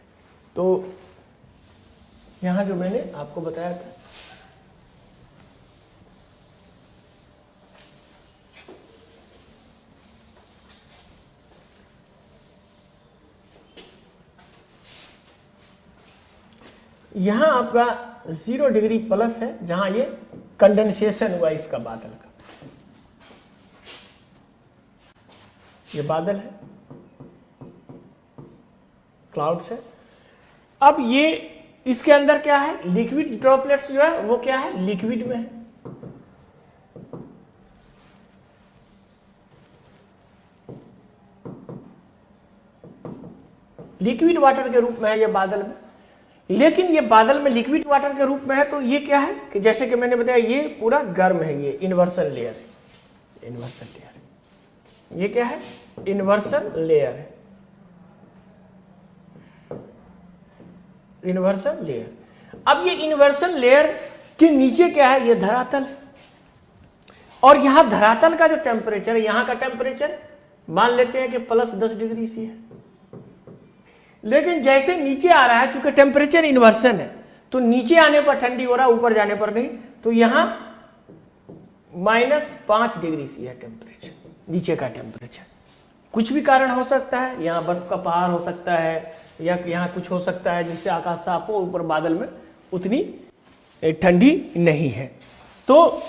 तो यहां जो मैंने आपको बताया था, यहां आपका 0 डिग्री प्लस है जहां ये कंडेंसेशन हुआ इसका बादल का, ये बादल है, क्लाउड्स है। अब ये इसके अंदर क्या है, लिक्विड ड्रॉपलेट्स जो है वो क्या है, लिक्विड में है। लिक्विड वाटर के रूप में है ये बादल में। लेकिन ये बादल में लिक्विड वाटर के रूप में है तो ये क्या है कि जैसे कि मैंने बताया ये पूरा गर्म है, ये इन्वर्सन लेयर है। इन्वर्सन लेयर ये क्या है, इन्वर्सन लेयर है। Inversion layer. अब ये इन्वर्सन लेयर के नीचे क्या है, ये धरातल। और यहां धरातल का जो टेम्परेचर है, यहां का टेम्परेचर मान लेते हैं कि +10 डिग्री सी है। लेकिन जैसे नीचे आ रहा है, चूंकि टेम्परेचर इन्वर्सन है तो नीचे आने पर ठंडी हो रहा है, ऊपर जाने पर नहीं। तो यहां -5 डिग्री सी है टेम्परेचर, नीचे का टेम्परेचर। कुछ भी कारण हो सकता है, यहाँ बर्फ का पहाड़ हो सकता है या यहाँ कुछ हो सकता है जिससे आकाश साफ हो, ऊपर बादल में उतनी ठंडी नहीं है। तो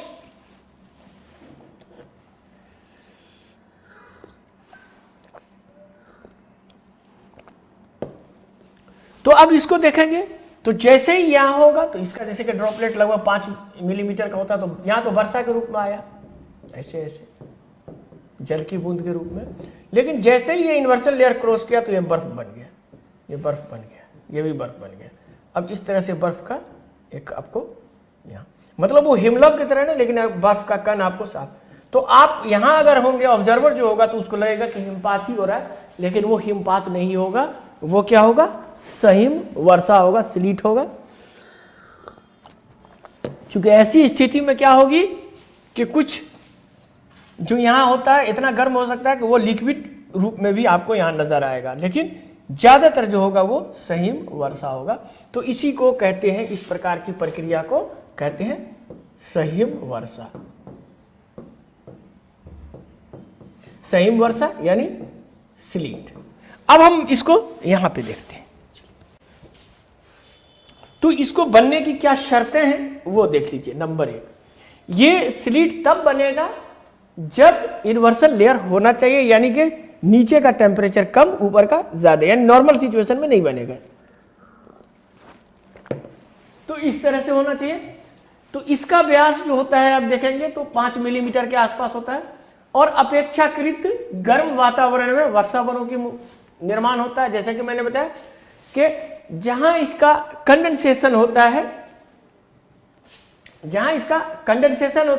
अब इसको देखेंगे तो जैसे ही यहां होगा तो इसका जैसे कि ड्रॉपलेट लगभग 5 मिलीमीटर का होता है, तो यहां तो वर्षा के रूप में आया, ऐसे ऐसे जल की बूंद के रूप में। लेकिन जैसे ही ये इन्वर्सन लेयर क्रॉस किया तो ये बर्फ बन गया, ये बर्फ बन गया, ये भी बर्फ बन गया। अब इस तरह से बर्फ का एक आपको यहाँ मतलब वो हिमलव की तरह ना, लेकिन बर्फ का कण आपको साफ। तो आप यहां अगर होंगे ऑब्जर्वर जो होगा तो उसको लगेगा कि हिमपात ही हो रहा है, लेकिन वो हिमपात नहीं होगा, वो क्या होगा, सहिम वर्षा होगा, स्लीट होगा। क्योंकि ऐसी स्थिति में क्या होगी कि कुछ जो यहां होता है इतना गर्म हो सकता है कि वो लिक्विड रूप में भी आपको यहां नजर आएगा, लेकिन ज्यादातर जो होगा वो सहिम वर्षा होगा। तो इसी को कहते हैं, इस प्रकार की प्रक्रिया को कहते हैं सहिम वर्षा, सहिम वर्षा यानी स्लीट। अब हम इसको यहां पे देखते हैं। तो इसको बनने की क्या शर्तें हैं वो देख लीजिए। नंबर 1, ये स्लीट तब बनेगा जब इन्वर्सल लेयर होना चाहिए, यानी कि नीचे का टेम्परेचर कम ऊपर का ज्यादा, यानी नॉर्मल सिचुएशन में नहीं बनेगा। तो इस तरह से होना चाहिए। तो इसका व्यास जो होता है आप देखेंगे तो 5 मिलीमीटर के आसपास होता है और अपेक्षाकृत गर्म वातावरण में वर्षावनों की निर्माण होता है। जैसे कि मैंने बताया कि जहां इसका कंडेंसेशन होता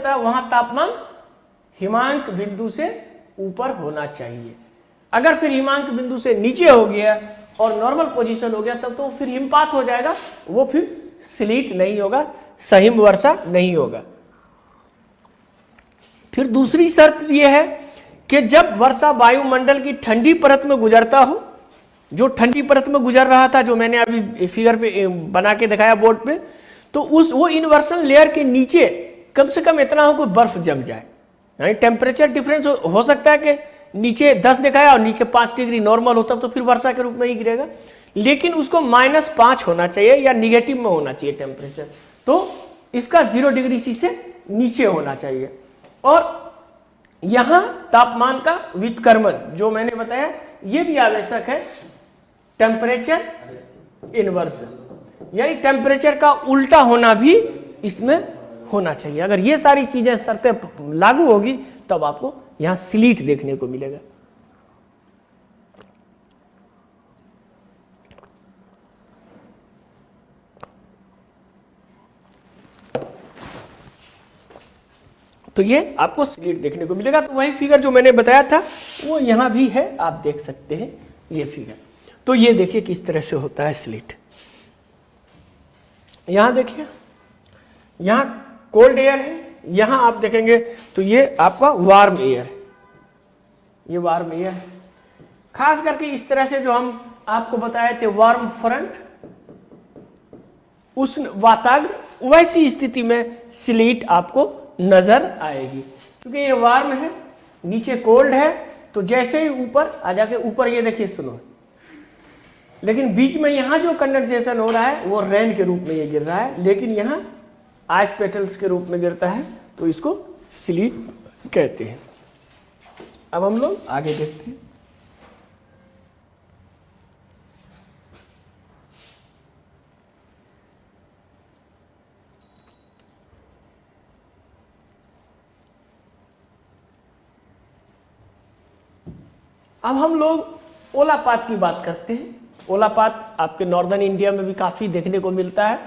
है, वहां तापमान हिमांक बिंदु से ऊपर होना चाहिए। अगर फिर हिमांक बिंदु से नीचे हो गया और नॉर्मल पोजीशन हो गया तब तो फिर हिमपात हो जाएगा, वो फिर स्लीट नहीं होगा, सहिम वर्षा नहीं होगा। फिर दूसरी शर्त यह है कि जब वर्षा वायुमंडल की ठंडी परत में गुजरता हो, जो ठंडी परत में गुजर रहा था, जो मैंने अभी फिगर पे बना के दिखाया बोर्ड पे, तो वो इन्वर्सल लेयर के नीचे कम से कम इतना हो कि बर्फ जम जाए। यानी टेम्परेचर डिफरेंस हो सकता है कि नीचे 10 दिखाया और नीचे 5 डिग्री नॉर्मल होता तो फिर वर्षा के रूप में ही गिरेगा, लेकिन उसको -5 होना चाहिए या निगेटिव में होना चाहिए टेम्परेचर। तो इसका 0 डिग्री सी से नीचे होना चाहिए। और यहां तापमान का व्युत्क्रमण जो मैंने बताया ये भी आवश्यक है, टेम्परेचर इन्वर्सन, यानी टेम्परेचर का उल्टा होना भी इसमें होना चाहिए। अगर ये सारी चीजें शर्तें लागू होगी तब आपको यहां स्लीट देखने को मिलेगा। तो ये आपको स्लीट देखने को मिलेगा। तो वही फिगर जो मैंने बताया था वो यहां भी है, आप देख सकते हैं ये फिगर। तो ये देखिए किस तरह से होता है स्लीट। यहां देखिए, यहां कोल्ड एयर है, यहां आप देखेंगे तो ये आपका वार्म एयर है, ये वार्म एयर है। खास करके इस तरह से जो हम आपको बताए थे वार्म फ्रंट, उष्ण वातावरण, वैसी स्थिति में स्लीट आपको नजर आएगी। क्योंकि ये वार्म है, नीचे कोल्ड है, तो जैसे ही ऊपर आ जाके ऊपर ये देखिए स्नो, लेकिन बीच में यहां जो कंडेंसेशन हो रहा है वो रेन के रूप में ये गिर रहा है, लेकिन यहां आइस पेटल्स के रूप में गिरता है, तो इसको स्लीट कहते हैं। अब हम लोग आगे देखते हैं। अब हम लोग ओलापात की बात करते हैं। ओलापात आपके नॉर्दर्न इंडिया में भी काफी देखने को मिलता है,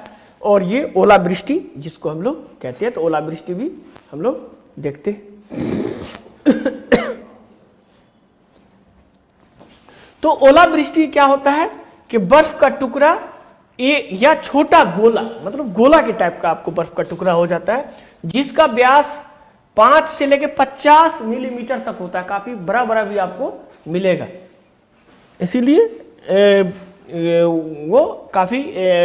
और ये ओलावृष्टि जिसको हम लोग कहते हैं, तो ओलावृष्टि भी हम लोग देखते हैं। तो ओलावृष्टि क्या होता है कि बर्फ का टुकड़ा या छोटा गोला, मतलब गोला के टाइप का आपको बर्फ का टुकड़ा हो जाता है, जिसका व्यास 5 से लेकर 50 मिलीमीटर तक होता है। काफी बड़ा बड़ा भी आपको मिलेगा, इसीलिए वो काफी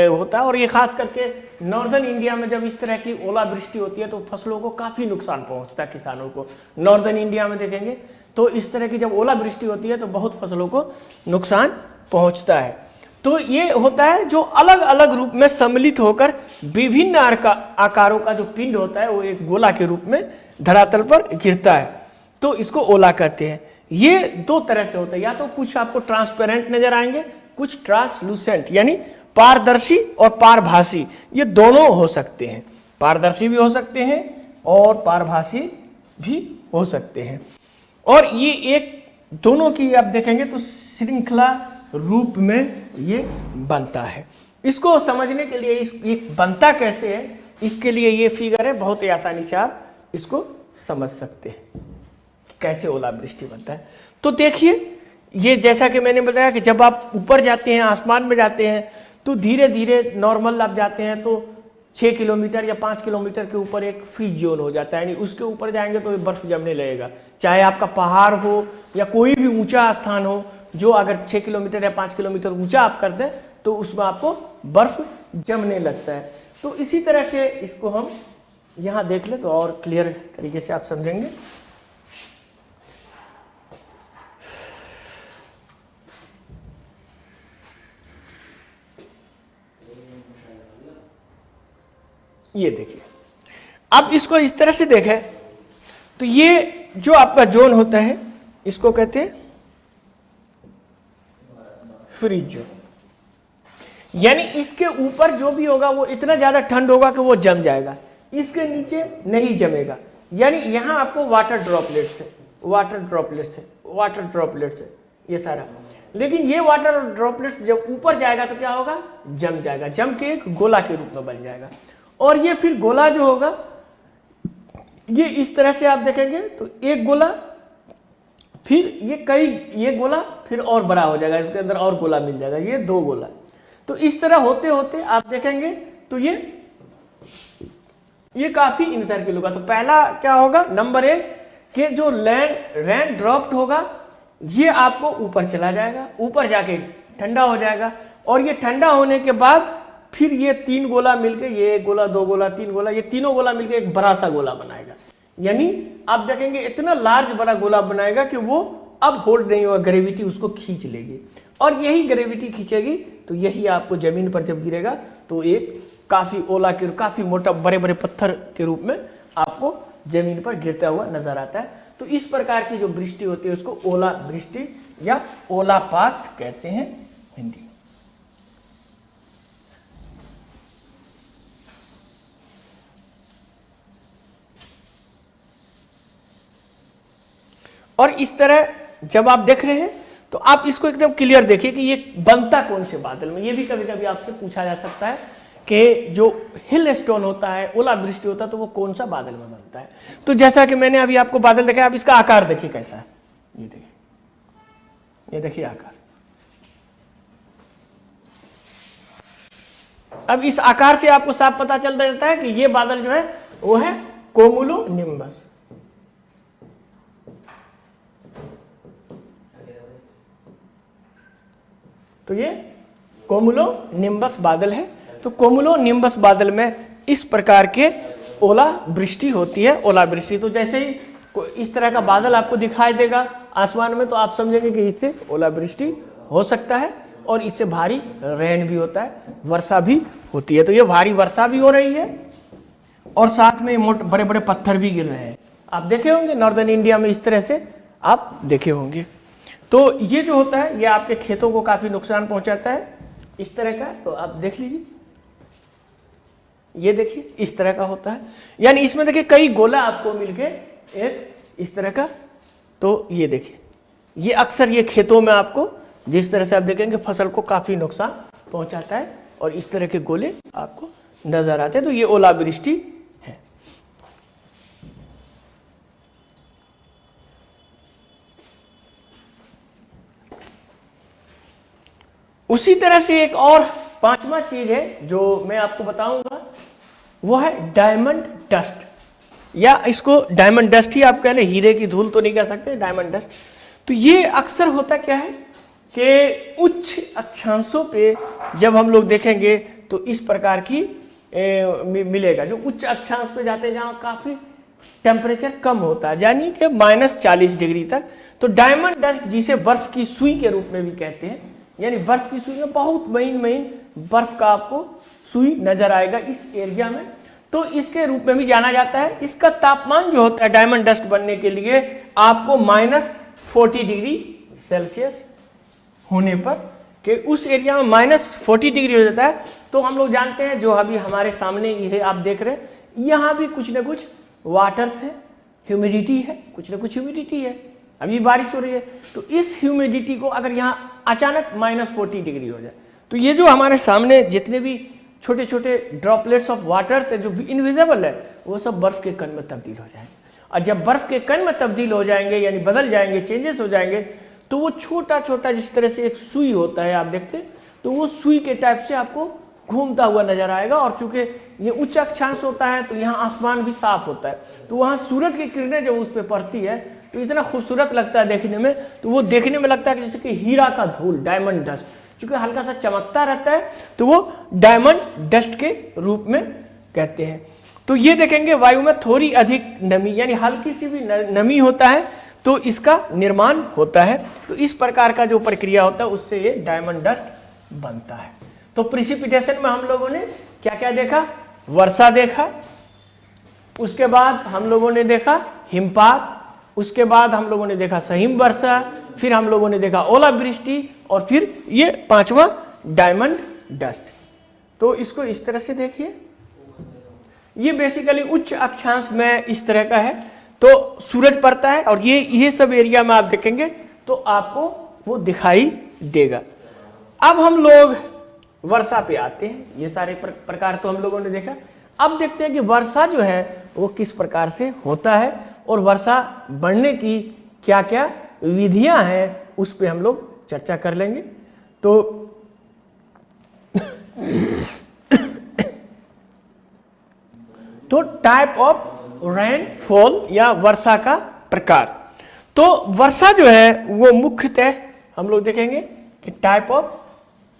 होता है। और ये खास करके नॉर्दर्न इंडिया में जब इस तरह की ओलावृष्टि होती है तो फसलों को काफी नुकसान पहुंचता है किसानों को। नॉर्दर्न इंडिया में देखेंगे तो इस तरह की जब ओलावृष्टि होती है तो बहुत फसलों को नुकसान पहुंचता है। तो ये होता है जो अलग अलग रूप में सम्मिलित होकर विभिन्न आकारों का जो पिंड होता है वो एक गोला के रूप में धरातल पर गिरता है, तो इसको ओला कहते हैं। ये 2 तरह से होता है, या तो कुछ आपको ट्रांसपेरेंट नजर आएंगे, कुछ ट्रांसलूसेंट यानी पारदर्शी और पारभासी, ये दोनों हो सकते हैं। पारदर्शी भी हो सकते हैं और पारभासी भी हो सकते हैं। और ये एक दोनों की आप देखेंगे तो श्रृंखला रूप में ये बनता है। इसको समझने के लिए ये बनता कैसे है, इसके लिए ये फिगर है, बहुत ही आसानी से आप इसको समझ सकते हैं कैसे ओलावृष्टि बनता है। तो देखिए, ये जैसा कि मैंने बताया कि जब आप ऊपर जाते हैं, आसमान में जाते हैं, तो धीरे धीरे नॉर्मल आप जाते हैं तो 6 किलोमीटर या 5 किलोमीटर के ऊपर एक फ्रीज जोन हो जाता है, यानी उसके ऊपर जाएंगे तो बर्फ जमने लगेगा। चाहे आपका पहाड़ हो या कोई भी ऊंचा स्थान हो, जो अगर 6 किलोमीटर या 5 किलोमीटर ऊंचा आप कर दें तो उसमें आपको बर्फ जमने लगता है। तो इसी तरह से इसको हम यहाँ देख ले तो और क्लियर तरीके से आप समझेंगे। ये देखिए, अब इसको इस तरह से देखें तो ये जो आपका जोन होता है इसको कहते हैं फ्रीज जोन। यानी इसके ऊपर जो भी होगा वो इतना ज्यादा ठंड होगा कि वो जम जाएगा, इसके नीचे नहीं जमेगा। यानी यहां आपको वाटर ड्रॉपलेट्स है, वाटर ड्रॉपलेट्स है, वाटर ड्रॉपलेट्स है ये सारा। लेकिन ये वाटर ड्रॉपलेट्स जब ऊपर जाएगा तो क्या होगा, जम जाएगा, जम के एक गोला के रूप में बन जाएगा। और ये फिर गोला जो होगा ये इस तरह से आप देखेंगे तो एक गोला, फिर ये गोला फिर और बड़ा हो जाएगा, इसके अंदर और गोला मिल जाएगा, ये 2 गोला। तो इस तरह होते होते आप देखेंगे तो ये काफी इनसर्किल होगा। तो पहला क्या होगा, नंबर 1 कि जो रेन ड्रॉप्ड होगा ये आपको ऊपर चला जाएगा, ऊपर जाके ठंडा हो जाएगा। और ये ठंडा होने के बाद फिर ये 3 गोला मिलके, ये 1 गोला 2 गोला 3 गोला, ये तीनों गोला मिलके एक बड़ा सा गोला बनाएगा। यानी आप देखेंगे इतना लार्ज बड़ा गोला बनाएगा कि वो अब होल्ड नहीं होगा, ग्रेविटी उसको खींच लेगी। और यही ग्रेविटी खींचेगी तो यही आपको जमीन पर जब गिरेगा तो एक काफी ओला के, काफी मोटा बड़े बड़े पत्थर के रूप में आपको जमीन पर गिरता हुआ नजर आता है। तो इस प्रकार की जो वृष्टि होती है उसको ओला वृष्टि या ओलापात कहते हैं हिंदी में। और इस तरह जब आप देख रहे हैं तो आप इसको एकदम क्लियर देखिए कि ये बनता कौन से बादल में। ये भी कभी कभी आपसे पूछा जा सकता है कि जो हिल स्टोन होता है, ओलावृष्टि होता है, तो वो कौन सा बादल में बनता है। तो जैसा कि मैंने अभी आपको बादल दिखाया, आप इसका आकार देखिए कैसा है, ये देखिए, ये देखिए आकार। अब इस आकार से आपको साफ पता चल जाता है कि ये बादल जो है वो है कोमुलोनिम्बस। तो ये कोमुलोनिम्बस बादल है। तो कोमुलोनिम्बस बादल में इस प्रकार के ओलावृष्टि होती है। ओलावृष्टि तो जैसे ही इस तरह का बादल आपको दिखाई देगा आसमान में तो आप समझेंगे कि इससे ओलावृष्टि हो सकता है और इससे भारी रेन भी होता है, वर्षा भी होती है। तो ये भारी वर्षा भी हो रही है और साथ में मोटे बड़े बड़े पत्थर भी गिर रहे हैं। आप देखे होंगे नॉर्दर्न इंडिया में इस तरह से आप देखे होंगे। तो ये जो होता है ये आपके खेतों को काफी नुकसान पहुंचाता है इस तरह का। तो आप देख लीजिए, ये देखिए इस तरह का होता है। यानी इसमें देखिए कई गोला आपको मिलके एक इस तरह का। तो ये देखिए, ये अक्सर ये खेतों में आपको जिस तरह से आप देखेंगे फसल को काफी नुकसान पहुंचाता है और इस तरह के गोले आपको नजर आते हैं। तो ये ओलावृष्टि है। उसी तरह से एक और 5वां चीज है जो मैं आपको बताऊंगा, वो है डायमंड डस्ट, या इसको डायमंड डस्ट ही आप कह लें, हीरे की धूल तो नहीं कह सकते, डायमंड डस्ट। तो ये अक्सर होता क्या है कि उच्च अक्षांशों पे जब हम लोग देखेंगे तो इस प्रकार की मिलेगा। जो उच्च अक्षांश पे जाते हैं जहां काफी टेम्परेचर कम होता है, यानी कि -40 डिग्री तक, तो डायमंड डस्ट जिसे बर्फ की सुई के रूप में भी कहते हैं, यानी बर्फ की सुई में बहुत महीन महीन बर्फ का आपको सुई नजर आएगा इस एरिया में, तो इसके रूप में भी जाना जाता है। इसका तापमान जो होता है डायमंड डस्ट बनने के लिए आपको -40 डिग्री सेल्सियस होने पर, कि उस एरिया में -40 डिग्री हो जाता है। तो हम लोग जानते हैं जो अभी हमारे सामने ये आप देख रहे हैं, यहाँ भी कुछ ना कुछ वाटर्स है, ह्यूमिडिटी है, कुछ ना कुछ ह्यूमिडिटी है, अभी बारिश हो रही है। तो इस ह्यूमिडिटी को अगर यहाँ अचानक -40 डिग्री हो जाए तो ये जो हमारे सामने जितने भी छोटे छोटे ड्रॉपलेट्स ऑफ वाटर्स है जो इनविजिबल है, वो सब बर्फ के कण में तब्दील हो जाएंगे। और जब बर्फ के कण में तब्दील हो जाएंगे यानी बदल जाएंगे, चेंजेस हो जाएंगे, तो वो छोटा छोटा जिस तरह से एक सुई होता है आप देखते हैं, तो वो सुई के टाइप से आपको घूमता हुआ नजर आएगा। और चूंकि ये उच्च अक्षांश होता है तो यहाँ आसमान भी साफ होता है, तो वहाँ सूरज की किरणें जब उस पर पड़ती है तो इतना खूबसूरत लगता है देखने में। तो वो देखने में लगता है कि जैसे कि हीरा का धूल, डायमंड डस्ट, क्योंकि हल्का सा चमकता रहता है, तो वो डायमंड डस्ट के रूप में कहते हैं। तो ये देखेंगे वायु में थोड़ी अधिक नमी यानी हल्की सी भी नमी होता है तो इसका निर्माण होता है। तो इस प्रकार का जो प्रक्रिया होता है उससे ये डायमंड डस्ट बनता है। तो प्रिसिपिटेशन में हम लोगों ने क्या क्या देखा, वर्षा देखा, उसके बाद हम लोगों ने देखा हिमपात, उसके बाद हम लोगों ने देखा सहिम वर्षा, फिर हम लोगों ने देखा ओलावृष्टि और फिर ये पांचवा डायमंड डस्ट। तो इसको इस तरह से देखिए, ये बेसिकली उच्च अक्षांश में इस तरह का है। तो सूरज पड़ता है और ये सब एरिया में आप देखेंगे तो आपको वो दिखाई देगा। अब हम लोग वर्षा पे आते हैं, ये सारे प्रकार तो हम लोगों ने देखा। अब देखते हैं कि वर्षा जो है वो किस प्रकार से होता है और वर्षा बढ़ने की क्या क्या विधियां हैं उस पे हम लोग चर्चा कर लेंगे। तो टाइप ऑफ रेनफॉल या वर्षा का प्रकार। तो वर्षा जो है वो मुख्यतः हम लोग देखेंगे कि टाइप ऑफ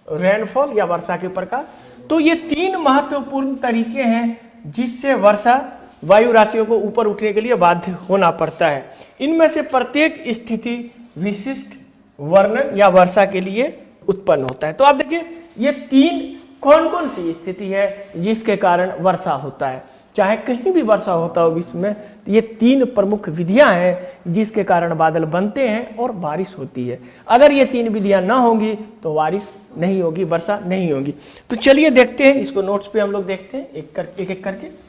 रेनफॉल या वर्षा के प्रकार। तो ये तीन महत्वपूर्ण तरीके हैं जिससे वर्षा वायु राशियों को ऊपर उठने के लिए बाध्य होना पड़ता है। इनमें से प्रत्येक स्थिति विशिष्ट वर्णन या वर्षा के लिए उत्पन्न होता है। तो आप देखिए ये तीन कौन कौन सी स्थिति है जिसके कारण वर्षा होता है, चाहे कहीं भी वर्षा होता हो विश्व में, तो ये तीन प्रमुख विधियां हैं जिसके कारण बादल बनते हैं और बारिश होती है। अगर ये तीन विधियां ना होंगी तो बारिश नहीं होगी, वर्षा नहीं होगी। तो चलिए देखते हैं, इसको नोट्स पे हम लोग देखते हैं एक एक करके।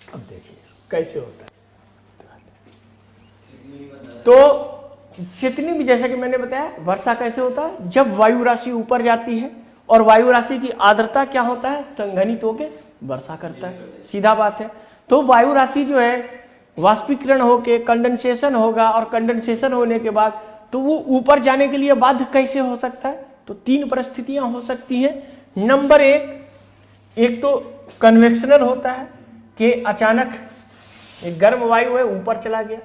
अब देखिए कैसे होता है। तो जितनी भी, जैसा कि मैंने बताया, वर्षा कैसे होता है, जब वायु राशि ऊपर जाती है और वायु राशि की आर्द्रता क्या होता है, संघनित होकर वर्षा करता है, सीधा बात है। तो वायु राशि जो है वाष्पीकरण होके कंडेंसेशन होगा और कंडेंसेशन होने के बाद तो वो ऊपर जाने के लिए बाध्य कैसे हो सकता है। तो तीन परिस्थितियां हो सकती हैं। नंबर एक तो कन्वेक्शनल होता है कि अचानक एक गर्म वायु है ऊपर चला गया,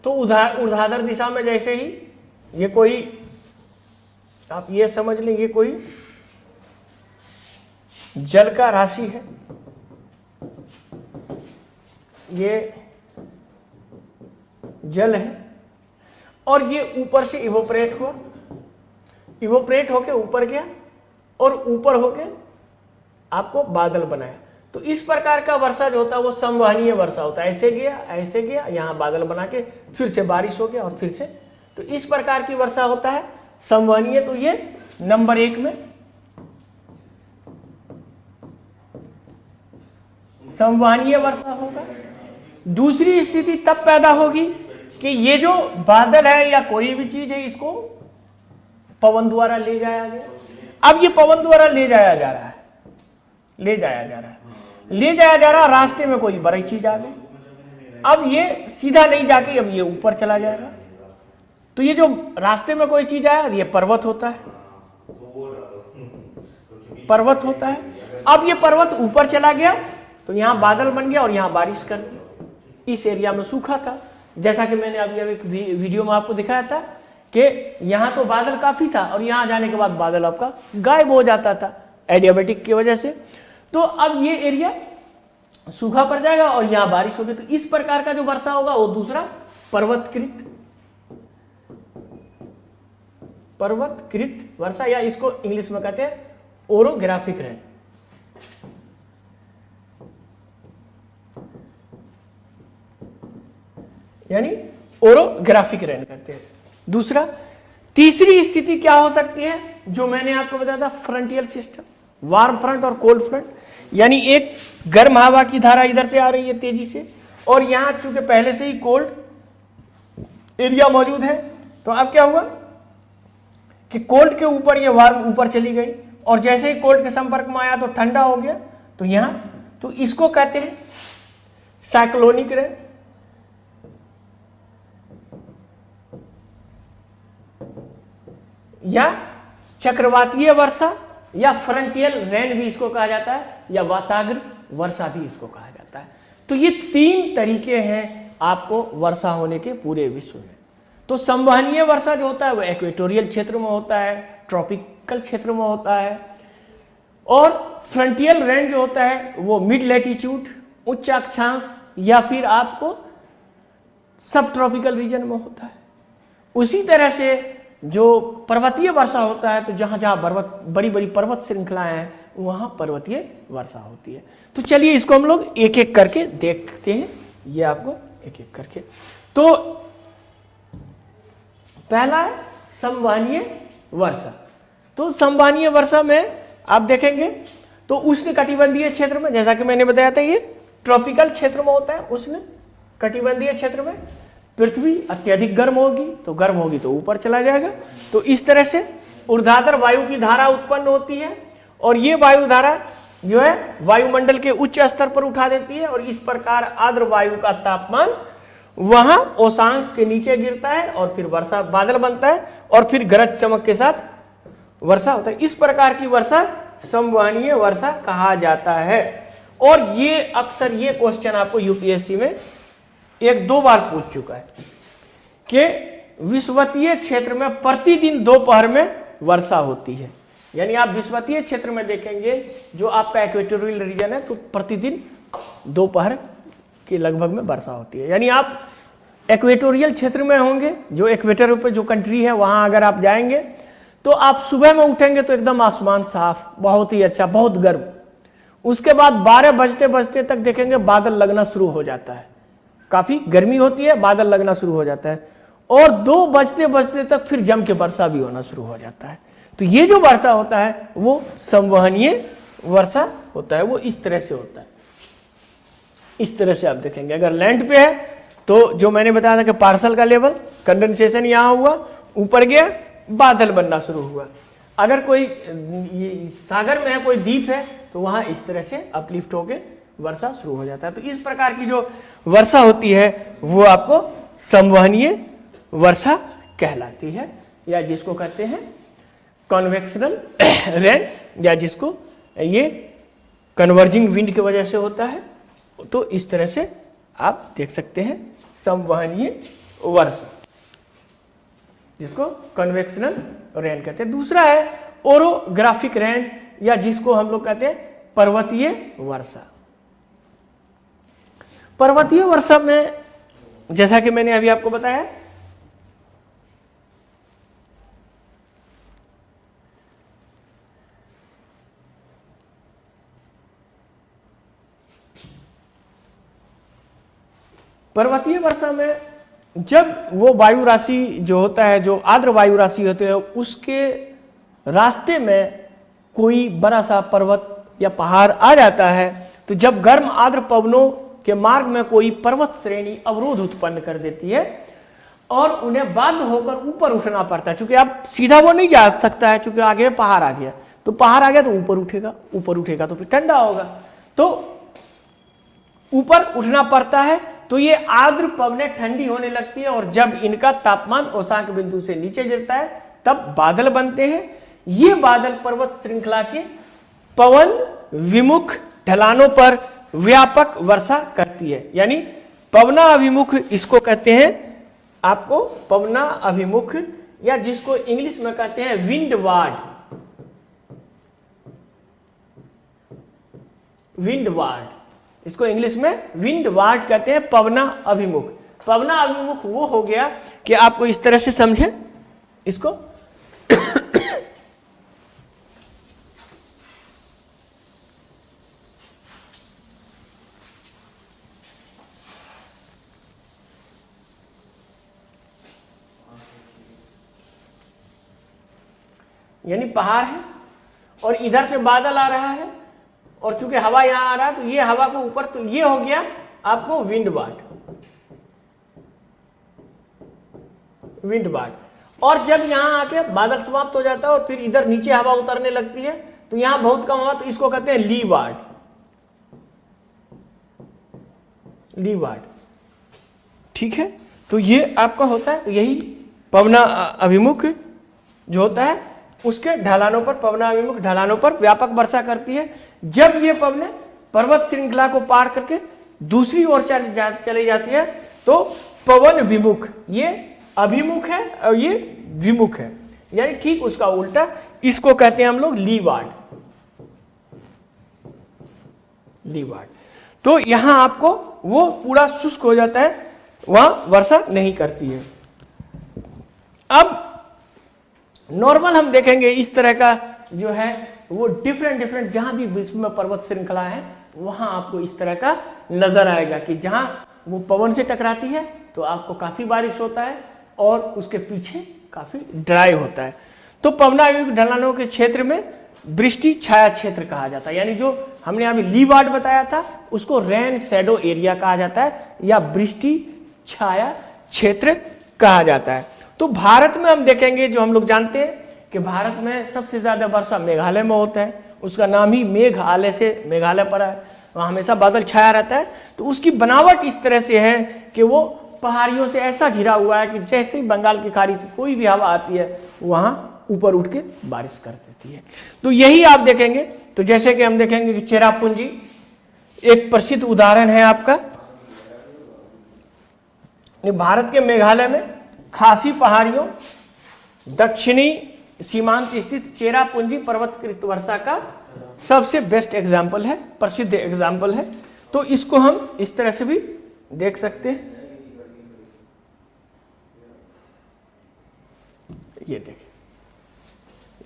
तो ऊर्ध्वाधर दिशा में जैसे ही ये कोई, आप ये समझ लें ये कोई जल का राशि है, ये जल है और ये ऊपर से इवोपरेट हुआ, इवोपरेट होके ऊपर गया और ऊपर होके आपको बादल बनाया। तो इस प्रकार का वर्षा जो होता है वो संवहनीय वर्षा होता है, ऐसे गया यहाँ बादल बना के फिर से बारिश हो गया और फिर से, तो इस प्रकार की वर्षा होता है संवहनीय। तो ये नंबर एक में संवहनीय वर्षा होगा। दूसरी स्थिति तब पैदा होगी कि ये जो बादल है या कोई भी चीज है इसको पवन द्वारा ले जाया गया। अब ये पवन द्वारा ले जाया जा रहा है, रास्ते में कोई बड़ी चीज आ गई, अब ये सीधा नहीं जाके अब ये ऊपर चला जाएगा। तो ये जो रास्ते में कोई चीज आया ये पर्वत होता है, अब ये पर्वत ऊपर चला गया तो यहाँ बादल बन गया और यहाँ बारिश कर दी। इस एरिया में सूखा था, जैसा कि मैंने अभी एक वीडियो में आपको दिखाया था कि यहाँ तो बादल काफी था और यहाँ जाने के बाद बादल आपका गायब हो जाता था एडियाबैटिक की वजह से। तो अब ये एरिया सूखा पड़ जाएगा और यहाँ बारिश होगी। तो इस प्रकार का जो वर्षा होगा वो दूसरा पर्वतकृत वर्षा, या इसको इंग्लिश में कहते हैं ओरोग्राफिक रेन। यानी ओरोग्राफिक रेन कहते हैं। दूसरा, तीसरी स्थिति क्या हो सकती है जो मैंने आपको बताया था, फ्रंटियल सिस्टम, वार्म फ्रंट और कोल्ड फ्रंट। यानी एक गर्म हवा की धारा इधर से आ रही है तेजी से और यहां चूंकि पहले से ही कोल्ड एरिया मौजूद है, तो अब क्या हुआ कि कोल्ड के ऊपर ये वार्म ऊपर चली गई और जैसे ही कोल्ड के संपर्क में आया तो ठंडा हो गया। तो यहां, तो इसको कहते हैं साइक्लोनिक रेन। या चक्रवातीय वर्षा या फ्रंटियल रेन भी इसको कहा जाता है, या वाताग्र वर्षा भी इसको कहा जाता है। तो ये 3 तरीके हैं आपको वर्षा होने के पूरे विश्व में। तो संवहनीय वर्षा जो होता है वो इक्वेटोरियल क्षेत्र में होता है, ट्रॉपिकल क्षेत्र में होता है, और फ्रंटियल रेन जो होता है वो मिड लैटिट्यूड, उच्च अक्षांश, या फिर आपको सब ट्रॉपिकल रीजन में होता है। उसी तरह से जो पर्वतीय वर्षा होता है, तो जहां जहां बड़ी बड़ी पर्वत श्रृंखलाएं हैं वहां पर्वतीय वर्षा होती है। तो चलिए इसको हम लोग एक एक करके देखते हैं, ये आपको एक एक करके। तो पहला है संवहनीय वर्षा। तो संवहनीय वर्षा में आप देखेंगे तो उष्ण कटिबंधीय क्षेत्र में, जैसा कि मैंने बताया था, ये ट्रॉपिकल क्षेत्र में होता है। उष्ण कटिबंधीय क्षेत्र में पृथ्वी अत्यधिक गर्म होगी, तो गर्म होगी तो ऊपर चला जाएगा। तो इस तरह से ऊर्ध्वाधर वायु की धारा उत्पन्न होती है, और ये वायु धारा जो है वायुमंडल के उच्च स्तर पर उठा देती है, और इस प्रकार आर्द्र वायु का तापमान वहां औशांक के नीचे गिरता है, और फिर वर्षा बादल बनता है, और फिर गरज चमक के साथ वर्षा होता है। इस प्रकार की वर्षा संवहनीय वर्षा कहा जाता है। और ये अक्सर ये क्वेश्चन आपको यूपीएससी में 1-2 बार पूछ चुका है कि विषुवतीय क्षेत्र में प्रतिदिन दोपहर में वर्षा होती है। यानी आप विषुवतीय क्षेत्र में देखेंगे जो आपका इक्वेटोरियल रीजन है, तो प्रतिदिन दोपहर के लगभग में वर्षा होती है। यानी आप इक्वेटोरियल क्षेत्र में होंगे, जो इक्वेटर पे जो कंट्री है वहां अगर आप जाएंगे तो आप सुबह में उठेंगे तो एकदम आसमान साफ, बहुत ही अच्छा, बहुत गर्म। उसके बाद 12 बजते बजते तक देखेंगे बादल लगना शुरू हो जाता है, काफी गर्मी होती है, बादल लगना शुरू हो जाता है, और 2 बजते बजते तक फिर जम के वर्षा भी होना शुरू हो जाता है। तो ये जो वर्षा होता है वो संवहनीय वर्षा होता है, वो इस तरह से होता है। इस तरह से आप देखेंगे, अगर लैंड पे है तो जो मैंने बताया था कि पार्सल का लेवल, कंडेंसेशन यहां हुआ, ऊपर गया, बादल बनना शुरू हुआ। अगर कोई सागर में है, कोई द्वीप है, तो वहां इस तरह से अपलिफ्ट होके वर्षा शुरू हो जाता है। तो इस प्रकार की जो वर्षा होती है वो आपको संवहनीय वर्षा कहलाती है, या जिसको कहते हैं कन्वेक्शनल रेन, या जिसको ये कन्वर्जिंग विंड की वजह से होता है। तो इस तरह से आप देख सकते हैं संवहनीय वर्षा, जिसको कन्वेक्शनल रेन कहते हैं। दूसरा है ओरोग्राफिक रेन, या जिसको हम लोग कहते हैं पर्वतीय वर्षा। पर्वतीय वर्षा में जैसा कि मैंने अभी आपको बताया, पर्वतीय वर्षा में जब वो वायु राशि जो होता है, जो आर्द्र वायु राशि होते हैं, उसके रास्ते में कोई बड़ा सा पर्वत या पहाड़ आ जाता है, तो जब गर्म आर्द्र पवनों के मार्ग में कोई पर्वत श्रेणी अवरोध उत्पन्न कर देती है और उन्हें बाध्य होकर ऊपर उठना पड़ता है। चूंकि आप सीधा वो नहीं जा सकता है, चूंकि आगे पहाड़ आ गया, तो पहाड़ आ गया तो ऊपर उठेगा, ऊपर उठेगा तो फिर ठंडा होगा, तो ऊपर उठना पड़ता है। तो ये आर्द्र पवनें ठंडी होने लगती है, और जब इनका तापमान औशांक बिंदु से नीचे गिरता है तब बादल बनते हैं। ये बादल पर्वत श्रृंखला के पवन विमुख ढलानों पर व्यापक वर्षा करती है। यानी पवना अभिमुख इसको कहते हैं, आपको पवना अभिमुख, या जिसको इंग्लिश में कहते हैं विंडवार्ड, विंडवार्ड, इसको इंग्लिश में विंडवार्ड कहते हैं, पवना अभिमुख। पवना अभिमुख वो हो गया कि आपको इस तरह से समझे इसको यानी पहाड़ है और इधर से बादल आ रहा है, और चूंकि हवा यहां आ रहा है तो ये हवा को ऊपर, तो ये हो गया आपको विंडवार्ड, विंडवार्ड। और जब यहां आके बादल समाप्त हो जाता है और फिर इधर नीचे हवा उतरने लगती है, तो यहां बहुत कम हवा, तो इसको कहते हैं लीवार्ड, लीवार्ड। ठीक है, तो ये आपका होता है, तो यही पवना अभिमुख जो होता है उसके ढलानों पर, पवनाभिमुख ढलानों पर व्यापक वर्षा करती है। जब ये पवनें पर्वत श्रृंखला को पार करके दूसरी ओर चली जाती है तो पवन विमुख, ये अभिमुख है और ये विमुख है, यानी ठीक उसका उल्टा, इसको कहते हैं हम लोग लीवार्ड। लीवार्ड तो यहां आपको वो पूरा शुष्क हो जाता है, वहां वर्षा नहीं करती है। अब नॉर्मल हम देखेंगे इस तरह का जो है वो डिफरेंट जहां भी विश्व में पर्वत श्रृंखला है वहां आपको इस तरह का नजर आएगा कि जहां वो पवन से टकराती है तो आपको काफी बारिश होता है और उसके पीछे काफी ड्राई होता है। तो पवनाभिमुख ढलानों के क्षेत्र में वृष्टि छाया क्षेत्र कहा जाता है, यानी जो हमने अभी लीवार्ड बताया था उसको रेन शैडो एरिया कहा जाता है या वृष्टि छाया क्षेत्र कहा जाता है। तो भारत में हम देखेंगे, जो हम लोग जानते हैं कि भारत में सबसे ज्यादा वर्षा मेघालय में होता है, उसका नाम ही मेघालय से मेघालय पड़ा है, वहाँ हमेशा बादल छाया रहता है। तो उसकी बनावट इस तरह से है कि वो पहाड़ियों से ऐसा घिरा हुआ है कि जैसे ही बंगाल की खाड़ी से कोई भी हवा आती है वहाँ ऊपर उठ के बारिश कर देती है। तो यही आप देखेंगे, तो जैसे कि हम देखेंगे कि चेरापूंजी एक प्रसिद्ध उदाहरण है आपका। भारत के मेघालय में खासी पहाड़ियों दक्षिणी सीमांत स्थित चेरापूंजी पर्वतकृत वर्षा का सबसे बेस्ट एग्जाम्पल है, प्रसिद्ध एग्जाम्पल है। तो इसको हम इस तरह से भी देख सकते हैं। ये देखिए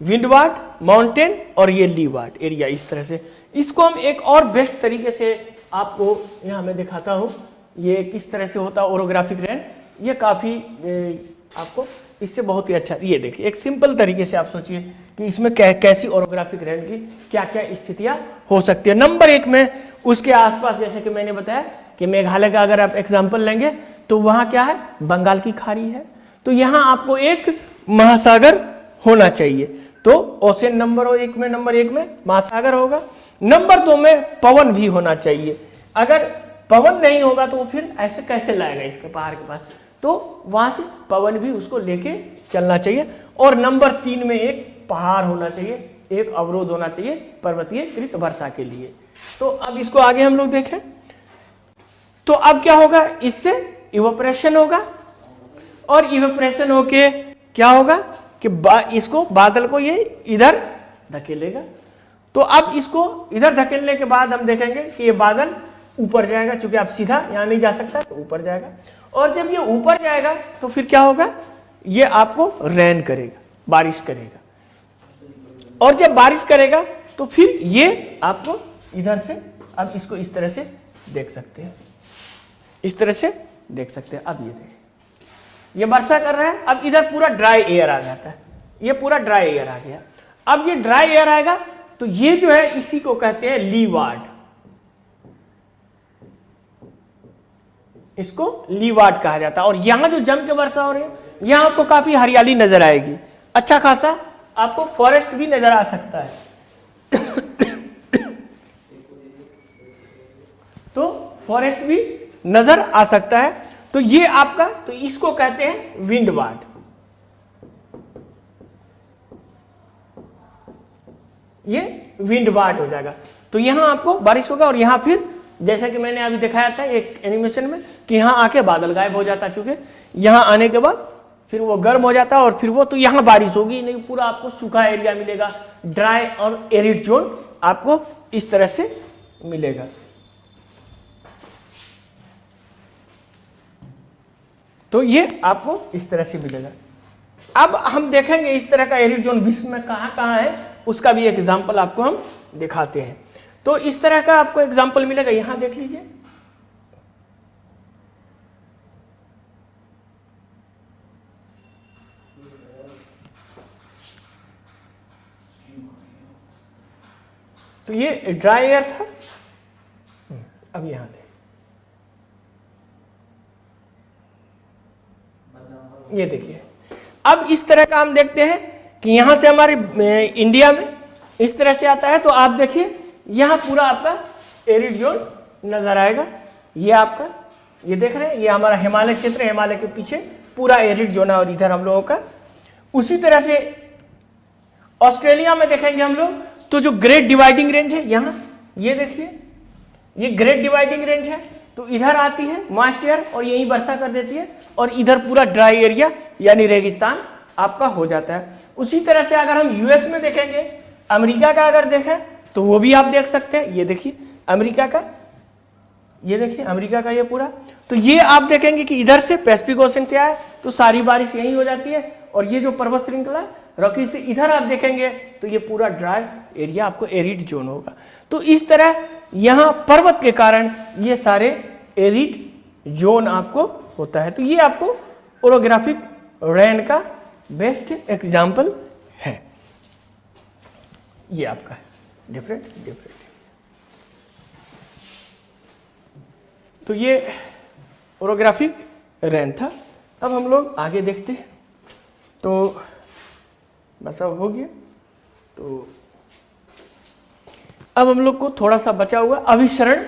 विंडवार्ड, माउंटेन और ये लीवार्ड एरिया, इस तरह से इसको हम एक और बेस्ट तरीके से आपको यहां मैं दिखाता हूं ये किस तरह से होता है ओरोग्राफिक रेंज। ये काफी आपको इससे बहुत ही अच्छा, ये देखिए एक सिंपल तरीके से आप सोचिए कि इसमें कैसी ओरोग्राफिक रेंज की क्या क्या स्थितियां हो सकती है। नंबर 1 में उसके आसपास, जैसे कि मैंने बताया कि मेघालय का अगर आप एग्जाम्पल लेंगे तो वहां क्या है, बंगाल की खाड़ी है, तो यहां आपको एक महासागर होना चाहिए। तो ओशन नंबर 1 में महासागर होगा। नंबर 2 में पवन भी होना चाहिए। अगर पवन नहीं होगा तो फिर ऐसे कैसे लाएगा इसके पहाड़ के पास, तो वहां से पवन भी उसको लेके चलना चाहिए। और नंबर 3 में एक पहाड़ होना चाहिए, एक अवरोध होना चाहिए पर्वतीय कृत वर्षा के लिए। तो अब इसको आगे हम लोग देखें तो अब क्या होगा, इससे इवेपोरेशन होगा और इवेपोरेशन होके क्या होगा कि इसको बादल को ये इधर धकेलेगा। तो अब इसको इधर धकेलने के बाद हम देखेंगे कि ये बादल ऊपर जाएगा, चूंकि आप सीधा यहां नहीं जा सकता तो ऊपर जाएगा। और जब ये ऊपर जाएगा तो फिर क्या होगा, ये आपको रेन करेगा, बारिश करेगा। और जब बारिश करेगा तो फिर ये आपको इधर से, अब इसको इस तरह से देख सकते हैं, इस तरह से देख सकते हैं। अब ये देखिए ये वर्षा कर रहा है, अब इधर पूरा ड्राई एयर आ जाता है, ये पूरा ड्राई एयर आ गया। अब ये ड्राई एयर आएगा तो ये जो है इसी को कहते हैं लीवार्ड, इसको लीवार्ड कहा जाता है। और यहां जो जम के वर्षा हो रही है यहां आपको काफी हरियाली नजर आएगी, अच्छा खासा आपको फॉरेस्ट भी नजर आ सकता है। तो फॉरेस्ट भी नजर आ सकता है। तो ये आपका, तो इसको कहते हैं विंडवार्ड। ये विंडवार्ड हो जाएगा। तो यहां आपको बारिश होगा और यहां फिर जैसा कि मैंने अभी दिखाया था एक एनिमेशन में कि यहां आके बादल गायब हो जाता, चूंकि यहां आने के बाद फिर वो गर्म हो जाता है और फिर वो, तो यहां बारिश होगी नहीं, पूरा आपको सूखा एरिया मिलेगा, ड्राई और एरिड जोन आपको इस तरह से मिलेगा। तो ये आपको इस तरह से मिलेगा। अब हम देखेंगे इस तरह का एरिड जोन विश्व में कहां कहां है, उसका भी एग्जाम्पल आपको हम दिखाते हैं। तो इस तरह का आपको एग्जाम्पल मिलेगा, यहां देख लीजिए। तो ये ड्राई एयर था, अब यहां देख, ये देखिए। अब इस तरह का हम देखते हैं कि यहां से हमारे इंडिया में इस तरह से आता है। तो आप देखिए यहां पूरा आपका एरिड जोन नजर आएगा। ये आपका, ये देख रहे हैं, ये हमारा हिमालय क्षेत्र है, हिमालय के पीछे पूरा एरिड जोन है और इधर हम लोगों का। उसी तरह से ऑस्ट्रेलिया में देखेंगे हम लोग तो जो ग्रेट डिवाइडिंग रेंज है यहाँ, ये देखिए ये ग्रेट डिवाइडिंग रेंज है, तो इधर आती है मॉइस्ट एयर और यहीं वर्षा कर देती है, और इधर पूरा ड्राई एरिया यानी रेगिस्तान आपका हो जाता है। उसी तरह से अगर हम यूएस में देखेंगे, अमेरिका का अगर देखें तो वो भी आप देख सकते हैं, ये देखिए अमेरिका का, ये देखिए अमेरिका का ये पूरा, तो ये आप देखेंगे कि इधर से पैसिफिक ओशन से आए तो सारी बारिश यहीं हो जाती है, और ये जो पर्वत श्रृंखला रॉकी से इधर आप देखेंगे तो ये पूरा ड्राई एरिया आपको एरिड जोन होगा। तो इस तरह यहाँ पर्वत के कारण ये सारे एरिड जोन आपको होता है। तो ये आपको ओरोग्राफिक रेन का बेस्ट एग्जाम्पल है। ये आपका है डिफरेंट। तो ये ओरोग्राफिक रेन था। अब हम लोग आगे देखते हैं। तो बस अब हो गया। तो अब हम लोग को थोड़ा सा बचा हुआ अभिसरण,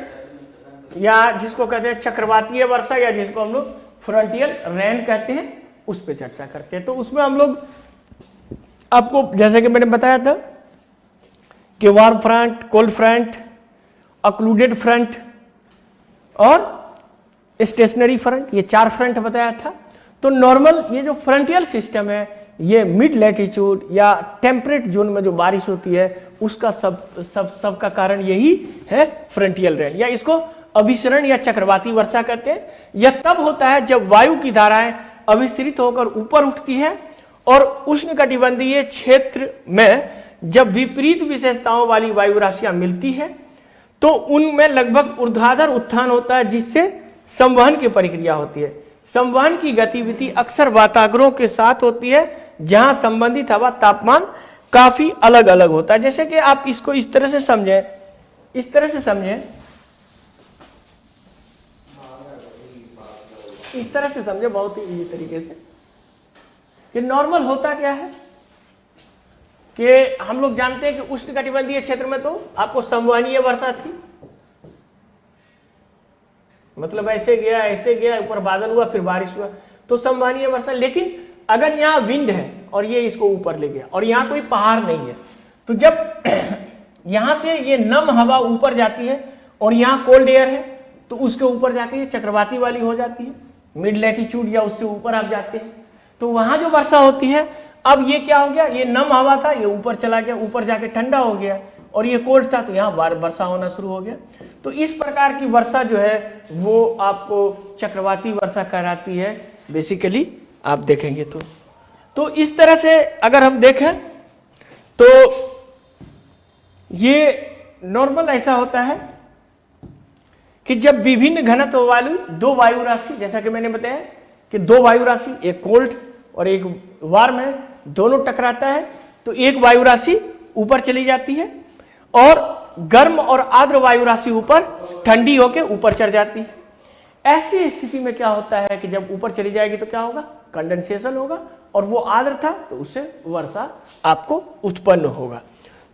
या जिसको कहते हैं चक्रवातीय वर्षा, या जिसको हम लोग फ्रंटियल रेन कहते हैं, उस पर चर्चा करते हैं। तो उसमें हम लोग आपको जैसे कि मैंने बताया था कि warm front, cold front, occluded front और स्टेशनरी फ्रंट, ये 4 फ्रंट बताया था। तो नॉर्मल ये जो फ्रंटियल सिस्टम है, ये मिड लैटिट्यूड या टेम्परेट जोन में जो बारिश होती है उसका सब का कारण यही है फ्रंटियल रेन, या इसको अभिसरण या चक्रवाती वर्षा कहते हैं। यह तब होता है जब वायु की धाराएं अभिसरित होकर ऊपर उठती है और उष्णकटिबंधीय क्षेत्र में जब विपरीत विशेषताओं वाली वायु राशियां मिलती है तो उनमें लगभग ऊर्ध्वाधर उत्थान होता है, जिससे संवहन की प्रक्रिया होती है। संवहन की गतिविधि अक्सर वाताग्रों के साथ होती है जहां संबंधित हवा तापमान काफी अलग अलग होता है। जैसे कि आप इसको इस तरह से समझें, इस तरह से समझें, इस तरह से समझे बहुत ही इजी तरीके से कि नॉर्मल होता क्या है कि हम लोग जानते हैं कि उष्णकटिबंधीय क्षेत्र में तो आपको संवहनीय वर्षा थी, मतलब ऐसे गया ऊपर बादल हुआ फिर बारिश हुआ, तो संवहनीय वर्षा। लेकिन अगर यहाँ विंड है और ये इसको ऊपर ले गया और यहाँ कोई पहाड़ नहीं है, तो जब यहाँ से ये नम हवा ऊपर जाती है और यहाँ कोल्ड एयर है तो उसके ऊपर जाके ये चक्रवाती वाली हो जाती है, मिड लैटिट्यूड या उससे ऊपर आप जाते हैं तो वहां जो वर्षा होती है, अब ये क्या हो गया, ये नम हवा था ये ऊपर चला गया, ऊपर जाके ठंडा हो गया, और ये कोल्ड था तो यहाँ वर्षा होना शुरू हो गया। तो इस प्रकार की वर्षा जो है वो आपको चक्रवाती वर्षा कहलाती है बेसिकली, आप देखेंगे तो इस तरह से अगर हम देखें तो ये नॉर्मल ऐसा होता है कि जब विभिन्न घनत्व वाली 2 वायु राशि, जैसा कि मैंने बताया कि 2 वायु राशि, एक कोल्ड और एक वार्म है, दोनों टकराता है तो एक वायु राशि ऊपर चली जाती है और गर्म और आर्द्र वायु राशि ऊपर ठंडी होकर ऊपर चढ़ जाती है। ऐसी स्थिति में क्या होता है कि जब ऊपर चली जाएगी तो क्या होगा, कंडेंसेशन होगा, और वो आर्द्र था तो उससे वर्षा आपको उत्पन्न होगा,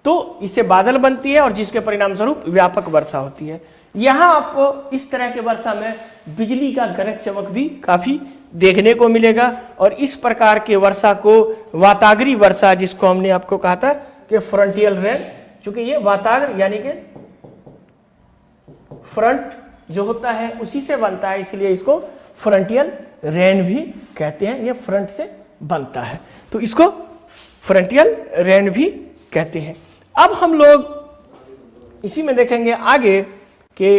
तो इससे बादल बनती है और जिसके परिणाम स्वरूप व्यापक वर्षा होती है। यहाँ आपको इस तरह के वर्षा में बिजली का गरज चमक भी काफी देखने को मिलेगा, और इस प्रकार के वर्षा को वाताग्री वर्षा, जिसको हमने आपको कहा था कि फ्रंटियल रेन, चूंकि ये वाताग्र यानी कि फ्रंट जो होता है उसी से बनता है, इसलिए इसको फ्रंटियल रेन भी कहते हैं, ये फ्रंट से बनता है तो इसको फ्रंटियल रेन भी कहते हैं। अब हम लोग इसी में देखेंगे आगे कि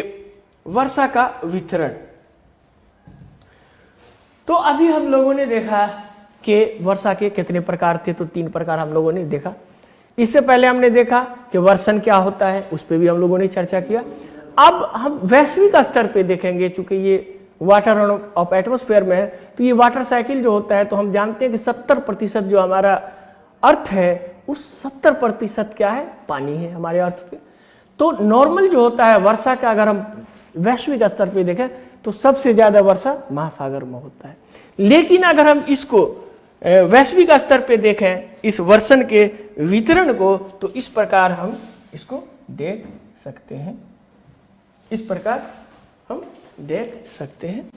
वर्षा का वितरण। तो अभी हम लोगों ने देखा कि वर्षा के कितने प्रकार थे, तो 3 प्रकार हम लोगों ने देखा। इससे पहले हमने देखा कि वर्षण क्या होता है, उस पर भी हम लोगों ने चर्चा किया। अब हम वैश्विक स्तर पे देखेंगे, चूंकि ये वाटर ऑफ एटमॉस्फेयर में है तो ये वाटर साइकिल जो होता है, तो हम जानते हैं कि 70% जो हमारा अर्थ है उस 70% क्या है, पानी है हमारे अर्थ पे। तो नॉर्मल जो होता है वर्षा का, अगर हम वैश्विक स्तर पे देखें तो सबसे ज्यादा वर्षा महासागर में होता है। लेकिन अगर हम इसको वैश्विक स्तर पे देखें इस वर्षण के वितरण को, तो इस प्रकार हम इसको देख सकते हैं, इस प्रकार हम देख सकते हैं।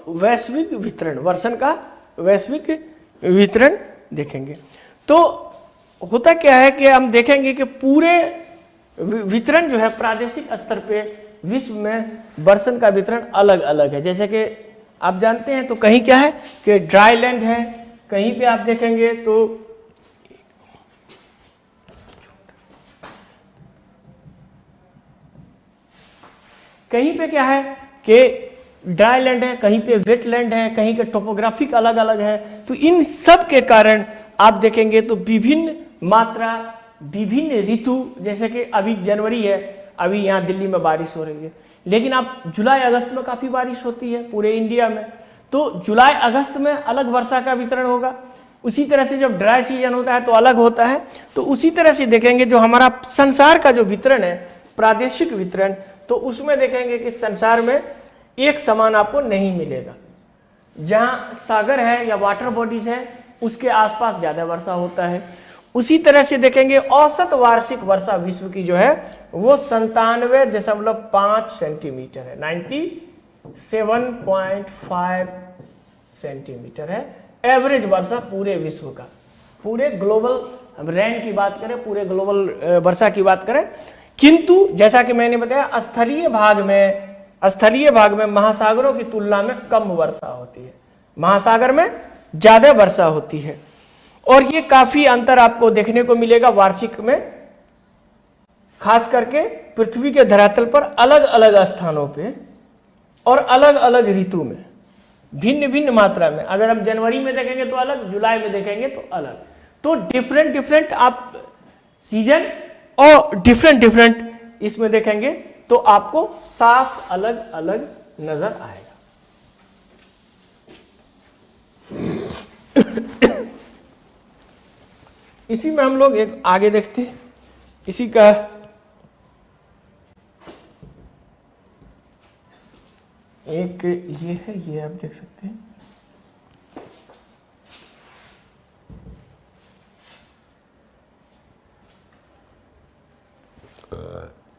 वैश्विक वितरण, वर्षन का वैश्विक वितरण देखेंगे। तो होता क्या है कि हम देखेंगे कि पूरे वितरण जो है प्रादेशिक स्तर पे विश्व में वर्षन का वितरण अलग अलग है। जैसे कि आप जानते हैं तो कहीं क्या है कि ड्राई लैंड है, कहीं पे आप देखेंगे तो कहीं पे क्या है कि ड्राई लैंड है, कहीं पे वेट लैंड है, कहीं के टोपोग्राफिक अलग अलग है। तो इन सब के कारण आप देखेंगे तो विभिन्न मात्रा, विभिन्न ऋतु, जैसे कि अभी जनवरी है, अभी यहाँ दिल्ली में बारिश हो रही है, लेकिन आप जुलाई अगस्त में काफी बारिश होती है पूरे इंडिया में। तो जुलाई अगस्त में अलग वर्षा का वितरण होगा। उसी तरह से जब ड्राई सीजन होता है तो अलग होता है। तो उसी तरह से देखेंगे जो हमारा संसार का जो वितरण है, प्रादेशिक वितरण, तो उसमें देखेंगे कि संसार में एक समान आपको नहीं मिलेगा। जहां सागर है या वाटर बॉडीज है उसके आसपास ज्यादा वर्षा होता है। उसी तरह से देखेंगे औसत वार्षिक वर्षा विश्व की जो है वो 97.5 सेंटीमीटर है, 97.5 सेंटीमीटर है एवरेज वर्षा पूरे विश्व का। पूरे ग्लोबल रेन की बात करें, पूरे ग्लोबल वर्षा की बात करें, किंतु जैसा कि मैंने बताया स्थलीय भाग में महासागरों की तुलना में कम वर्षा होती है, महासागर में ज्यादा वर्षा होती है। और ये काफी अंतर आपको देखने को मिलेगा वार्षिक में, खास करके पृथ्वी के धरातल पर अलग अलग स्थानों पे और अलग अलग ऋतु में भिन्न भिन्न मात्रा में। अगर हम जनवरी में देखेंगे तो अलग, जुलाई में देखेंगे तो अलग। तो डिफरेंट आप सीजन और डिफरेंट इसमें देखेंगे तो आपको साफ अलग अलग नजर आएगा। इसी में हम लोग एक आगे देखते हैं, इसी का एक ये है, ये आप देख सकते हैं।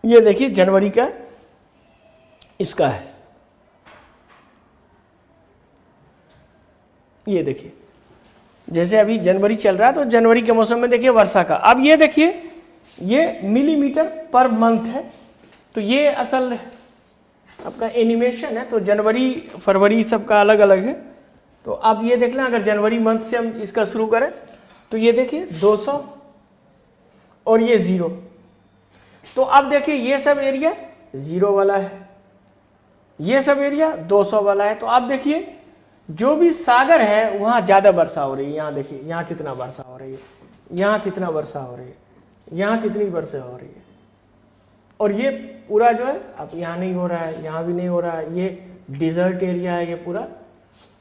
ये देखिए जनवरी का इसका है, ये देखिए जैसे अभी जनवरी चल रहा है तो जनवरी के मौसम में देखिए वर्षा का। अब ये देखिए ये मिलीमीटर पर मंथ है, तो ये असल आपका एनिमेशन है। तो जनवरी फरवरी सबका अलग अलग है। तो आप ये देख लें, अगर जनवरी मंथ से हम इसका शुरू करें तो ये देखिए 200 और ये 0। तो अब देखिए ये सब एरिया 0 वाला है, ये सब एरिया 200 वाला है। तो आप देखिए जो भी सागर है वहां ज्यादा वर्षा हो रही है। यहाँ देखिए यहाँ कितना वर्षा हो रही है, यहाँ कितना वर्षा हो रही है, यहाँ कितनी वर्षा हो रही है। और ये पूरा जो है अब यहाँ नहीं हो रहा है, यहाँ भी नहीं हो रहा है, ये डिजर्ट एरिया है ये पूरा।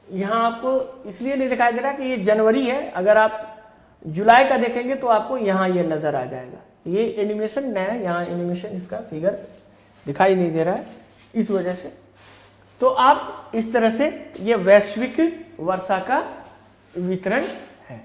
यहाँ आपको इसलिए नहीं दिखाई दे रहा कि ये जनवरी है। अगर आप जुलाई का देखेंगे तो आपको यहाँ ये नजर आ जाएगा। ये एनिमेशन नया है, यहाँ एनिमेशन इसका फिगर दिखाई नहीं दे रहा है इस वजह से। तो आप इस तरह से ये वैश्विक वर्षा का वितरण है।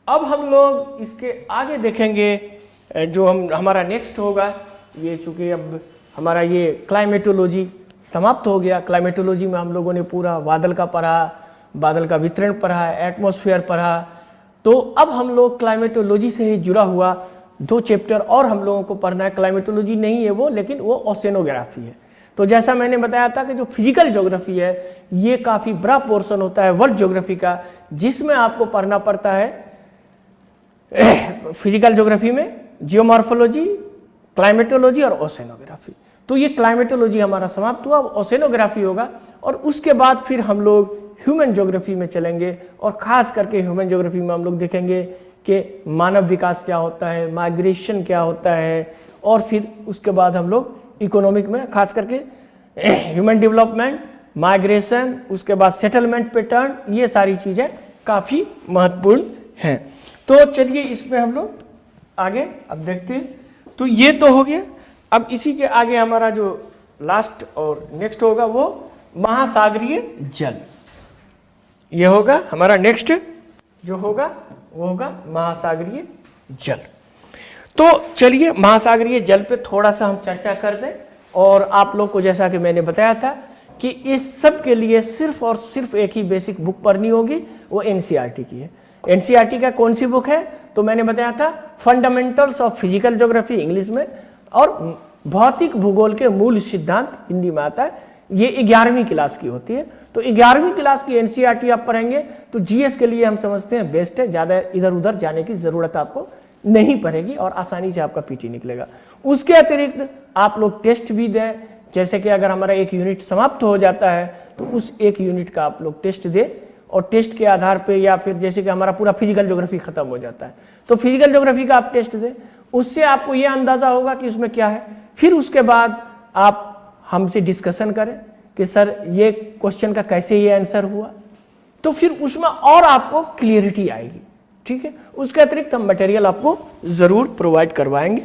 अब हम लोग इसके आगे देखेंगे जो हमारा नेक्स्ट होगा। ये चूंकि अब हमारा ये क्लाइमेटोलॉजी समाप्त हो गया। क्लाइमेटोलॉजी में हम लोगों ने पूरा बादल का पढ़ा, बादल का वितरण पढ़ा, एटमॉस्फेयर पढ़ा। तो अब हम लोग क्लाइमेटोलॉजी से ही जुड़ा हुआ 2 चैप्टर और हम लोगों को पढ़ना है। क्लाइमेटोलॉजी नहीं है वो, लेकिन वो ओशेनोग्राफी है। तो जैसा मैंने बताया था कि जो फिजिकल ज्योग्राफी है ये काफ़ी बड़ा पोर्शन होता है वर्ल्ड ज्योग्राफी का, जिसमें आपको पढ़ना पड़ता है फिजिकल ज्योग्राफी में जियोमॉर्फोलॉजी, क्लाइमेटोलॉजी और ओशेनोग्राफी। तो ये क्लाइमेटोलॉजी हमारा समाप्त हुआ, अब ओशेनोग्राफी होगा। और उसके बाद फिर हम लोग ह्यूमन ज्योग्राफी में चलेंगे। और खास करके ह्यूमन ज्योग्राफी में हम लोग देखेंगे कि मानव विकास क्या होता है, माइग्रेशन क्या होता है, और फिर उसके बाद हम लोग इकोनॉमिक में खास करके ह्यूमन डेवलपमेंट, माइग्रेशन, उसके बाद सेटलमेंट पैटर्न, ये सारी चीज़ें काफ़ी महत्वपूर्ण हैं। तो चलिए इसमें हम लोग आगे अब देखते हैं। तो ये तो हो गया। अब इसी के आगे हमारा जो लास्ट और नेक्स्ट होगा वो महासागरीय जल। ये होगा हमारा नेक्स्ट जो होगा वो होगा महासागरीय जल। तो चलिए महासागरीय जल पे थोड़ा सा हम चर्चा कर दें। और आप लोग को जैसा कि मैंने बताया था कि इस सब के लिए सिर्फ और सिर्फ एक ही बेसिक बुक पढ़नी होगी, वो एनसीईआरटी की है। एनसीईआरटी का कौन सी बुक है? तो मैंने बताया था fundamentals of physical geography English में, और भौतिक भूगोल के मूल सिद्धांत हिंदी में आता है। ये 11वीं क्लास की होती है। तो 11वीं क्लास की एनसीईआरटी आप पढ़ेंगे तो जीएस के लिए हम समझते हैं बेस्ट है, ज़्यादा इधर उधर जाने की ज़रूरत आपको नहीं पड़ेगी और आसानी से आपका पीटी निकलेगा। उसके अतिरिक्त आप लोग टेस्ट भी दें, जैसे कि अगर हमारा एक यूनिट समाप्त हो जाता है तो उस एक यूनिट का आप लोग टेस्ट दें, और टेस्ट के आधार पे या फिर जैसे कि हमारा पूरा फिजिकल ज्योग्राफी खत्म हो जाता है तो फिजिकल ज्योग्राफी का आप टेस्ट दें, उससे आपको ये अंदाजा होगा कि इसमें क्या है। फिर उसके बाद आप हमसे डिस्कशन करें कि सर ये क्वेश्चन का कैसे ये आंसर हुआ, तो फिर उसमें और आपको क्लियरिटी आएगी। ठीक है, उसके अतिरिक्त हम मटेरियल आपको जरूर प्रोवाइड करवाएंगे।